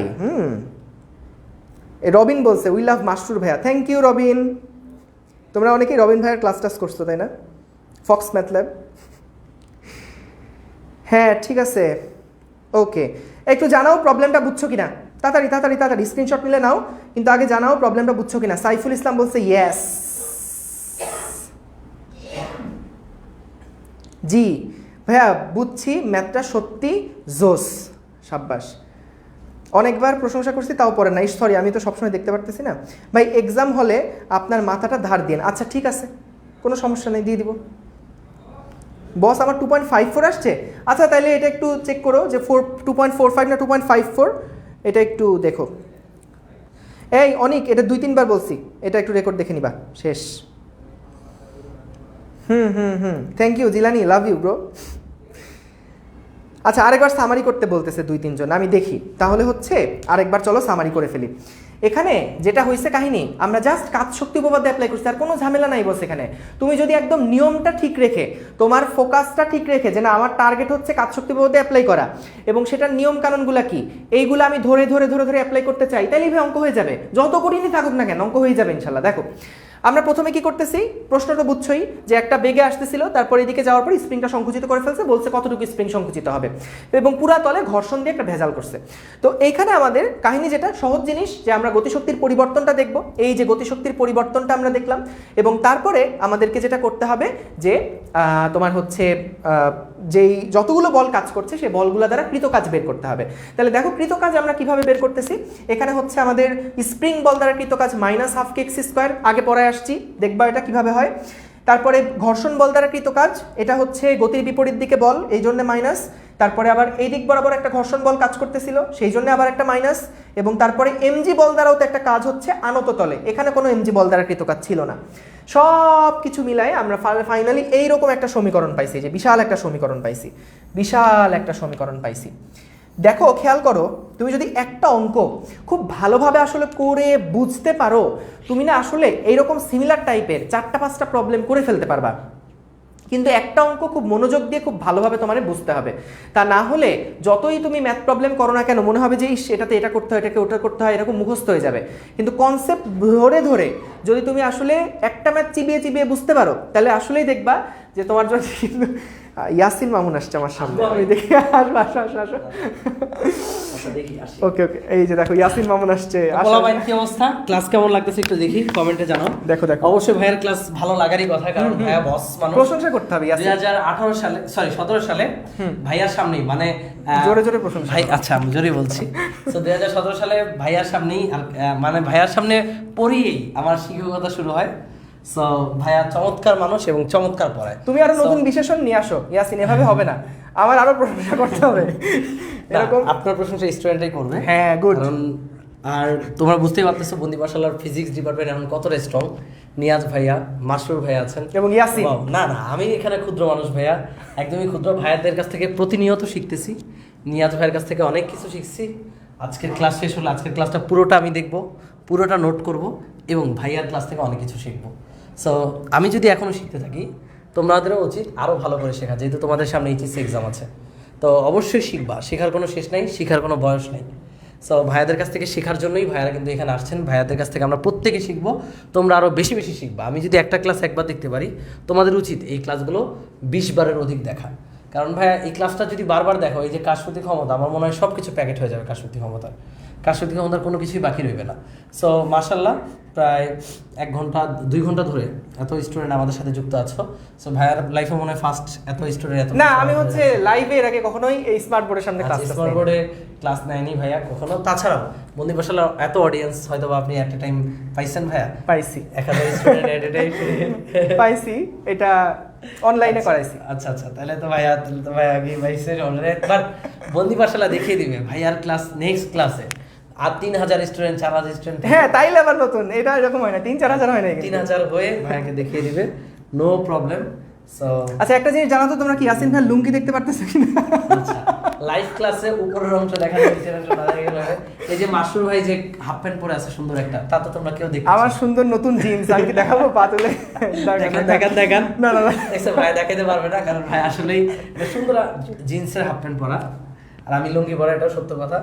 রবিন বলছে উই লাভ মাস্টুর ভাইয়া, থ্যাংক ইউ রবিন। তোমরা অনেকেই রবিন ভাইয়ার ক্লাস টাস করছো তাই না? ফক্স ম্যাথ ল্যাব, হ্যাঁ ঠিক আছে। ওকে, একটু জানাও প্রবলেমটা বুঝছো কিনা, তাড়াতাড়ি তাড়াতাড়ি তাড়াতাড়ি স্ক্রিনশট নিলে নাও, কিন্তু আগে জানাও প্রবলেমটা বুঝছো কিনা। সাইফুল ইসলাম বলছে ইয়েস, জি ভাইয়া বুঝছি, ম্যাথটা সত্যি জোস, সাব্বাস। অনেকবার প্রশংসা করছি তাও পড়ে না, সরি আমি তো সবসময় দেখতে পারতেছি না। ভাই এক্সাম হলে আপনার মাথাটা ধার দিন। আচ্ছা ঠিক আছে, কোনো সমস্যা নেই, দিয়ে দিব। বস আমার 2.54 আসছে। আচ্ছা তাহলে এটা একটু চেক করো যে 2.45 না 2.54, এটা একটু দেখো। এই অনিক, এটা 2-3 বার বলছি, এটা একটু রেকর্ড দেখে নিবা। শেষ। Thank you Jilani, love you bro. আচ্ছা আরেকবার সামারি করতে বলতেছে 2-3 জন, আমি দেখি তাহলে হচ্ছে আরেকবার চলো সামারি করে ফেলি। এখানে যেটা হয়েছে কাহিনী, আমরা জাস্ট কাজ শক্তি উপপাদ্য অ্যাপ্লাই করছি, আর কোনো ঝামেলা নাই বস। এখানে তুমি যদি একদম নিয়মটা ঠিক রেখে, তোমার ফোকাসটা ঠিক রেখে, যে না আমার টার্গেট হচ্ছে কাজ শক্তি উপপাদ্য অ্যাপ্লাই করা, এবং সেটার নিয়ম কানুনগুলো কি এইগুলো আমি ধরে ধরে ধরে ধরে অ্যাপ্লাই করতে চাই, তাহলে ভাই অঙ্ক হয়ে যাবে। যত কঠিনই থাকুক না কেন অঙ্ক হয়ে যাবে ইনশাল্লাহ। দেখো আমরা প্রথমে কি করতেছি, প্রশ্ন তো বুঝছই যে একটা বেগে আসতেছিল, তারপর এদিকে যাওয়ার পর স্প্রিংটা সংকুচিত করে ফেলছে, বলছে কতটুকু স্প্রিং সংকুচিত হবে, এবং পুরা তলে ঘর্ষণ দিয়ে একটা ভেজাল করছে। তো এইখানে আমাদের কাহিনী যেটা সহজ জিনিস, যে আমরা গতিশক্তির পরিবর্তনটা দেখব। এই যে গতিশক্তির পরিবর্তনটা আমরা দেখলাম, এবং তারপরে আমাদেরকে যেটা করতে হবে যে তোমার হচ্ছে যেই যতগুলো বল কাজ করছে সেই বলগুলো দ্বারা কৃতকাজ বের করতে হবে। তাহলে দেখো কৃতকাজ আমরা কিভাবে বের করতেছি। এখানে হচ্ছে আমাদের স্প্রিং বল দ্বারা কৃতকাজ -12kx², আগে পরে আসছি, দেখবা এটা কিভাবে হয়। তারপরে ঘর্ষণ বল দ্বারা কৃতকাজ, এটা হচ্ছে গতির বিপরীত দিকে বল, এই জন্য মাইনাস। তারপরে আবার এই দিক বরাবর একটা ঘর্ষণ বল কাজ করতেছিল, সেই জন্য আবার একটা মাইনাস। এবং তারপরে এমজি বল দ্বারাও তো একটা কাজ হচ্ছে আনত তলে, এখানে কোনো এমজি বল দ্বারা কৃতকাজ ছিল না। সব কিছু মিলাই আমরা ফাইনালি এইরকম একটা সমীকরণ পাইছি, যে বিশাল একটা সমীকরণ পাইছি, বিশাল একটা সমীকরণ পাইছি। দেখো খেয়াল করো, তুমি যদি একটা অঙ্ক খুব ভালোভাবে আসলে করে বুঝতে পারো, তুমি না আসলে এইরকম সিমিলার টাইপের 4-5টা প্রবলেম করে ফেলতে পারবা। কিন্তু একটা অঙ্ক খুব মনোযোগ দিয়ে খুব ভালোভাবে তোমার বুঝতে হবে, তা না হলে যতই তুমি ম্যাথ প্রবলেম করো না কেন, মনে হবে যে এটাতে এটা করতে হয়, এটাকে ওটা করতে হয়, এরকম মুখস্থ হয়ে যাবে। কিন্তু কনসেপ্ট ধরে ধরে যদি তুমি আসলে একটা ম্যাথ চিবিয়ে চিবিয়ে বুঝতে পারো, তাহলে আসলেই দেখবা যে তোমার জন্য কিন্তু ইয়াসিন মামুন আসছে আমার সামনে, আমি দেখি। আসো আসো আসো আসো, ওকে ওকে, এই যে দেখো ইয়াসিন মামুন আসছে। ভাই কি অবস্থা, ক্লাস কেমন লাগতেছে একটু দেখি, কমেন্টে জানাও। দেখো দেখো, অবশ্যই ভাইয়ের ক্লাস ভালো লাগারই কথা, কারণ ভাইয়া বস মানুষ, প্রশংসা করতে হবে। 2018 সালে, সরি 17 সালে ভাইয়ার সামনেই, মানে জোরে জোরে প্রশংসা ভাই, আচ্ছা আমি জোরে বলছি। তো 2017 সালে ভাইয়ার সামনেই, মানে ভাইয়ার সামনে পড়িয়েই আমার শিক্ষকতা শুরু হয়। সো ভাইয়া চমৎকার মানুষ এবং চমৎকার পড়ায়। তুমি আরো নতুন বিশেষণ নিয়ে আসো ইয়াসিন, এভাবে হবে না, আমার আরো প্রশংসা করতে হবে। এরকম আপনার প্রশংসা স্টুডেন্টই করবে। হ্যাঁ গুড। আর তোমরা বুঝতেই পারতেছো বন্দি পাঠশালার ফিজিক্স ডিপার্টমেন্ট এখন কতটা স্ট্রং। নিয়াজ ভাইয়া, মাসরুর ভাইয়া আছেন এবং ইয়াসিন। না না, আমি এখানে ক্ষুদ্র মানুষ ভাইয়া, একদমই ক্ষুদ্র। ভাইয়াদের কাছ থেকে প্রতিনিয়ত শিখতেছি, নিয়াজ ভাইয়ের কাছ থেকে অনেক কিছু শিখছি। আজকের ক্লাস শেষ হলো, আজকের ক্লাসটা পুরোটা আমি দেখব, পুরোটা নোট করব, এবং ভাইয়ার ক্লাস থেকে অনেক কিছু শিখবো। সো আমি যদি এখনও শিখতে থাকি, তোমাদেরও উচিত আরও ভালো করে শেখা, যেহেতু তোমাদের সামনে এইচএসসি এক্সাম আছে। তো অবশ্যই শিখবা, শেখার কোনো শেষ নাই, শেখার কোনো বয়স নেই। সো ভাইয়াদের কাছ থেকে শেখার জন্যই ভাইয়ারা কিন্তু এখানে আসছেন। ভাইয়াদের কাছ থেকে আমরা প্রত্যেকে শিখবো, তোমরা আরও বেশি বেশি শিখবা। আমি যদি একটা ক্লাস একবার দেখতে পারি, তোমাদের উচিত এই ক্লাসগুলো 20 বারের অধিক দেখা। কারণ ভাইয়া এই ক্লাসটা যদি বারবার দেখো, এই যে কাজশক্তি ক্ষমতা, আমার মনে হয় সব কিছু প্যাকেট হয়ে যাবে কাজশক্তি ক্ষমতার। কাজশক্তি ক্ষমতার কোনো কিছুই বাকি রইবে না। সো মাশাআল্লাহ, প্রায় 1 ঘন্টা 2 ঘন্টা ধরে এত স্টুডেন্ট আমাদের সাথে যুক্ত আছো। সো ভাইয়ার লাইফে মনে হয় ফার্স্ট এত স্টুডেন্ট। এত না, আমি হচ্ছে লাইভে এর আগে কখনোই এই স্মার্ট বোর্ডের সামনে ক্লাস স্মার্ট বোর্ডে ক্লাস নেয়নি ভাইয়া কখনো। তাছাড়াও বন্দি পাঠশালা এত অডিয়েন্স হয়তো আপনি এট এ টাইম পাইছেন ভাইয়া? পাইছি, 1000 স্টুডেন্ট এট এ টাইম পাইছি, এটা অনলাইনে করাইছি। আচ্ছা আচ্ছা, তাহলে তো ভাইয়া আগে পাইছেন অলরেডি। বাট বন্দি পাঠশালা দেখিয়ে দিবে ভাইয়ার ক্লাস নেক্সট ক্লাসে আর 3000 স্টুডেন্ট, 4000 স্টুডেন্ট। হ্যাঁ তাইলে আবার নতুন, এটা এরকম হয় না, 3-4 হাজার হয় না, 3000 হয়ে ভাইয়াকে দেখিয়ে দিবে, নো প্রবলেম। সো আচ্ছা একটা জিনিস জানো তো তোমরা, কি ইয়াসিন ভাই লুঙ্গি দেখতে পারতেছো কিনা? আচ্ছা, লাইভ ক্লাসে উপরের অংশ দেখা যায়, নিচের অংশ না দেখা গেলে এই যে মাসুর ভাই যে হাফ প্যান্ট পরে আছে সুন্দর একটা, তা তো তোমরা কেউ দেখতে। আমার সুন্দর নতুন জিন্স আমি কি দেখাবো পা তুলে? দেখান না না না, দেখছো ভাই দেখাইতে পারবে না, কারণ ভাই আসলেই সুন্দর জিন্সের হাফ প্যান্ট পরা, আর আমি লুঙ্গি পরা, এটাও সত্য কথা।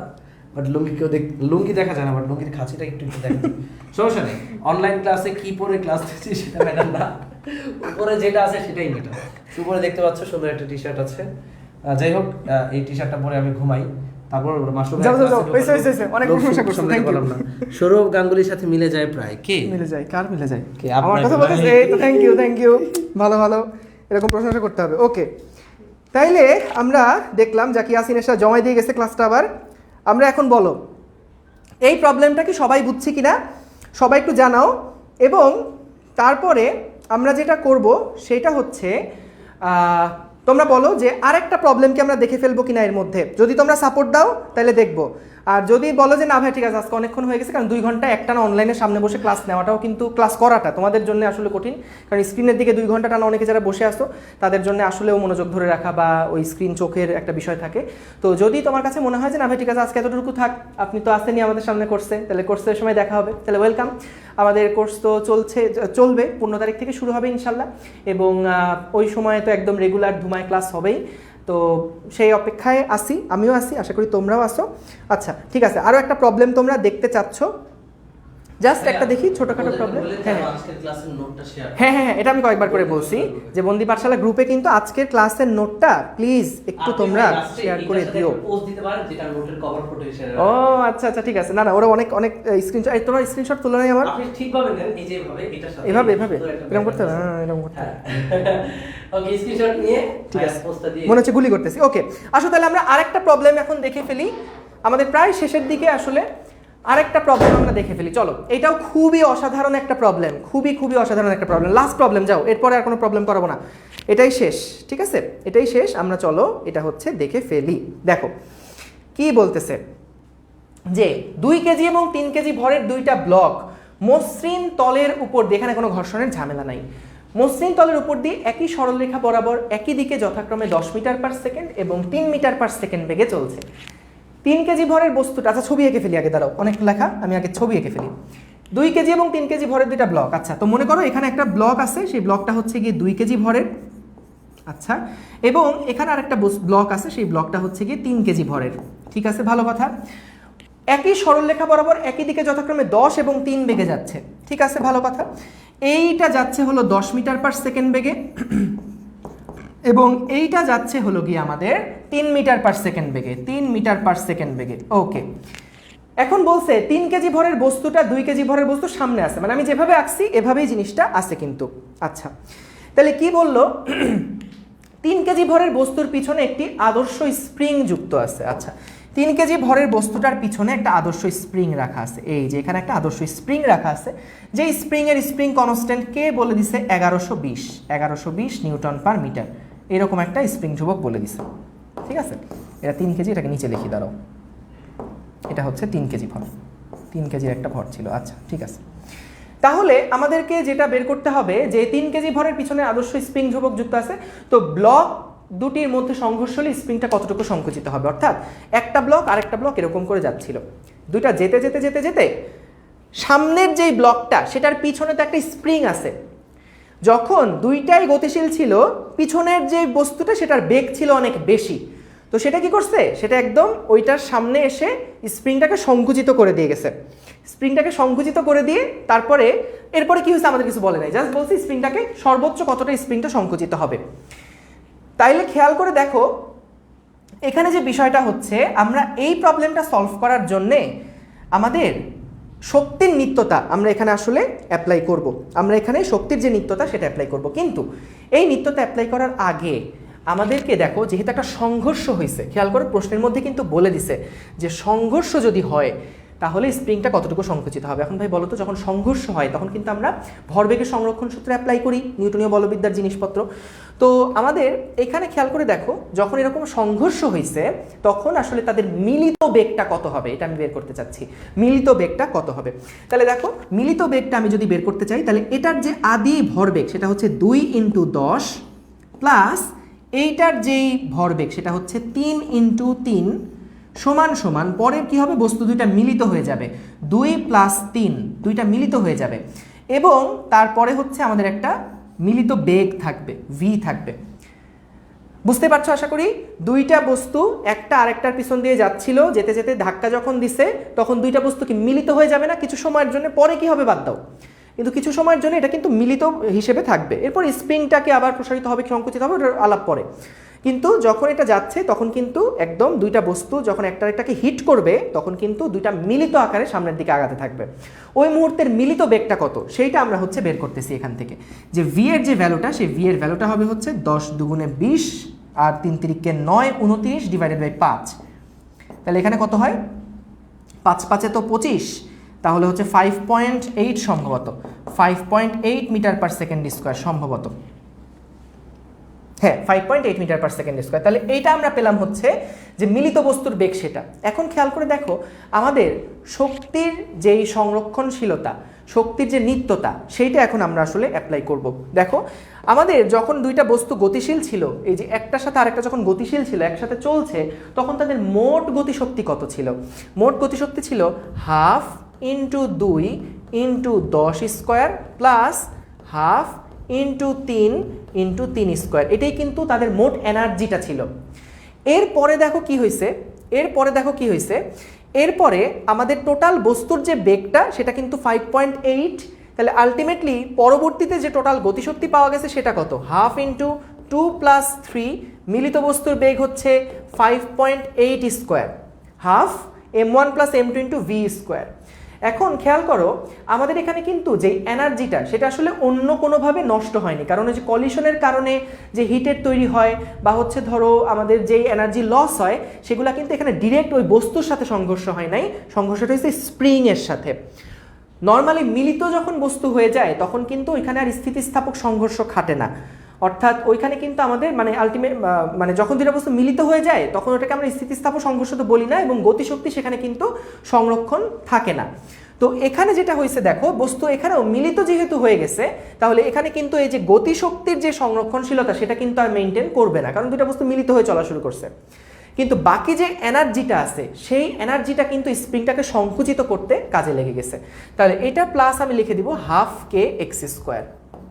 বাট লুঙ্গি কেউ লুঙ্গি দেখা যায় না, বাট লুঙ্গির খাঁচিটা একটু একটু দেখা যায়। সমস্যা নেই, অনলাইন ক্লাসে কি পরে ক্লাস দিচ্ছি সেটা ম্যাটার না, উপরে যেটা আছে সেটাই ম্যাটার। উপরে দেখতে পাচ্ছ সুন্দর একটা টি শার্ট আছে। যাই হোক, এই টি শার্টটা পরে আমি ঘুমাই, তারপর মাশরুফ অনেক প্রশংসা করছো, থ্যাংক ইউ। সৌরভ গাঙ্গুলির সাথে মিলে যায় প্রায়। কে মিলে যায়? কার মিলে যায়? কে? আমার কথা বলতেছে। এই তো থ্যাংক ইউ, ভালো ভালো, এরকম প্রশংসা করতে হবে। ওকে, তাইলে আমরা দেখলাম জাকি ইয়াসিন এসা জমা দিয়ে গেছে ক্লাসটা আবার। আমরা এখন বলো এই প্রবলেমটা কি সবাই বুঝছি কিনা, সবাই একটু জানাও। এবং তারপরে আমরা যেটা করব সেটা হচ্ছে তোমরা বলো যে আরেকটা প্রবলেমকে আমরা দেখে ফেলবো কিনা এর মধ্যে। যদি তোমরা সাপোর্ট দাও তাহলে দেখবো, আর যদি বলো যে না ভাই ঠিক আছে আজকে অনেকক্ষণ হয়ে গেছে, কারণ 2 ঘন্টা একটানা অনলাইনের সামনে বসে ক্লাস নেওয়াটাও কিন্তু ক্লাস করাটা তোমাদের জন্য আসলে কঠিন, কারণ স্ক্রিনের দিকে 2 ঘন্টা টানা অনেকে যারা বসে আসো তাদের জন্য আসলেও মনোযোগ ধরে রাখা বা ওই স্ক্রিন চোখের একটা বিষয় থাকে। তো যদি তোমার কাছে মনে হয় যে না ভাই ঠিক আছে আজকে এতটুকু থাক, আপনি তো আসেনি আমাদের সামনে কোর্সে, তাহলে কোর্সের সময় দেখা হবে, তাহলে ওয়েলকাম। আমাদের কোর্স তো চলবে 15 তারিখ থেকে শুরু হবে ইনশাল্লাহ, এবং ওই সময় তো একদম রেগুলার ধুমায় ক্লাস হবেই। তো সেই অপেক্ষায় আসি, আমিও আসি, আশা করি তোমরাও আসো। আচ্ছা ঠিক আছে, আরও একটা প্রবলেম তোমরা দেখতে চাচ্ছ, জাস্ট একটা দেখি ছোটখাটো প্রবলেম। হ্যাঁ হ্যাঁ, এটা আমি কয়েকবার করে বলছি যে বন্দি পাঠশালা গ্রুপে কিন্তু আজকের ক্লাসের নোটটা প্লিজ একটু তোমরা শেয়ার করে দিও। ও আচ্ছা আচ্ছা ঠিক আছে, না না ওরা অনেক অনেক স্ক্রিনশট, তোমার স্ক্রিনশট তুলে নাই আমার ঠিকভাবে নেন, এই যে এটার সাথে এভাবে এরকম করতে হবে, এরকম করতে হবে। ওকে, স্ক্রিনশট নিয়ে ঠিক আছে, মনে হচ্ছে গুলি করতেছি। ওকে আসো তাহলে আমরা আরেকটা প্রবলেম এখন দেখে ফেলি, আমাদের প্রায় শেষের দিকে আসলে আরেকটা প্রবলেম আমরা দেখে ফেলি। চলো, এটাও খুবই অসাধারণ একটা প্রবলেম, খুবই খুবই অসাধারণ একটা প্রবলেম, লাস্ট প্রবলেম, যাও এরপরে আর কোনো প্রবলেম করাবো না, এটাই শেষ, ঠিক আছে এটাই শেষ। আমরা চলো এটা হচ্ছে দেখে ফেলি। দেখো কি বলতেছে যে 2 কেজি এবং 3 কেজি ভরের 2টা ব্লক মসৃণ তলের উপর দিয়ে, এখানে কোনো ঘর্ষণের ঝামেলা নাই, মসৃণ তলের উপর দিয়ে একই সরলরেখা বরাবর একই দিকে যথাক্রমে 10 মিটার পার সেকেন্ড এবং 3 মিটার পার সেকেন্ড বেগে চলছে। 3 কেজি ভরের বস্তুটা, আচ্ছা ছবি এঁকে ফেলি আগে, দাঁড়াও অনেক লেখা, আমি আগে ছবি এঁকে ফেলি। 2 কেজি এবং 3 কেজি ভরের 2টা ব্লক। আচ্ছা তো মনে করো এখানে একটা ব্লক আছে, সেই ব্লকটা হচ্ছে গিয়ে 2 কেজি ভরের, আচ্ছা, এবং এখানে আরেকটা ব্লক আছে, সেই ব্লকটা হচ্ছে গিয়ে 3 কেজি ভরের, ঠিক আছে ভালো কথা। একই সরলরেখা বরাবর একই দিকে যথাক্রমে 10 এবং 3 বেগে যাচ্ছে, ঠিক আছে ভালো কথা। এইটা যাচ্ছে হলো 10 মিটার পার সেকেন্ড বেগে এবং এইটা যাচ্ছে হলো গিয়ে আমাদের 3 মিটার পার সেকেন্ড বেগে, 3 মিটার পার সেকেন্ড বেগে। ওকে, এখন বলছে 3 কেজি ভরের বস্তুটা 2 কেজি ভরের বস্তু সামনে আছে, মানে আমি যেভাবে আঁকছি এভাবেই জিনিসটা আছে কিন্তু। আচ্ছা তাহলে কি বললো 3 কেজি ভরের বস্তুর পিছনে একটি আদর্শ স্প্রিং যুক্ত আছে। আচ্ছা 3 কেজি ভরের বস্তুটার পিছনে একটা আদর্শ স্প্রিং রাখা আছে, এই যে এখানে একটা আদর্শ স্প্রিং রাখা আছে, যে স্প্রিংয়ের স্প্রিং কনস্ট্যান্ট কে বলে দিছে 1120 নিউটন পার মিটার, এরকম একটা স্প্রিং ধ্রুবক বলে দিছে, ঠিক আছে। এটা 3 কেজি, এটাকে নিচে লিখি দাঁড়াও, এটা হচ্ছে 3 কেজি ভর, 3 কেজির একটা ভর ছিল। আচ্ছা ঠিক আছে, তাহলে আমাদেরকে যেটা বের করতে হবে যে 3 কেজি ভরের পিছনে আদর্শ স্প্রিং ধ্রুবক যুক্ত আছে, তো ব্লক দুটির মধ্যে সংঘর্ষ হলে স্প্রিংটা কতটুকু সংকুচিত হবে, অর্থাৎ একটা ব্লক আরেকটা ব্লক এরকম করে যাচ্ছিল, দুইটা যেতে যেতে যেতে যেতে সামনের যেই ব্লকটা সেটার পিছনে তো একটা স্প্রিং আছে, যখন দুইটাই গতিশীল ছিল পিছনের যে বস্তুটা সেটার বেগ ছিল অনেক বেশি, তো সেটা কি করছে, সেটা একদম ওইটার সামনে এসে স্প্রিংটাকে সংকুচিত করে দিয়ে গেছে, স্প্রিংটাকে সংকুচিত করে দিয়ে তারপরে এরপরে কি হয়েছে আমাদের কিছু বলে নাই, জাস্ট বলছি স্প্রিংটাকে সর্বোচ্চ কতটা স্প্রিংটা সংকুচিত হবে। তাইলে খেয়াল করে দেখো এখানে যে বিষয়টা হচ্ছে, আমরা এই প্রবলেমটা সলভ করার জন্যে আমাদের শক্তির নিত্যতা আমরা এখানে আসলে অ্যাপ্লাই করব, আমরা এখানে শক্তির যে নিত্যতা সেটা অ্যাপ্লাই করব, কিন্তু এই নিত্যতা অ্যাপ্লাই করার আগে আমাদেরকে দেখো যেহেতু একটা সংঘর্ষ হয়েছে, খেয়াল করে প্রশ্নের মধ্যে কিন্তু বলে দিছে যে সংঘর্ষ যদি হয় তাহলে স্প্রিংটা কতটুকু সংকুচিত হবে। এখন ভাই বলো তো, যখন সংঘর্ষ হয় তখন কিন্তু আমরা ভরবেগের সংরক্ষণ সূত্র অ্যাপ্লাই করি, নিউটনীয় বলবিদ্যার জিনিসপত্র। তো আমাদের এখানে খেয়াল করে দেখো যখন এরকম সংঘর্ষ হয়েছে তখন আসলে তাদের মিলিত বেগটা কত হবে, এটা আমি বের করতে চাচ্ছি, মিলিত বেগটা কত হবে। তাহলে দেখো মিলিত বেগটা আমি যদি বের করতে চাই তাহলে এটার যে আদি ভরবেগ সেটা হচ্ছে 2 × 10 প্লাস এইটার যেই ভরবেগ সেটা হচ্ছে 3 × 3 সমান সমান, পরের কি হবে, বস্তু দুইটা মিলিত হয়ে যাবে, 2 + 3 দুইটা মিলিত হয়ে যাবে, এবং তারপরে হচ্ছে আমাদের একটা মিলিত বেগ থাকবে, v থাকবে। বুঝতে পারছো আশা করি, দুইটা বস্তু একটা আরেকটার পিছন দিয়ে যাচ্ছিল, যেতে যেতে ধাক্কা যখন দিছে তখন দুইটা বস্তু কি মিলিত হয়ে যাবে না কিছু সময়ের জন্য, পরে কি হবে বাদ দাও, কিন্তু কিছু সময়ের জন্য এটা কিন্তু মিলিত হিসেবে থাকবে, এরপর স্প্রিংটাকে আবার প্রসারিত হবে সংকুচিত হবে, ওটার আলাপ পরে, কিন্তু যখন এটা যাচ্ছে তখন কিন্তু একদম দুইটা বস্তু যখন একটা একটাকে হিট করবে তখন কিন্তু দুইটা মিলিত আকারে সামনের দিকে আগাতে থাকবে, ওই মুহূর্তের মিলিত বেগটা কত সেইটা আমরা হচ্ছে বের করতেছি এখান থেকে, যে ভি এর যে ভ্যালুটা সেই ভি এর ভ্যালুটা হবে হচ্ছে 10 × 20 আর 3 তিরিকে 9, 29 ডিভাইডেড বাই 5। তাহলে এখানে কত হয়, 5 5-এ তো 25, তাহলে হচ্ছে 5.8 সম্ভবত, 5.8 মিটার পার সেকেন্ড স্কোয়ার সম্ভবত, হ্যাঁ 5.8 মিটার পার সেকেন্ড স্কোয়ার। তাহলে এইটা আমরা পেলাম হচ্ছে যে মিলিত বস্তুর বেগ সেটা। এখন খেয়াল করে দেখো আমাদের শক্তির যেই সংরক্ষণশীলতা, শক্তির যে নিত্যতা, সেইটা এখন আমরা আসলে অ্যাপ্লাই করব। দেখো আমাদের যখন দুইটা বস্তু গতিশীল ছিল, এই যে একটার সাথে আরেকটা যখন গতিশীল ছিল, একসাথে চলছে, তখন তাদের মোট গতিশক্তি কত ছিল? মোট গতিশক্তি ছিল 1/2 × 2 × 10 স্কোয়ার প্লাস 1/2 × 3 × 3 স্কোয়ার। এটাই কিন্তু তাদের মোট এনার্জিটা ছিল। এরপরে দেখো কি হয়েছে, এরপরে আমাদের টোটাল বস্তুর যে বেগটা সেটা কিন্তু 5.8। তাহলে আলটিমেটলি পরবর্তীতে যে টোটাল গতিশক্তি পাওয়া গেছে সেটা কত? 1/2 × 2 + 3, মিলিত বস্তুর বেগ হচ্ছে 5.8 square, 1/2 m1 + m2 × v square. এখন খেয়াল করো আমাদের এখানে কিন্তু যে এনার্জিটা সেটা আসলে অন্য কোনোভাবে নষ্ট হয়নি, কারণ ওই যে কলিশনের কারণে যে হিটের তৈরি হয় বা হচ্ছে ধরো আমাদের যেই এনার্জি লস হয় সেগুলো কিন্তু এখানে ডিরেক্ট ওই বস্তুর সাথে সংঘর্ষ হয় নাই, সংঘর্ষটা হয়েছে স্প্রিংয়ের সাথে। নর্মালি মিলিত যখন বস্তু হয়ে যায় তখন কিন্তু ওইখানে আর স্থিতিস্থাপক সংঘর্ষ খাটে না, অর্থাৎ ওইখানে কিন্তু আমাদের মানে যখন দুটো বস্তু মিলিত হয়ে যায় তখন ওটাকে আমরা স্থিতিস্থাপক সংঘর্ষ তো বলি না, এবং গতিশক্তি সেখানে কিন্তু সংরক্ষণ থাকে না। তো এখানে যেটা হয়েছে দেখো, বস্তু এখানেও মিলিত যেহেতু হয়ে গেছে, তাহলে এখানে কিন্তু এই যে গতিশক্তির যে সংরক্ষণশীলতা সেটা কিন্তু আর মেনটেন করবে না, কারণ দুটো বস্তু মিলিত হয়ে চলা শুরু করছে। কিন্তু বাকি যে এনার্জিটা আছে সেই এনার্জিটা কিন্তু স্প্রিংটাকে সংকুচিত করতে কাজে লেগে গেছে। তাহলে এটা প্লাস আমি লিখে দিব 1/2 kx²।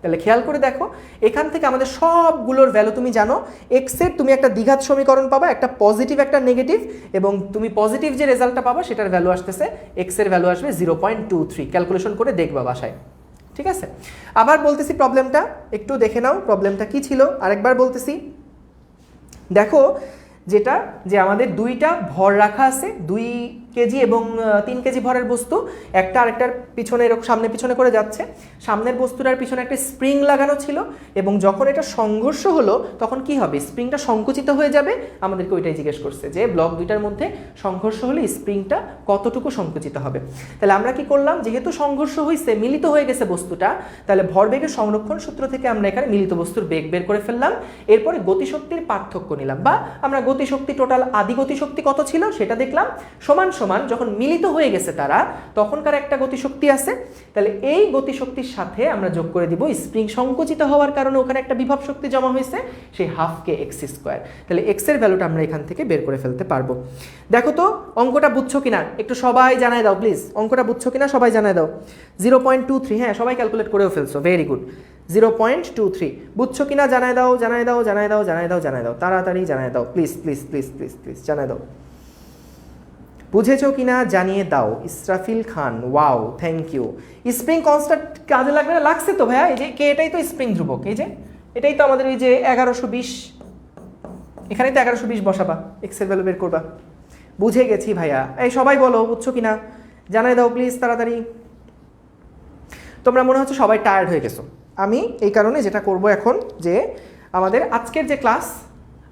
তাহলে খেয়াল করে দেখো এখান থেকে আমাদের সবগুলোর ভ্যালু তুমি জানো। এক্সের তুমি একটা দ্বিঘাত সমীকরণ পাবা, একটা পজিটিভ একটা নেগেটিভ, এবং তুমি পজিটিভ যে রেজাল্টটা পাবা সেটার ভ্যালু আসতেছে, এক্সের ভ্যালু আসবে 0.23। ক্যালকুলেশন করে দেখবা বাসায়, ঠিক আছে? আবার বলতেছি প্রবলেমটা একটু দেখে নাও, প্রবলেমটা কি ছিল আরেকবার বলতেছি। দেখো যেটা যে আমাদের দুইটা ভর রাখা আছে, 2 কেজি এবং 3 কেজি ভরের বস্তু, একটা আরেকটার পিছনে এরকম সামনে পিছনে করে যাচ্ছে, সামনের বস্তুটার পিছনে একটা স্প্রিং লাগানো ছিল, এবং যখন এটা সংঘর্ষ হলো তখন কি হবে? স্প্রিংটা সংকুচিত হয়ে যাবে। আমাদেরকে ওইটাই জিজ্ঞেস করছে যে ব্লক দুইটার মধ্যে সংঘর্ষ হলে স্প্রিংটা কতটুকু সংকুচিত হবে। তাহলে আমরা কি করলাম, যেহেতু সংঘর্ষ হয়েছে, মিলিত হয়ে গেছে বস্তুটা, তাহলে ভরবেগের সংরক্ষণ সূত্র থেকে আমরা এখানে মিলিত বস্তুর বেগ বের করে ফেললাম। এরপরে গতিশক্তির পার্থক্য নিলাম, বা আমরা গতিশক্তি টোটাল আদি গতিশক্তি কত ছিল সেটা দেখলাম, সমান সমান যখন মিলিত হয়ে গেছে তারা তখনকার একটা গতিশক্তি আছে। তাহলে এই গতিশক্তির সাথে আমরা যোগ করে দিব স্প্রিং সংকুচিত হওয়ার কারণে ওখানে একটা বিভব শক্তি জমা হয়েছে, সেই 1/2 kx²। তাহলে এক্স এর ভ্যালুটা আমরা এখান থেকে বের করে ফেলতে পারবো। দেখো তো অঙ্কটা বুঝছো কিনা একটু সবাই জানায় দাও প্লিজ, অঙ্কটা বুঝছো কিনা সবাই জানায় দাও। 0.23, হ্যাঁ সবাই ক্যালকুলেট করেও ফেলছো, ভেরি গুড। 0.23 বুঝছো কিনা জানায় দাও, জানায় দাও, জানায় দাও, জানায় দাও, জানায় দাও, তাড়াতাড়ি জানায় দাও please please please please please জানায় দাও। বুঝেছো কিনা জানিয়ে দাও। Israfil Khan, wow thank you. Spring constant কাজে লাগবে না? লাগছে তো ভাইয়া, এই যে কে, এটাই তো স্প্রিং ধ্রুবক, এই যে এটাই তো আমাদের ওই যে 1120, এখানেই তো 1120 বসাবা, এক্স এর ভ্যালু বের করবা। বুঝে গেছি ভাইয়া। এই সবাই বলো বুঝছো কিনা জানাই দাও প্লিজ তাড়াতাড়ি। তোমরা মনে হচ্ছে সবাই টায়ার্ড হয়ে গেছো। আমি এই কারণে যেটা করব এখন, যে আমাদের আজকের যে ক্লাস,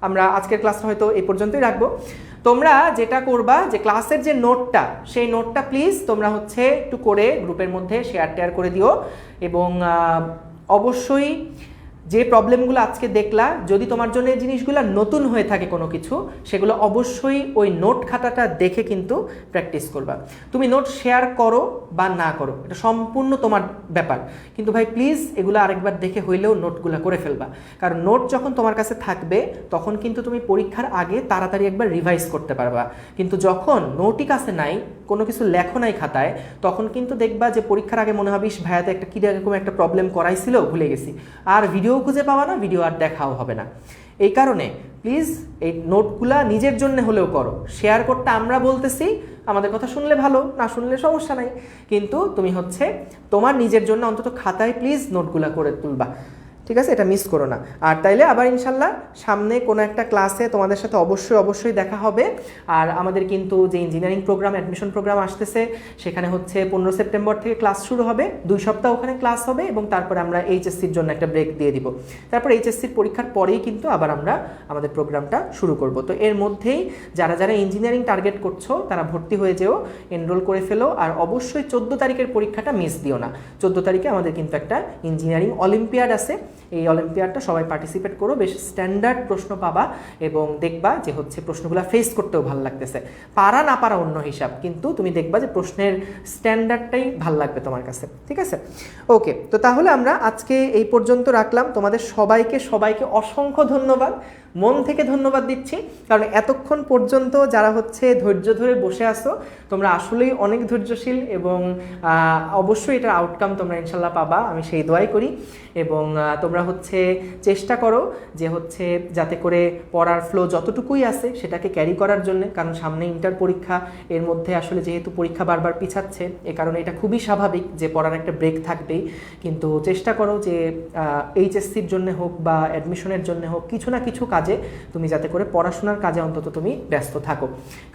আমরা আজকের ক্লাসটা হয়তো এই পর্যন্তই রাখবো। তোমরা যেটা করবা যে ক্লাসের যে নোটটা, সেই নোটটা প্লিজ তোমরা হচ্ছে একটু করে গ্রুপের মধ্যে শেয়ার করে দিও, এবং অবশ্যই যে প্রবলেমগুলো আজকে দেখলা, যদি তোমার জন্য এই জিনিসগুলো নতুন হয়ে থাকে কোনো কিছু, সেগুলো অবশ্যই ওই নোট খাতাটা দেখে কিন্তু প্র্যাকটিস করবা। তুমি নোট শেয়ার করো বা না করো এটা সম্পূর্ণ তোমার ব্যাপার, কিন্তু ভাই প্লিজ এগুলো আরেকবার দেখে হইলেও নোটগুলো করে ফেলবা, কারণ নোট যখন তোমার কাছে থাকবে তখন কিন্তু তুমি পরীক্ষার আগে তাড়াতাড়ি একবার রিভাইজ করতে পারবা। কিন্তু যখন নোটই কাছে নাই, কোনো কিছু লেখো নাই খাতায়, তখন কিন্তু দেখবা যে পরীক্ষার আগে মনে হবে ভাইয়াতে একটা কীরকম একটা প্রবলেম করাইছিল ভুলে গেছি, আর ভিডিও খুঁজে পাওয়া না, ভিডিও আর দেখাও হবে না। এই কারণে প্লিজ এই নোটগুলা নিজের জন্য হলেও করো। শেয়ার করতে আমরা বলতেছি, আমাদের কথা শুনলে ভালো, না শুনলে সমস্যা নাই, কিন্তু তুমি হচ্ছে তোমার নিজের জন্য অন্তত খাতায় প্লিজ নোটগুলা করে তুলবা। ঠিক আছে, এটা মিস করো না। আর তাইলে আবার ইনশাল্লাহ সামনে কোনো একটা ক্লাসে তোমাদের সাথে অবশ্যই দেখা হবে। আর আমাদের কিন্তু যে ইঞ্জিনিয়ারিং প্রোগ্রাম, অ্যাডমিশন প্রোগ্রাম আসতেছে, সেখানে হচ্ছে 15 সেপ্টেম্বর থেকে ক্লাস শুরু হবে, 2 সপ্তাহ ওখানে ক্লাস হবে, এবং তারপরে আমরা এইচএসসির জন্য একটা ব্রেক দিয়ে দিব। তারপর এইচএসসির পরীক্ষার পরেই কিন্তু আবার আমরা আমাদের প্রোগ্রামটা শুরু করব। তো এর মধ্যেই যারা যারা ইঞ্জিনিয়ারিং টার্গেট করছো তারা ভর্তি হয়ে যেও, এনরোল করে ফেলো। আর অবশ্যই 14 তারিখের পরীক্ষাটা মিস দিও না। 14 তারিখে আমাদের কিন্তু একটা ইঞ্জিনিয়ারিং অলিম্পিয়াড আছে, এই অলিম্পিয়াডটা সবাই পার্টিসিপেট করো, বেশ স্ট্যান্ডার্ড প্রশ্ন পাবা, এবং দেখবা যে হচ্ছে প্রশ্নগুলো ফেস করতেও ভালো লাগতেছে। পারা না পারা অন্য হিসাব, কিন্তু তুমি দেখবা যে প্রশ্নের স্ট্যান্ডার্ডটাই ভাল লাগবে তোমার কাছে। ঠিক আছে, ওকে। তো তাহলে আমরা আজকে এই পর্যন্ত রাখলাম। তোমাদের সবাইকে অসংখ্য ধন্যবাদ, মন থেকে ধন্যবাদ দিচ্ছি, কারণ এতক্ষণ পর্যন্ত যারা হচ্ছে ধৈর্য ধরে বসে আসো, তোমরা আসলেই অনেক ধৈর্যশীল, এবং অবশ্যই এটার আউটকাম তোমরা ইনশাল্লাহ পাবা, আমি সেই দোয়াই করি। এবং তোমরা হচ্ছে চেষ্টা করো যে হচ্ছে যাতে করে পড়ার ফ্লো যতটুকুই আছে সেটাকে ক্যারি করার জন্য, কারণ সামনে ইন্টার পরীক্ষা, এর মধ্যে আসলে যেহেতু পরীক্ষা বারবার পিছাচ্ছে, এ কারণে এটা খুবই স্বাভাবিক যে পড়ার একটা ব্রেক থাকবেই। কিন্তু চেষ্টা করো যে এইচএসসির জন্য হোক বা অ্যাডমিশনের জন্য হোক, কিছু না কিছু কাজে তুমি যাতে করে পড়াশোনার কাজে অন্তত তুমি ব্যস্ত থাকো,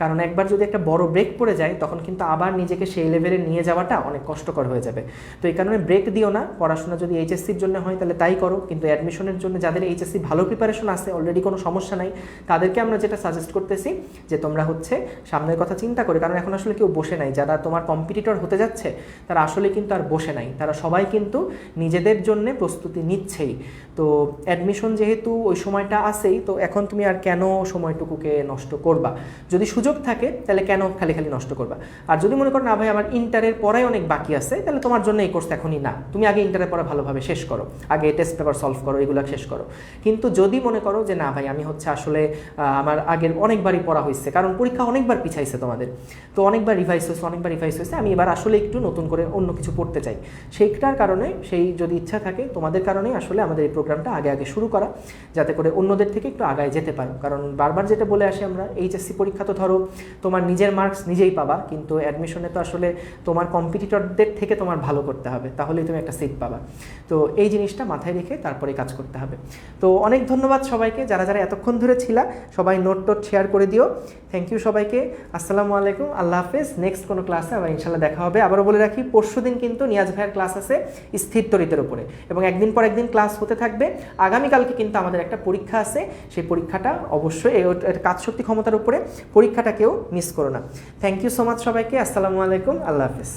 কারণ একবার যদি একটা বড় ব্রেক পড়ে যায় তখন কিন্তু আবার নিজেকে সেই লেভেলে নিয়ে যাওয়াটা অনেক কষ্টকর হয়ে যাবে। তো এই কারণে ব্রেক দিও না। পড়াশোনা যদি এইচএসসির জন্য হয় তাহলে তাই করো, কিন্তু অ্যাডমিশনের জন্য যাদের এইচএসসি ভালো প্রিপারেশন আছে, অলরেডি কোনো সমস্যা নাই, তাদেরকে আমরা যেটা সাজেস্ট করতেছি যে তোমরা হচ্ছে সামনের কথা চিন্তা করে, কারণ এখন আসলে কেউ বসে নাই, যারা তোমার কম্পিটিটর হতে যাচ্ছে তারা আসলে কিন্তু আর বসে নাই, তারা সবাই কিন্তু নিজেদের জন্য প্রস্তুতি নিচ্ছেই। তো অ্যাডমিশন যেহেতু ওই সময়টা আছেই, তো এখন তুমি আর কেন সময়টুকুকে নষ্ট করবা? যদি সুযোগ থাকে তাহলে কেন খালি নষ্ট করবা? আর যদি মনে করো না ভাই আমার ইন্টারের পড়াই অনেক বাকি আছে, তাহলে তোমার জন্য এই কোর্স এখনই না, তুমি আগে ইন্টারের পড়া ভালোভাবে শেষ করো, আগে টেস্ট পেপার সলভ করো, এগুলো শেষ করো। কিন্তু যদি মনে করো যে না ভাই আমি হচ্ছে আসলে আমার আগের অনেকবারই পড়া হয়েছে, কারণ পরীক্ষা অনেকবার পিছাইছে তোমাদের, তো অনেকবার রিভাইজ হয়েছে, আমি এবার আসলে একটু নতুন করে অন্য কিছু পড়তে চাই, সেইটার কারণে, সেই যদি ইচ্ছা থাকে তোমাদের কারণেই আসলে আমাদের এই প্রোগ্রামটা আগে শুরু করা, যাতে করে অন্যদের থেকে একটু আগায় যেতে পারো। কারণ বারবার যেটা বলে আসি আমরা, এইচএসসি পরীক্ষা তো ধরো তোমার নিজের মার্কস নিজেই পাবা, কিন্তু অ্যাডমিশনে তো আসলে তোমার কম্পিটিটরদের থেকে তোমার ভালো করতে হবে, তাহলেই তুমি একটা সিট পাবা। তো এই জিনিসটা মাথায় রেখে তারপরে কাজ করতে হবে। তো অনেক ধন্যবাদ সবাইকে, যারা যারা এতক্ষণ ধরে ছিলা, সবাই নোট শেয়ার করে দিও। থ্যাংক ইউ সবাইকে, আসসালামু আলাইকুম, আল্লাহ হাফেজ। নেক্সট কোনো ক্লাসে আবার ইনশাল্লাহ দেখা হবে। আবারও বলে রাখি, পরশুদিন কিন্তু নিয়াজ ভাইয়ের ক্লাস আছে স্থির তড়িতের উপরে, এবং একদিন পর একদিন ক্লাস হতে থাকবে। আগামীকালকে কিন্তু আমাদের একটা পরীক্ষা আছে, সেই পরীক্ষাটা অবশ্যই কাজ শক্তি ক্ষমতার উপরে, পরীক্ষাটাকেও মিস করো না। থ্যাংক ইউ সো মাচ সবাইকে, আসসালামু আলাইকুম, আল্লাহ হাফেজ।